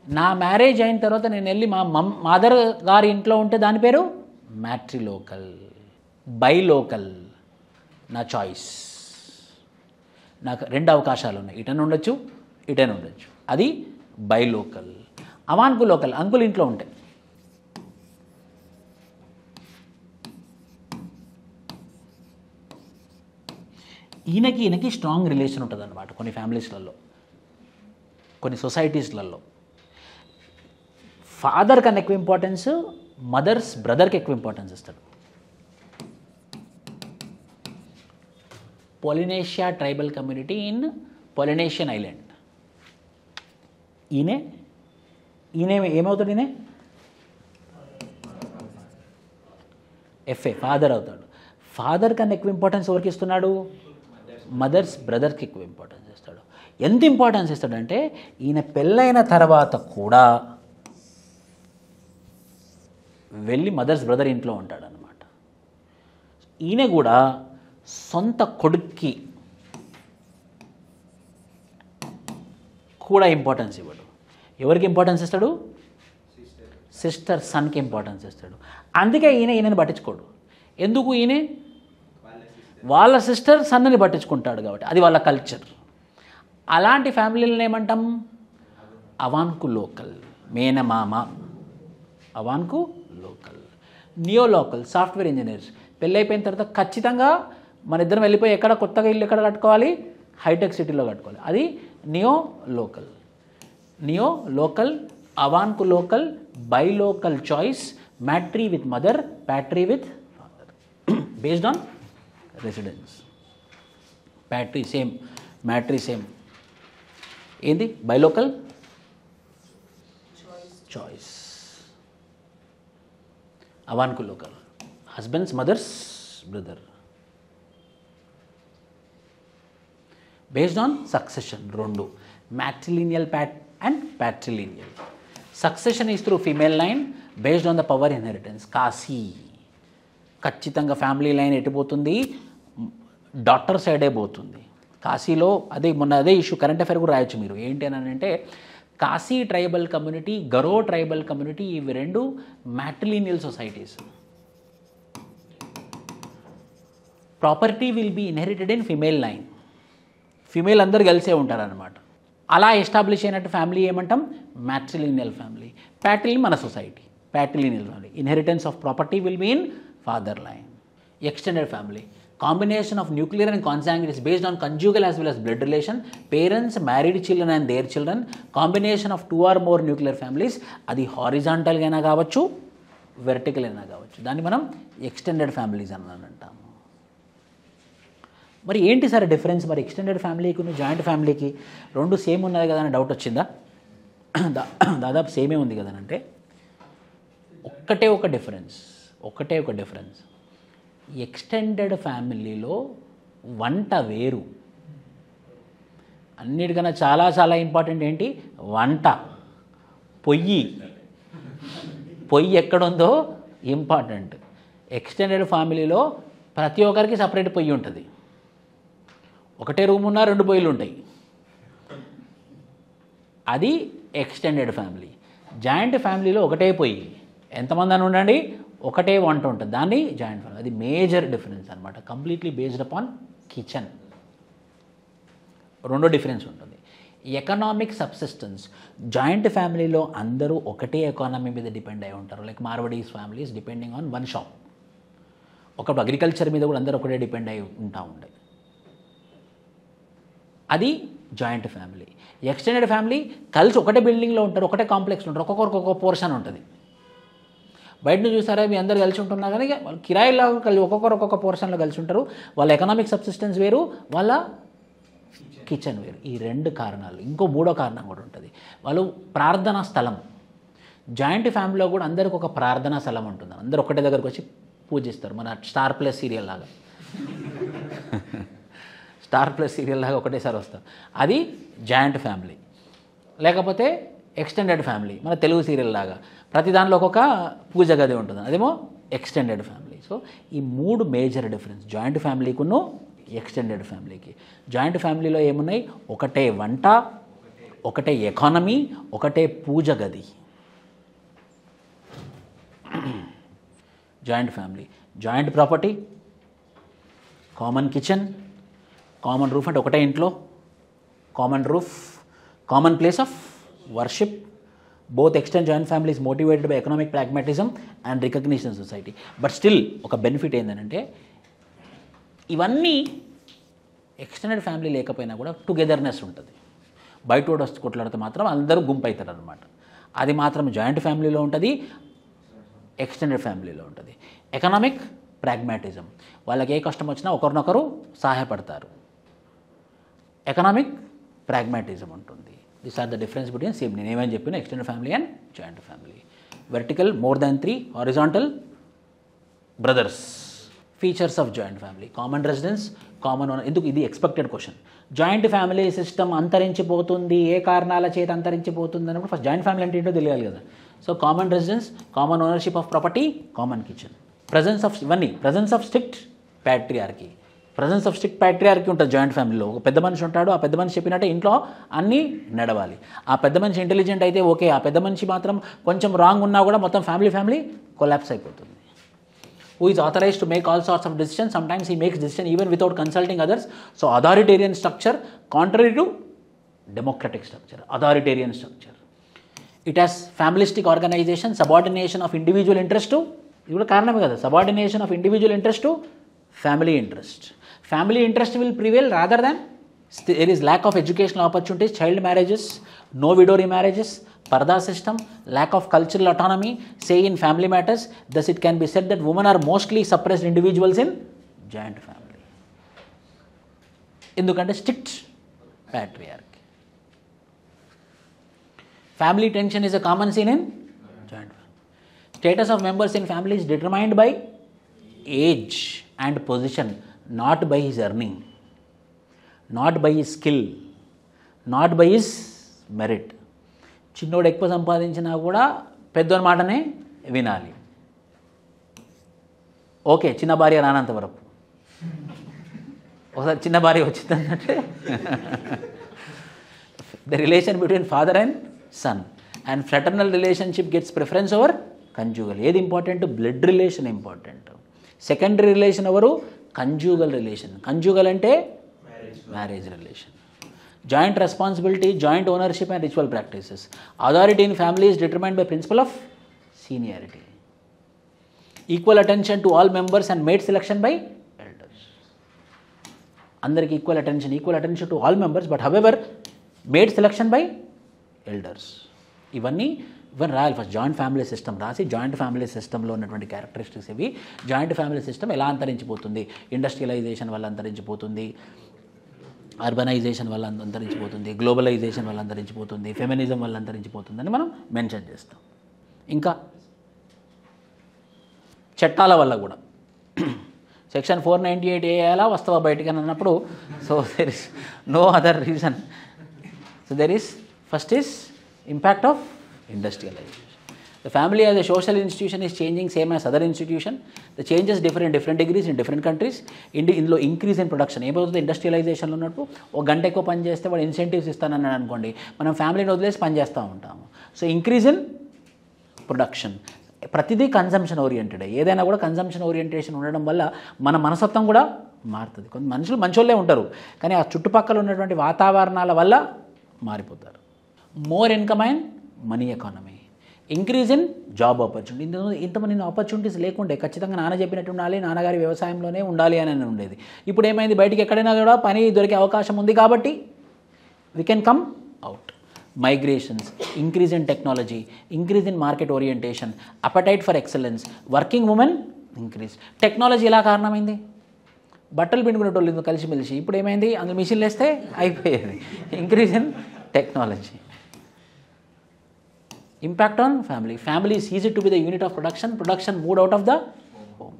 నా మ్యారేజ్ అయిన తర్వాత నేను వెళ్ళి మా మదర్ గారి ఇంట్లో ఉంటే దాని పేరు మ్యాట్రిలోకల్. బైలోకల్, నా చాయిస్, నాకు 2 అవకాశాలు ఉన్నాయి, ఇటనే ఉండొచ్చు, ఇటనే ఉండొచ్చు, అది బైలోకల్. అవాన్కులోకల్, అంకుల్ ఇంట్లో ఉంటే. ఈయనకి స్ట్రాంగ్ రిలేషన్ ఉంటుంది అన్నమాట. కొన్ని ఫ్యామిలీస్లలో, కొన్ని సొసైటీస్లలో ఫాదర్ కన్నా ఎక్కువ ఇంపార్టెన్స్ బ్రదర్కి ఎక్కువ ఇంపార్టెన్స్ ఇస్తాడు. Polynesia tribal community in పొలినేషియన్ island. ఈయన ఏమవుతాడు? ఈయన ఎఫ్ఏ ఫాదర్ అవుతాడు. ఫాదర్ కన్నా ఎక్కువ ఇంపార్టెన్స్ ఎవరికి ఇస్తున్నాడు? మదర్స్ బ్రదర్కి ఎక్కువ ఇంపార్టెన్స్ ఇస్తాడు. ఎంత ఇంపార్టెన్స్ ఇస్తాడంటే ఈయన పెళ్ళైన తర్వాత కూడా వెళ్ళి మదర్స్ బ్రదర్ ఇంట్లో ఉంటాడనమాట. ఈయన కూడా సొంత కొడుక్కి కూడా ఇంపార్టెన్స్ ఇవ్వడు. ఎవరికి ఇంపార్టెన్స్ ఇస్తాడు? సిస్టర్ సన్కి ఇంపార్టెన్స్ ఇస్తాడు. అందుకే ఈయనని పట్టించుకోడు. ఎందుకు? ఈయన వాళ్ళ సిస్టర్ సన్నని పట్టించుకుంటాడు కాబట్టి, అది వాళ్ళ కల్చర్. అలాంటి ఫ్యామిలీలను ఏమంటాం? అవాన్కు లోకల్, మేనమామ avunculocal. Neolocal software engineers పెళ్ళైపోయిన తర్వాత ఖచ్చితంగా మన ఇద్దరం వెళ్ళిపోయి ఎక్కడ కొత్తగా ఇల్లు ఎక్కడ కట్టుకోవాలి? హైటెక్ సిటీలో కట్టుకోవాలి. అది neolocal. Neolocal, avunculocal, bilocal choice, matri with mother, patri with father based on residence. Patri same, matri same. ఏంది bilocal? Choice. Avunculocal, husband's mother's brother. Based on succession. రెండు, matrilineal and patrilineal. Succession is through female line based on the power inheritance. Khasi ఖచ్చితంగా ఫ్యామిలీ లైన్ ఎటుపోతుంది? డాక్టర్ సైడే పోతుంది. కాశీలో అదే ఇష్యూ కరెంట్ అఫైర్ కూడా రాయొచ్చు మీరు. ఏంటి అని అంటే Khasi tribal community, Garo tribal community, ఇవి రెండు matrilineal societies. Property will be inherited in female line. Female అందరు కలిసే ఉంటారనమాట. అలా ఎస్టాబ్లిష్ అయినట్టు ఫ్యామిలీ ఏమంటాం? Matrilineal family. ప్యాట్రిలీన్ మన society, patrilineal family. Inheritance of property will be in father line. Extended family, combination of nuclear and consanguineous based on conjugal as well as blood relation, parents, married children and their children, combination of 2 or more nuclear families. అది హారిజాంటల్గా అయినా కావచ్చు, వెర్టికల్ అయినా కావచ్చు. దాన్ని మనం ఎక్స్టెండెడ్ ఫ్యామిలీస్ అని అంటాము. మరి ఏంటి సార్ డిఫరెన్స్? మరి ఎక్స్టెండెడ్ ఫ్యామిలీకి జాయింట్ ఫ్యామిలీకి రెండు సేమ్ ఉన్నది కదా అని డౌట్ వచ్చిందా? దాదాపు సేమే ఉంది కదనంటే ఒకటే ఒక డిఫరెన్స్. ఎక్స్టెండెడ్ ఫ్యామిలీలో వంట వేరు. అన్నిటికన్నా చాలా చాలా ఇంపార్టెంట్ ఏంటి? వంట. పొయ్యి ఎక్కడుందో ఇంపార్టెంట్. ఎక్స్టెండెడ్ ఫ్యామిలీలో ప్రతి ఒక్కరికి సపరేట్ పొయ్యి ఉంటుంది. ఒకటే రూమ్ ఉన్నా 2 పొయ్యిలు ఉంటాయి. అది ఎక్స్టెండెడ్ ఫ్యామిలీ. జాయింట్ ఫ్యామిలీలో ఒకటే పొయ్యి, ఎంతమంది అని ఉండండి, ఒకటే వంట ఉంటుంది. దాన్ని జాయింట్ ఫ్యామిలీ. అది మేజర్ డిఫరెన్స్ అనమాట. Completely based upon kitchen. రెండో డిఫరెన్స్ ఉంటుంది. Economic subsistence. జాయింట్ ఫ్యామిలీలో అందరూ ఒకటే ఎకానమీ మీద డిపెండ్ అయి ఉంటారు. Like Marwadis families depending on one shop. ఒకప్పుడు అగ్రికల్చర్ మీద కూడా అందరూ ఒకటే డిపెండ్ అయి ఉండే. అది జాయింట్ ఫ్యామిలీ. ఎక్స్టెండెడ్ ఫ్యామిలీ కలిసి ఒకటే బిల్డింగ్లో ఉంటారు, ఒకటే కాంప్లెక్స్లో ఉంటారు, ఒక్కొక్కరికి ఒక్కొక్క పోర్షన్ ఉంటుంది. బయట నుంచి చూసారా మీ అందరు కలిసి ఉంటున్నా కానీ వాళ్ళు కిరాయిలాగా కలిసి ఒక్కొక్కరు ఒక్కొక్క పోర్షన్లో కలిసి ఉంటారు. వాళ్ళ ఎకనామిక్ సబ్సిస్టెన్స్ వేరు, వాళ్ళ కిచెన్ వేరు. ఈ 2 కారణాలు. ఇంకో 3వ కారణం కూడా ఉంటుంది. వాళ్ళు ప్రార్థనా స్థలం. జాయింట్ ఫ్యామిలీలో కూడా అందరికి ఒక ప్రార్థనా స్థలం ఉంటుంది. అందరూ ఒకటే దగ్గరకు వచ్చి పూజిస్తారు. మన స్టార్ ప్లస్ సీరియల్ లాగా ఒకటేసారి వస్తారు. అది జాయింట్ ఫ్యామిలీ. లేకపోతే ఎక్స్టెండెడ్ ఫ్యామిలీ, మన తెలుగు సీరియల్ లాగా ప్రతి దానిలో ఒక్కొక్క పూజ గది ఉంటుంది. అదేమో ఎక్స్టెండెడ్ ఫ్యామిలీ. సో ఈ 3 మేజర్ డిఫరెన్స్ జాయింట్ ఫ్యామిలీకును ఎక్స్టెండెడ్ ఫ్యామిలీకి. జాయింట్ ఫ్యామిలీలో ఏమున్నాయి? ఒకటే వంట, ఒకటే ఎకానమీ, ఒకటే పూజ గది. Joint family, joint property, common kitchen, common roof అంటే ఒకటే ఇంట్లో common roof, common place of worship. Both extend joint families motivated by economic pragmatism and recognition society. But still ఒక బెనిఫిట్ ఏంటంటే ఇవన్నీ ఎక్స్టెండెడ్ ఫ్యామిలీ లేకపోయినా కూడా టుగెదర్నెస్ ఉంటుంది. బయటోడు వచ్చి కొట్లాడితే మాత్రం అందరూ గుంపు అవుతారు అనమాట. అది మాత్రం జాయింట్ ఫ్యామిలీలో ఉంటుంది, ఎక్స్టెండెడ్ ఫ్యామిలీలో ఉంటుంది. ఎకనామిక్ ప్రాగ్మాటిజం, వాళ్ళకి ఏ కష్టం వచ్చినా ఒకరినొకరు సహాయపడతారు. ఎకనామిక్ ప్రాగ్మాటిజం ఉంటుంది. This are the difference between same నేను ఏమని చెప్పిన extended family and joint family. Vertical more than 3, horizontal brothers. Features of joint family, common residence, common owner. ఎందుకు ఇది expected question. Joint family system అంతరించిపోతుంది, ఏ కారణాల చేత అంతరించిపోతుంది అన్నప్పుడు ఫస్ట్ జాయింట్ ఫ్యామిలీ అంటే ఏంటో తెలియాలి కదా. So common residence, common ownership of property, common kitchen. Presence of ఇవన్నీ presence of strict patriarchy. Presence of strict patriarchy ఉంటుంది జాయింట్ ఫ్యామిలీలో. ఒక పెద్ద మనిషి ఉంటాడు, ఆ పెద్ద మనిషి చెప్పినట్టే ఇంట్లో అన్నీ నడవాలి. ఆ పెద్ద మనిషి ఇంటెలిజెంట్ అయితే ఓకే, ఆ పెద్ద మనిషి మాత్రం కొంచెం రాంగ్ ఉన్నా కూడా మొత్తం ఫ్యామిలీ కొలాప్స్ అయిపోతుంది. Who is authorized to make all sorts of decisions. Sometimes he makes decision even without consulting others. So authoritarian structure contrary to democratic structure. Authoritarian structure. It has familistic organization, subordination of individual interest to, ఇది కూడా కారణమే కదా, subordination of individual interest to family interest. Family interest will prevail rather than there is lack of educational opportunities, child marriages, no widow remarriages, Parda system, lack of cultural autonomy, say in family matters. Thus it can be said that women are mostly suppressed individuals in joint family. Endukante strict patriarchy. Family tension is a common scene in joint family. Status of members in family is determined by age and position, not by his earning, not by his skill, not by his merit. చిన్నోడు ఎక్కువ సంపాదించినా కూడా పెద్దోని మాటనే వినాలి. ఓకే, చిన్న భార్య రానంత వరకు. ఒకసారి చిన్న భార్య వచ్చిందంటే the relation between father and son and fraternal relationship gets preference over conjugal. ఏది important? Blood relation important. Secondary relation ఎవరు? Conjugal relation. కంజూగల్ అంటే marriage relation. Joint responsibility, joint ownership and ritual practices. Authority in family is determined by principle of seniority. Equal attention to all members and mate selection by elders. Andariki equal attention to all members, but however mate selection by elders. ఇవన్నీ రాయాలి ఫస్ట్. జాయింట్ ఫ్యామిలీ సిస్టమ్ రాసి జాయింట్ ఫ్యామిలీ సిస్టంలో ఉన్నటువంటి క్యారెక్టరిస్టిక్స్ ఇవి. జాయింట్ ఫ్యామిలీ సిస్టమ్ ఎలా అంతరించిపోతుంది? ఇండస్ట్రియలైజేషన్ వల్ల అంతరించిపోతుంది, అర్బనైజేషన్ వల్ల అంతరించిపోతుంది, గ్లోబలైజేషన్ వల్ల అంతరించిపోతుంది, ఫెమినిజం వల్ల అంతరించిపోతుందని మనం మెన్షన్ చేస్తాం. ఇంకా చట్టాల వల్ల కూడా సెక్షన్ 498 వేయాలా వస్తావా బయటికి అని అన్నప్పుడు, so there is no other reason. So there is first is impact of industrialisation. The family as a social institution is changing same as other institution. The changes differ in different degrees in different countries. ఇందులో ఇంక్రీజ్ ఇన్ ప్రొడక్షన్ ఏమవుతుంది? ఇండస్ట్రియలైజేషన్లో ఉన్నట్టు ఒక గంట ఎక్కువ పని చేస్తే వాడు ఇన్సెంటివ్స్ ఇస్తానన్నాడు అనుకోండి, మనం ఫ్యామిలీని వదిలేసి పని చేస్తూ ఉంటాము. So increase in production. ప్రతిదీ కన్జంప్షన్ ఓరియంటెడ్. ఏదైనా కూడా కన్జంప్షన్ ఓరియంటేషన్ ఉండడం వల్ల మన మనస్తత్వం కూడా మారుతుంది. కొంత మనుషులు మంచోళ్ళే ఉంటారు, కానీ ఆ చుట్టుపక్కల ఉన్నటువంటి వాతావరణాల వల్ల మారిపోతారు. More income and money economy. Increase in job opportunity. ఇంతమంది ఆపర్చునిటీస్ లేకుండే ఖచ్చితంగా నాన్న చెప్పినట్టు ఉండాలి, నాన్నగారి వ్యవసాయంలోనే ఉండాలి అని ఉండేది. ఇప్పుడు ఏమైంది? బయటికి ఎక్కడైనా కూడా పని దొరికే అవకాశం ఉంది కాబట్టి we can come out. Migrations, increase in technology, increase in market orientation, appetite for excellence, working women increase. Technology ఎలా కారణమైంది? బట్టలు పిండుకునేటోళ్ళు కలిసిమెలిసి, ఇప్పుడు ఏమైంది? అందులో మిషన్లు వేస్తే అయిపోయేది. Increase in technology. Impact on family. Family is easy to be the unit of production. Production moved out of the home.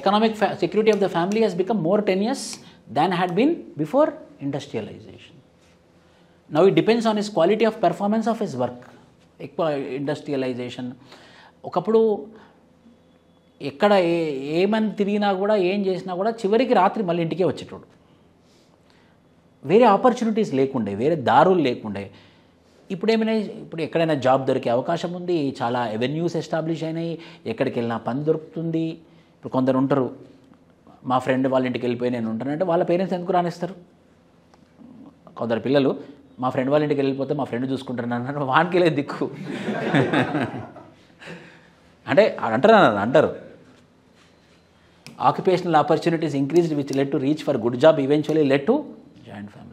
Economic security of the family has become more tenuous than had been before industrialization. Now it depends on his quality of performance of his work. Industrialization. ఒకప్పుడు ఎక్కడ ఏమని తిరిగినా కూడా ఏం చేసినా కూడా చివరికి రాత్రి మళ్ళీ ఇంటికే వచ్చేటోడు. వేరే ఆపర్చునిటీస్ లేకుండే, వేరే దారులు లేకుండే. ఇప్పుడు ఎక్కడైనా జాబ్ దొరికే అవకాశం ఉంది, చాలా అవెన్యూస్ ఎస్టాబ్లిష్ అయినాయి, ఎక్కడికి వెళ్ళినా పని దొరుకుతుంది. ఇప్పుడు కొందరు ఉంటారు, మా ఫ్రెండ్ వాళ్ళ ఇంటికి వెళ్ళిపోయి నేను ఉంటానంటే వాళ్ళ పేరెంట్స్ ఎందుకు రానిస్తారు? కొందరు పిల్లలు మా ఫ్రెండ్ వాళ్ళ ఇంటికి వెళ్ళిపోతే మా ఫ్రెండ్ చూసుకుంటారు అన్నారు, వానికి వెళ్ళే దిక్కు అంటే అంటారు. Occupational opportunities increased which led to reach for good job eventually led to joint family.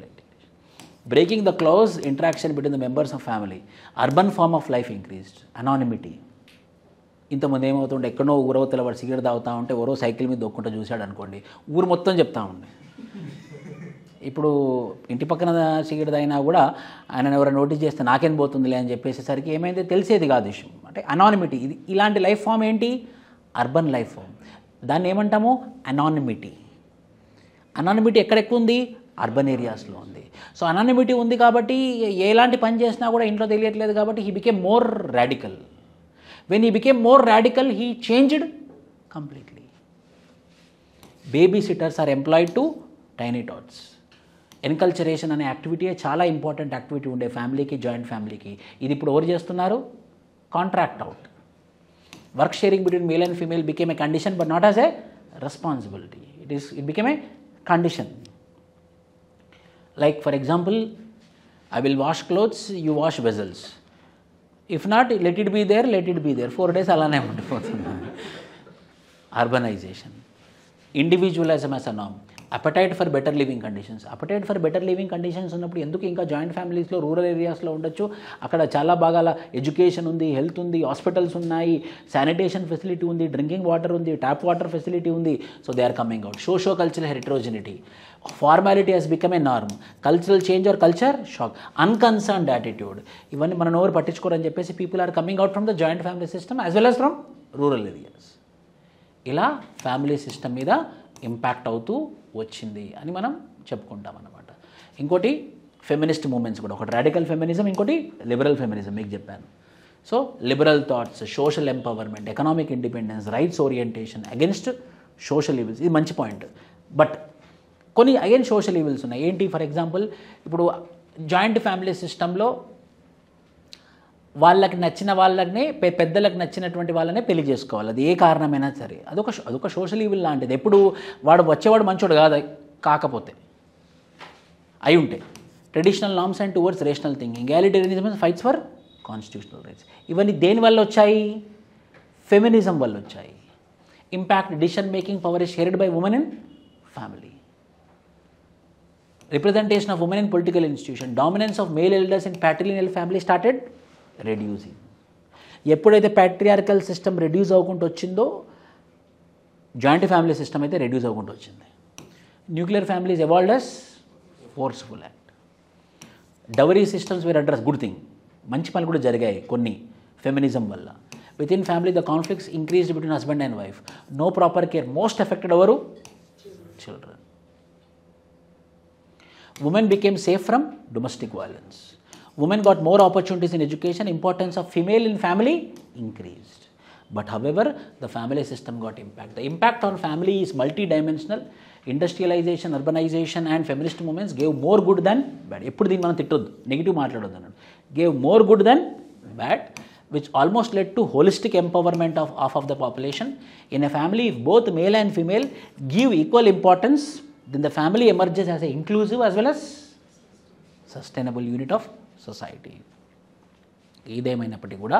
Breaking the close interaction between the members of family. Urban form of life increased. Anonymity. ఇంతమంది ఏమవుతుంటే ఎక్కడో ఊరవతల వాడు సిగరెట్ తాగుతూ ఉంటే ఎవరో సైకిల్ మీద దొక్కుంటూ చూశాడు అనుకోండి, ఊరు మొత్తం చెప్తా ఉండే. ఇప్పుడు ఇంటి పక్కన సిగరెట్ తాగినా కూడా ఆయన ఎవరైనా నోటీస్ చేస్తే నాకేం పోతుందిలే అని చెప్పేసేసరికి ఏమైంది తెలిసేది కాదు విషయం. అంటే అనానిమిటీ, ఇది ఇలాంటి లైఫ్ ఫామ్ ఏంటి, అర్బన్ లైఫ్ ఫామ్. దాన్ని ఏమంటాము, అనానిమిటీ. అనానిమిటీ ఎక్కడ ఎక్కువ ఉంది, అర్బన్ ఏరియాస్లో ఉంది. సో అనానిమిటీ ఉంది కాబట్టి ఎలాంటి పని చేసినా కూడా ఇంట్లో తెలియట్లేదు కాబట్టి he became more radical. When he became more radical he changed completely. Babysitters are employed to tiny tots. Enculturation అనే యాక్టివిటీ చాలా ఇంపార్టెంట్ యాక్టివిటీ ఉండే ఫ్యామిలీకి, జాయింట్ ఫ్యామిలీకి. ఇది ఇప్పుడు ఎవరు చేస్తున్నారు, contract out. Work sharing between male and female became a condition but not as a responsibility. It became a condition. Like for example, I will wash clothes, you wash vessels. If not, let it be there, let it be there. 4 days అలానే ఉండిపోతుంది. Urbanization. Individualism as a norm. Appetite for better living conditions. Appetite for better living conditions ఉన్నప్పుడు ఎందుకు ఇంకా జాయింట్ ఫ్యామిలీస్లో రూరల్ ఏరియాస్లో ఉండొచ్చు. అక్కడ చాలా బాగా ఎడ్యుకేషన్ ఉంది, హెల్త్ ఉంది, హాస్పిటల్స్ ఉన్నాయి, శానిటేషన్ ఫెసిలిటీ ఉంది, డ్రింకింగ్ వాటర్ ఉంది, ట్యాప్ వాటర్ ఫెసిలిటీ ఉంది. So they are coming out. Socio cultural heterogeneity. Formality has become a norm. Cultural change or culture shock. Unconcerned attitude. ఇవన్నీ మనం ఎవరు పట్టించుకోరని చెప్పేసి people are coming out from the joint family system as well as from rural areas. ఇలా ఫ్యామిలీ సిస్టమ్ మీద ఇంపాక్ట్ అవుతూ వచ్చింది అని మనం చెప్పుకుంటాం అన్నమాట. ఇంకోటి ఫెమినిస్ట్ మూమెంట్స్ కూడా, ఒకటి రాడికల్ ఫెమినిజం, ఇంకోటి లిబరల్ ఫెమినిజం మీకు చెప్పాను. So liberal thoughts, social empowerment, economic independence, rights orientation, against social evils. ఇది మంచి పాయింట్. బట్ కొన్ని అగైన్ సోషల్ ఈవిల్స్ ఉన్నాయి. ఏంటి, ఫర్ ఎగ్జాంపుల్ ఇప్పుడు జాయింట్ ఫ్యామిలీ సిస్టంలో వాళ్ళకి నచ్చిన వాళ్ళని, పెద్దలకు నచ్చినటువంటి వాళ్ళనే పెళ్లి చేసుకోవాలి, అది ఏ కారణమైనా సరే. అదొక సోషల్ ఈవిల్ లాంటిది. ఎప్పుడు వాడు వచ్చేవాడు మంచోడు కాదు, కాకపోతే అయి ఉంటాయి. Traditional norms and towards rational thinking, egalitarianism fights for constitutional rights. ఇవన్నీ దేని వల్ల వచ్చాయి, ఫెమినిజం వల్ల వచ్చాయి. Impact decision making power is shared by women in family. Representation of women in political institution, dominance of male elders in patrilineal family started reducing. ఎప్పుడైతే ప్యాట్రియార్కల్ సిస్టమ్ రెడ్యూస్ అవ్వకుండా వచ్చిందో జాయింట్ ఫ్యామిలీ సిస్టమ్ అయితే రెడ్యూస్ అవ్వకుండా వచ్చింది. Nuclear families evolved as forceful act. Dowry systems were address, good thing, మంచి పనులు కూడా జరిగాయి కొన్ని ఫెమినిజం వల్ల. Within family the conflicts increased between husband and wife. No proper care, most affected ఎవరు, children. Women became safe from domestic violence. Women got more opportunities in education. Importance of female in family increased. But however, the family system got impact. The impact on family is multidimensional. Industrialization, urbanization and feminist movements gave more good than bad. ఎప్పుడు దీన్ని మనం తిట్టొద్దు, నెగిటివ్ మాట్లాడొద్దు అన్నాడు. Gave more good than bad, which almost led to holistic empowerment of half of the population. In a family, if both male and female give equal importance, then the family emerges as an inclusive as well as sustainable unit of society. ఏదేమైనప్పటికీ కూడా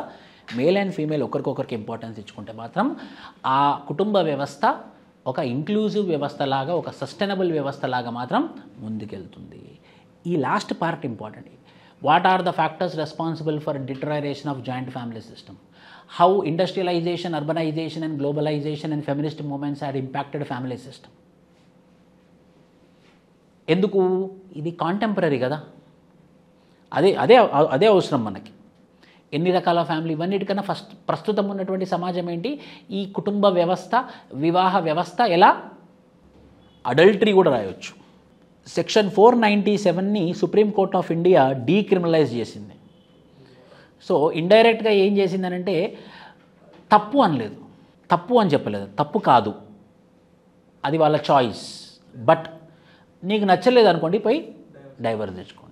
మేల్ అండ్ ఫీమేల్ ఒకరికొకరికి ఇంపార్టెన్స్ ఇచ్చుకుంటే మాత్రం ఆ కుటుంబ వ్యవస్థ ఒక ఇంక్లూజివ్ వ్యవస్థలాగా, ఒక సస్టైనబుల్ వ్యవస్థలాగా మాత్రం ముందుకెళ్తుంది. ఈ last part important. What are the factors responsible for deterioration of joint family system? How industrialisation, urbanisation and globalisation and feminist movements had impacted family system. ఎందుకు, ఇది కాంటెంపరీ కదా, అదే అదే అదే అవసరం మనకి. ఎన్ని రకాల ఫ్యామిలీ, ఇవన్నిటికన్నా ప్రస్తుతం ఉన్నటువంటి సమాజం ఏంటి, ఈ కుటుంబ వ్యవస్థ, వివాహ వ్యవస్థ ఎలా, అడల్టరీ కూడా రాయొచ్చు. సెక్షన్ 497ని సుప్రీంకోర్ట్ ఆఫ్ ఇండియా డీక్రిమినలైజ్ చేసింది. సో ఇండైరెక్ట్గా ఏం చేసిందనంటే తప్పు అనలేదు, తప్పు అని చెప్పలేదు, తప్పు కాదు, అది వాళ్ళ చాయిస్. బట్ నీకు నచ్చలేదు అనుకోండి, పోయి డైవర్స్ తెచ్చుకోండి.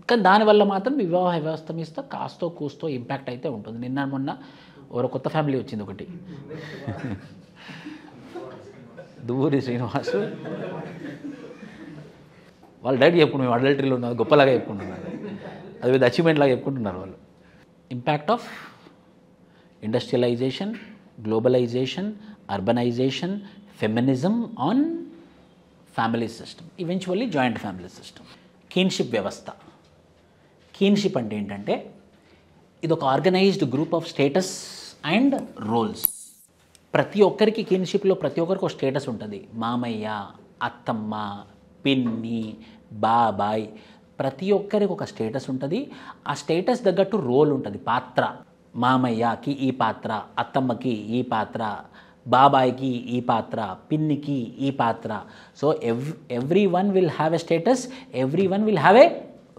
కానీ దానివల్ల మాత్రం వివాహ వ్యవస్థ మీద కాస్తో కూస్తో ఇంపాక్ట్ అయితే ఉంటుంది. నిన్న మొన్న ఒక కొత్త ఫ్యామిలీ వచ్చింది ఒకటి, దువ్వూరి శ్రీనివాసు, వాళ్ళు డైరెక్ట్ చెప్పుకున్నారు, మేము అడల్టరీలో ఉన్నది గొప్పలాగా చెప్పుకుంటున్నారు, అది విత్ అచీవ్మెంట్ లాగా చెప్పుకుంటున్నారు వాళ్ళు. Impact of industrialisation, globalisation, urbanisation, feminism on family system, eventually joint family system. Kinship వ్యవస్థ. కీన్షిప్ అంటే ఏంటంటే ఇది ఒక organised group of status and roles. ప్రతి ఒక్కరికి కిన్షిప్లో ప్రతి ఒక్కరికి ఒక స్టేటస్ ఉంటుంది. మామయ్య, అత్తమ్మ, పిన్ని, బాబాయ్, ప్రతి ఒక్కరికి ఒక స్టేటస్ ఉంటుంది. ఆ స్టేటస్ తగ్గట్టు రోల్ ఉంటుంది, పాత్ర. మామయ్యకి ఈ పాత్ర, అత్తమ్మకి ఈ పాత్ర, బాబాయ్కి ఈ పాత్ర, పిన్నికి ఈ పాత్ర. So everyone will have a status, everyone will have a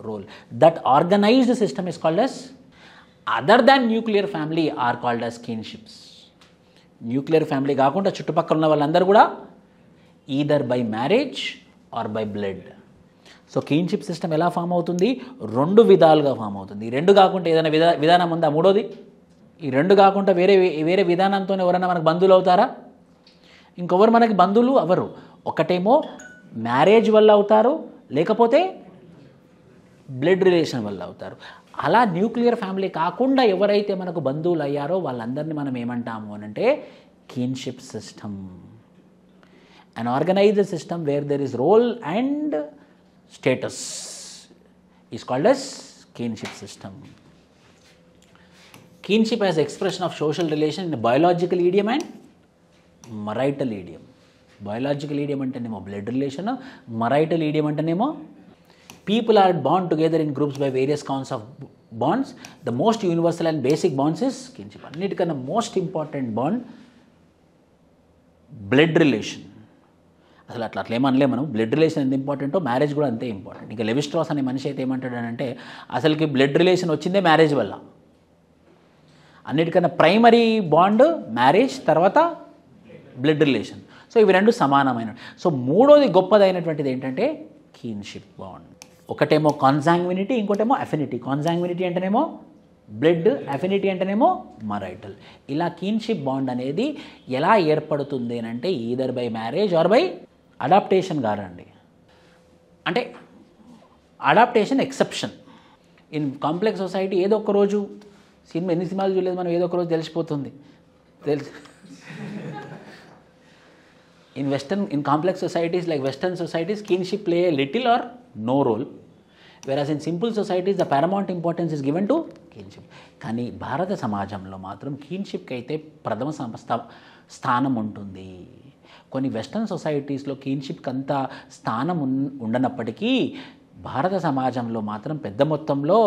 role. That organised system is called as other than nuclear family are called as kinships. Nuclear family కాకుండా చుట్టుపక్కల ఉన్న వాళ్ళందరూ కూడా either by marriage or by blood. So kinship system ఎలా ఫామ్ అవుతుంది? రెండు విధాలుగా ఫామ్ అవుతుంది. ఈ రెండు కాకుండా ఏదైనా విధానం ఉందా? మూడోది, ఈ రెండు కాకుండా వేరే విధానంతో ఎవరైనా మనకు బంధువులు అవుతారా? ఇంకొవరు మనకి బంధువులు అవరు. ఒకటేమో మ్యారేజ్ వల్ల అవుతారు, లేకపోతే బ్లడ్ రిలేషన్ వల్ల అవుతారు. అలా న్యూక్లియర్ ఫ్యామిలీ కాకుండా ఎవరైతే మనకు బంధువులు అయ్యారో వాళ్ళందరినీ మనం ఏమంటాము అని అంటే kinship system. An organised system where there is role and status is called as kinship system. Kinship as expression of social relation in a biological idiom and marital idiom. Biological idiom antanemo blood relation, marital idiom antanemo people are bound together in groups by various kinds of bonds. The most universal and basic bonds is kinship. Annitikana most important bond blood relation. అసలు అట్లా ఏమనలే మనం. బ్లడ్ రిలేషన్ ఎంత ఇంపార్టెంటో మ్యారేజ్ కూడా అంతే ఇంపార్టెంట్. ఇంకా లెవి స్ట్రాస్ అనే మనిషి అయితే ఏమంటాడంటే అసలుకి బ్లడ్ రిలేషన్ వచ్చిందే మ్యారేజ్ వల్ల. అన్నిటికన్నా ప్రైమరీ బాండ్ మ్యారేజ్, తర్వాత బ్లడ్ రిలేషన్. సో ఇవి రెండు సమానమైన. సో మూడోది గొప్పదైనటువంటిది ఏంటంటే కిన్షిప్ బాండ్. ఒకటేమో కాన్సాంగ్వినిటీ, ఇంకోటేమో అఫినిటీ. కాన్సాంగ్వినిటీ అంటేనేమో బ్లడ్, అఫినిటీ అంటేనేమో మరైటల్. ఇలా కిన్షిప్ బాండ్ అనేది ఎలా ఏర్పడుతుంది అని అంటే either by marriage or by adaptation కాదండి. అంటే adaptation exception. In complex society ఏదో ఒక రోజు ఎన్ని సినిమాలు చూడలేదు మనం, ఏదో ఒక రోజు తెలిసిపోతుంది. In complex societies like western societies kinship play a little or no role, whereas in simple societies the paramount importance is given to kinship. కానీ భారత సమాజంలో మాత్రం కిన్షిప్కి అయితే ప్రథమ స్థానం ఉంటుంది. కొన్ని వెస్టర్న్ సొసైటీస్లో కిన్షిప్కి అంత స్థానం ఉండనప్పటికీ భారత సమాజంలో మాత్రం పెద్ద మొత్తంలో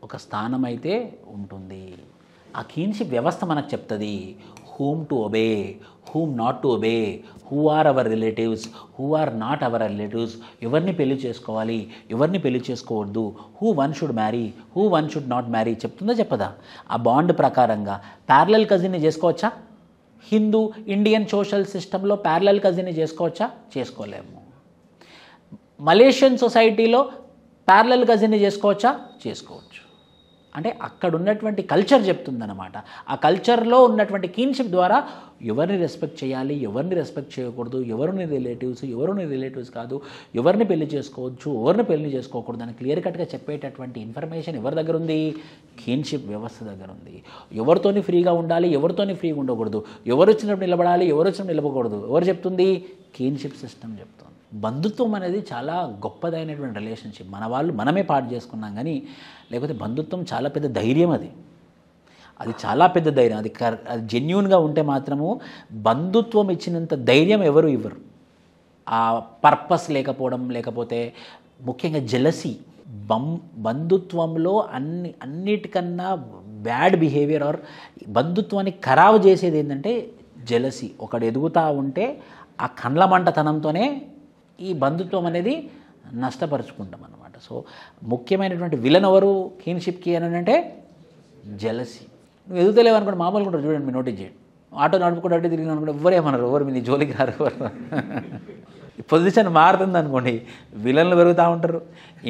ఒక స్థానం అయితే ఉంటుంది. ఆ కిన్షిప్ వ్యవస్థ మనకు చెప్తుంది whom to obey, whom not to obey, who are our relatives, who are not our relatives, ఎవరిని పెళ్లి చేసుకోవాలి, ఎవరిని పెళ్లి చేసుకోవద్దు, who one should marry, who one should not marry చెప్తుందా చెప్పదా? ఆ బాండ్ ప్రకారంగా ప్యారలల్ కజిన్ని చేసుకోవచ్చా? హిందూ ఇండియన్ సోషల్ సిస్టంలో ప్యారలల్ కజిన్ని చేసుకోవచ్చా? చేసుకోలేము. మలేషియన్ సొసైటీలో ప్యారలల్ కజిన్ని చేసుకోవచ్చా? చేసుకోవచ్చు. అంటే అక్కడ ఉన్నటువంటి కల్చర్ చెప్తుందన్నమాట. ఆ కల్చర్లో ఉన్నటువంటి కిన్షిప్ ద్వారా ఎవరిని రెస్పెక్ట్ చేయాలి, ఎవరిని రెస్పెక్ట్ చేయకూడదు, ఎవరిని రిలేటివ్స్ కాదు, ఎవరిని పెళ్లి చేసుకోవచ్చు, ఎవరిని పెళ్లి చేసుకోకూడదు అని క్లియర్ కట్గా చెప్పేటటువంటి ఇన్ఫర్మేషన్ ఎవరి దగ్గర ఉంది? కిన్షిప్ వ్యవస్థ దగ్గర ఉంది. ఎవరితోని ఫ్రీగా ఉండాలి, ఎవరితోని ఫ్రీగా ఉండకూడదు, ఎవరు వచ్చినప్పుడు నిలబడాలి, ఎవరు వచ్చినప్పుడు నిలబడకూడదు, ఎవరు చెప్తుంది? కిన్షిప్ సిస్టమ్ చెప్తుంది. బంధుత్వం అనేది చాలా గొప్పదైనటువంటి రిలేషన్షిప్. మన వాళ్ళు మనమే పాటు చేసుకున్నాం కానీ, లేకపోతే బంధుత్వం చాలా పెద్ద ధైర్యం. అది చాలా పెద్ద ధైర్యం. అది జెన్యూన్గా ఉంటే మాత్రము బంధుత్వం ఇచ్చినంత ధైర్యం ఎవరు ఇవ్వరు. ఆ పర్పస్ లేకపోవడం, లేకపోతే ముఖ్యంగా జెలసీ. బంధుత్వంలో అన్నిటికన్నా బ్యాడ్ బిహేవియర్ ఆర్ బంధుత్వాన్ని ఖరాబు చేసేది ఏంటంటే జెలసీ. ఒకడు ఎదుగుతూ ఉంటే ఆ కండ్ల మంటతనంతోనే ఈ బంధుత్వం అనేది నష్టపరుచుకుంటాం అన్నమాట. సో ముఖ్యమైనటువంటి విలన్ ఎవరు కిన్షిప్కి అని అంటే జెలసీ. నువ్వు ఎదుగుతలేవు అనుకోండి, మామూలుగా ఉంటారు చూడండి, మీరు నోటీస్ చేయండి. ఆటో నడుపుకుంటూ అడ్డు తిరిగిన అనుకోండి, ఎవరేమన్నారు, ఎవరు మీ జోలికి రారు. పొజిషన్ మారుతుంది అనుకోండి, విలన్లు పెరుగుతూ ఉంటారు,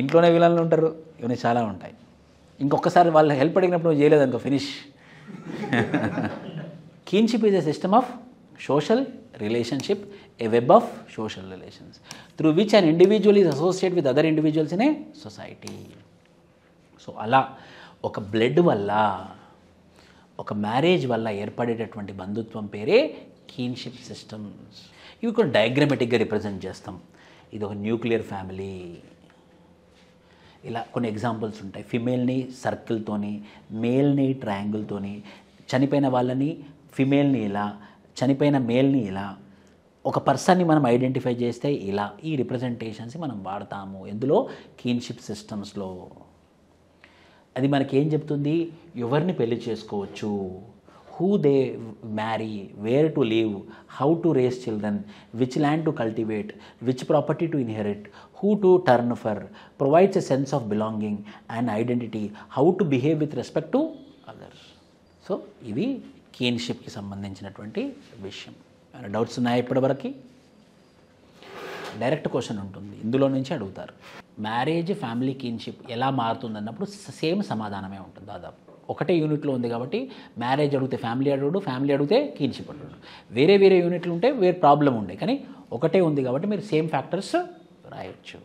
ఇంట్లోనే విలన్లు ఉంటారు, ఇవన్నీ చాలా ఉంటాయి. ఇంకొకసారి వాళ్ళు హెల్ప్ అడిగినప్పుడు నువ్వు చేయలేదనుకో, finish. Kinship is a system of social relationship, a web of social relations through which an individual is associated with other individuals in a society. So అలా ఒక బ్లడ్ వల్ల, ఒక మ్యారేజ్ వల్ల ఏర్పడేటటువంటి బంధుత్వం పేరే కిన్షిప్ సిస్టమ్స్. ఇవి కూడా డయాగ్రమెటిక్గా రిప్రజెంట్ చేస్తాం. ఇది ఒక న్యూక్లియర్ ఫ్యామిలీ. ఇలా కొన్ని ఎగ్జాంపుల్స్ ఉంటాయి. ఫిమేల్ని సర్కిల్తోని, మేల్ని ట్రయాంగిల్తోని, చనిపోయిన వాళ్ళని ఫిమేల్ని ఇలా, చనిపోయిన మేల్ని ఇలా, ఒక పర్సన్ని మనం ఐడెంటిఫై చేస్తే ఇలా, ఈ రిప్రజెంటేషన్స్ మనం వాడతాము ఎందులో, కిన్షిప్ సిస్టమ్స్లో. అది మనకేం చెప్తుంది, ఎవరిని పెళ్లి చేసుకోవచ్చు, who they marry, where to live, how to raise children, which land to cultivate, which property to inherit, who to turn for, provides a sense of belonging and identity, how to behave with respect to others. So ఇవి కిన్షిప్కి సంబంధించినటువంటి విషయం. ఏమైనా డౌట్స్ ఉన్నాయా ఇప్పటివరకు? డైరెక్ట్ క్వశ్చన్ ఉంటుంది, ఇందులో నుంచి అడుగుతారు. మ్యారేజ్ ఫ్యామిలీ కిన్షిప్ ఎలా మారుతుంది అన్నప్పుడు సేమ్ సమాధానమే ఉంటుంది దాదాపు. ఒకటే యూనిట్లో ఉంది కాబట్టి మ్యారేజ్ అడిగితే ఫ్యామిలీ అడుగుడు, ఫ్యామిలీ అడిగితే కిన్షిప్ అడుగుడు. వేరే వేరే యూనిట్లు ఉంటే వేరే ప్రాబ్లం ఉండే, కానీ ఒకటే ఉంది కాబట్టి మీరు సేమ్ ఫ్యాక్టర్స్ రాయొచ్చు.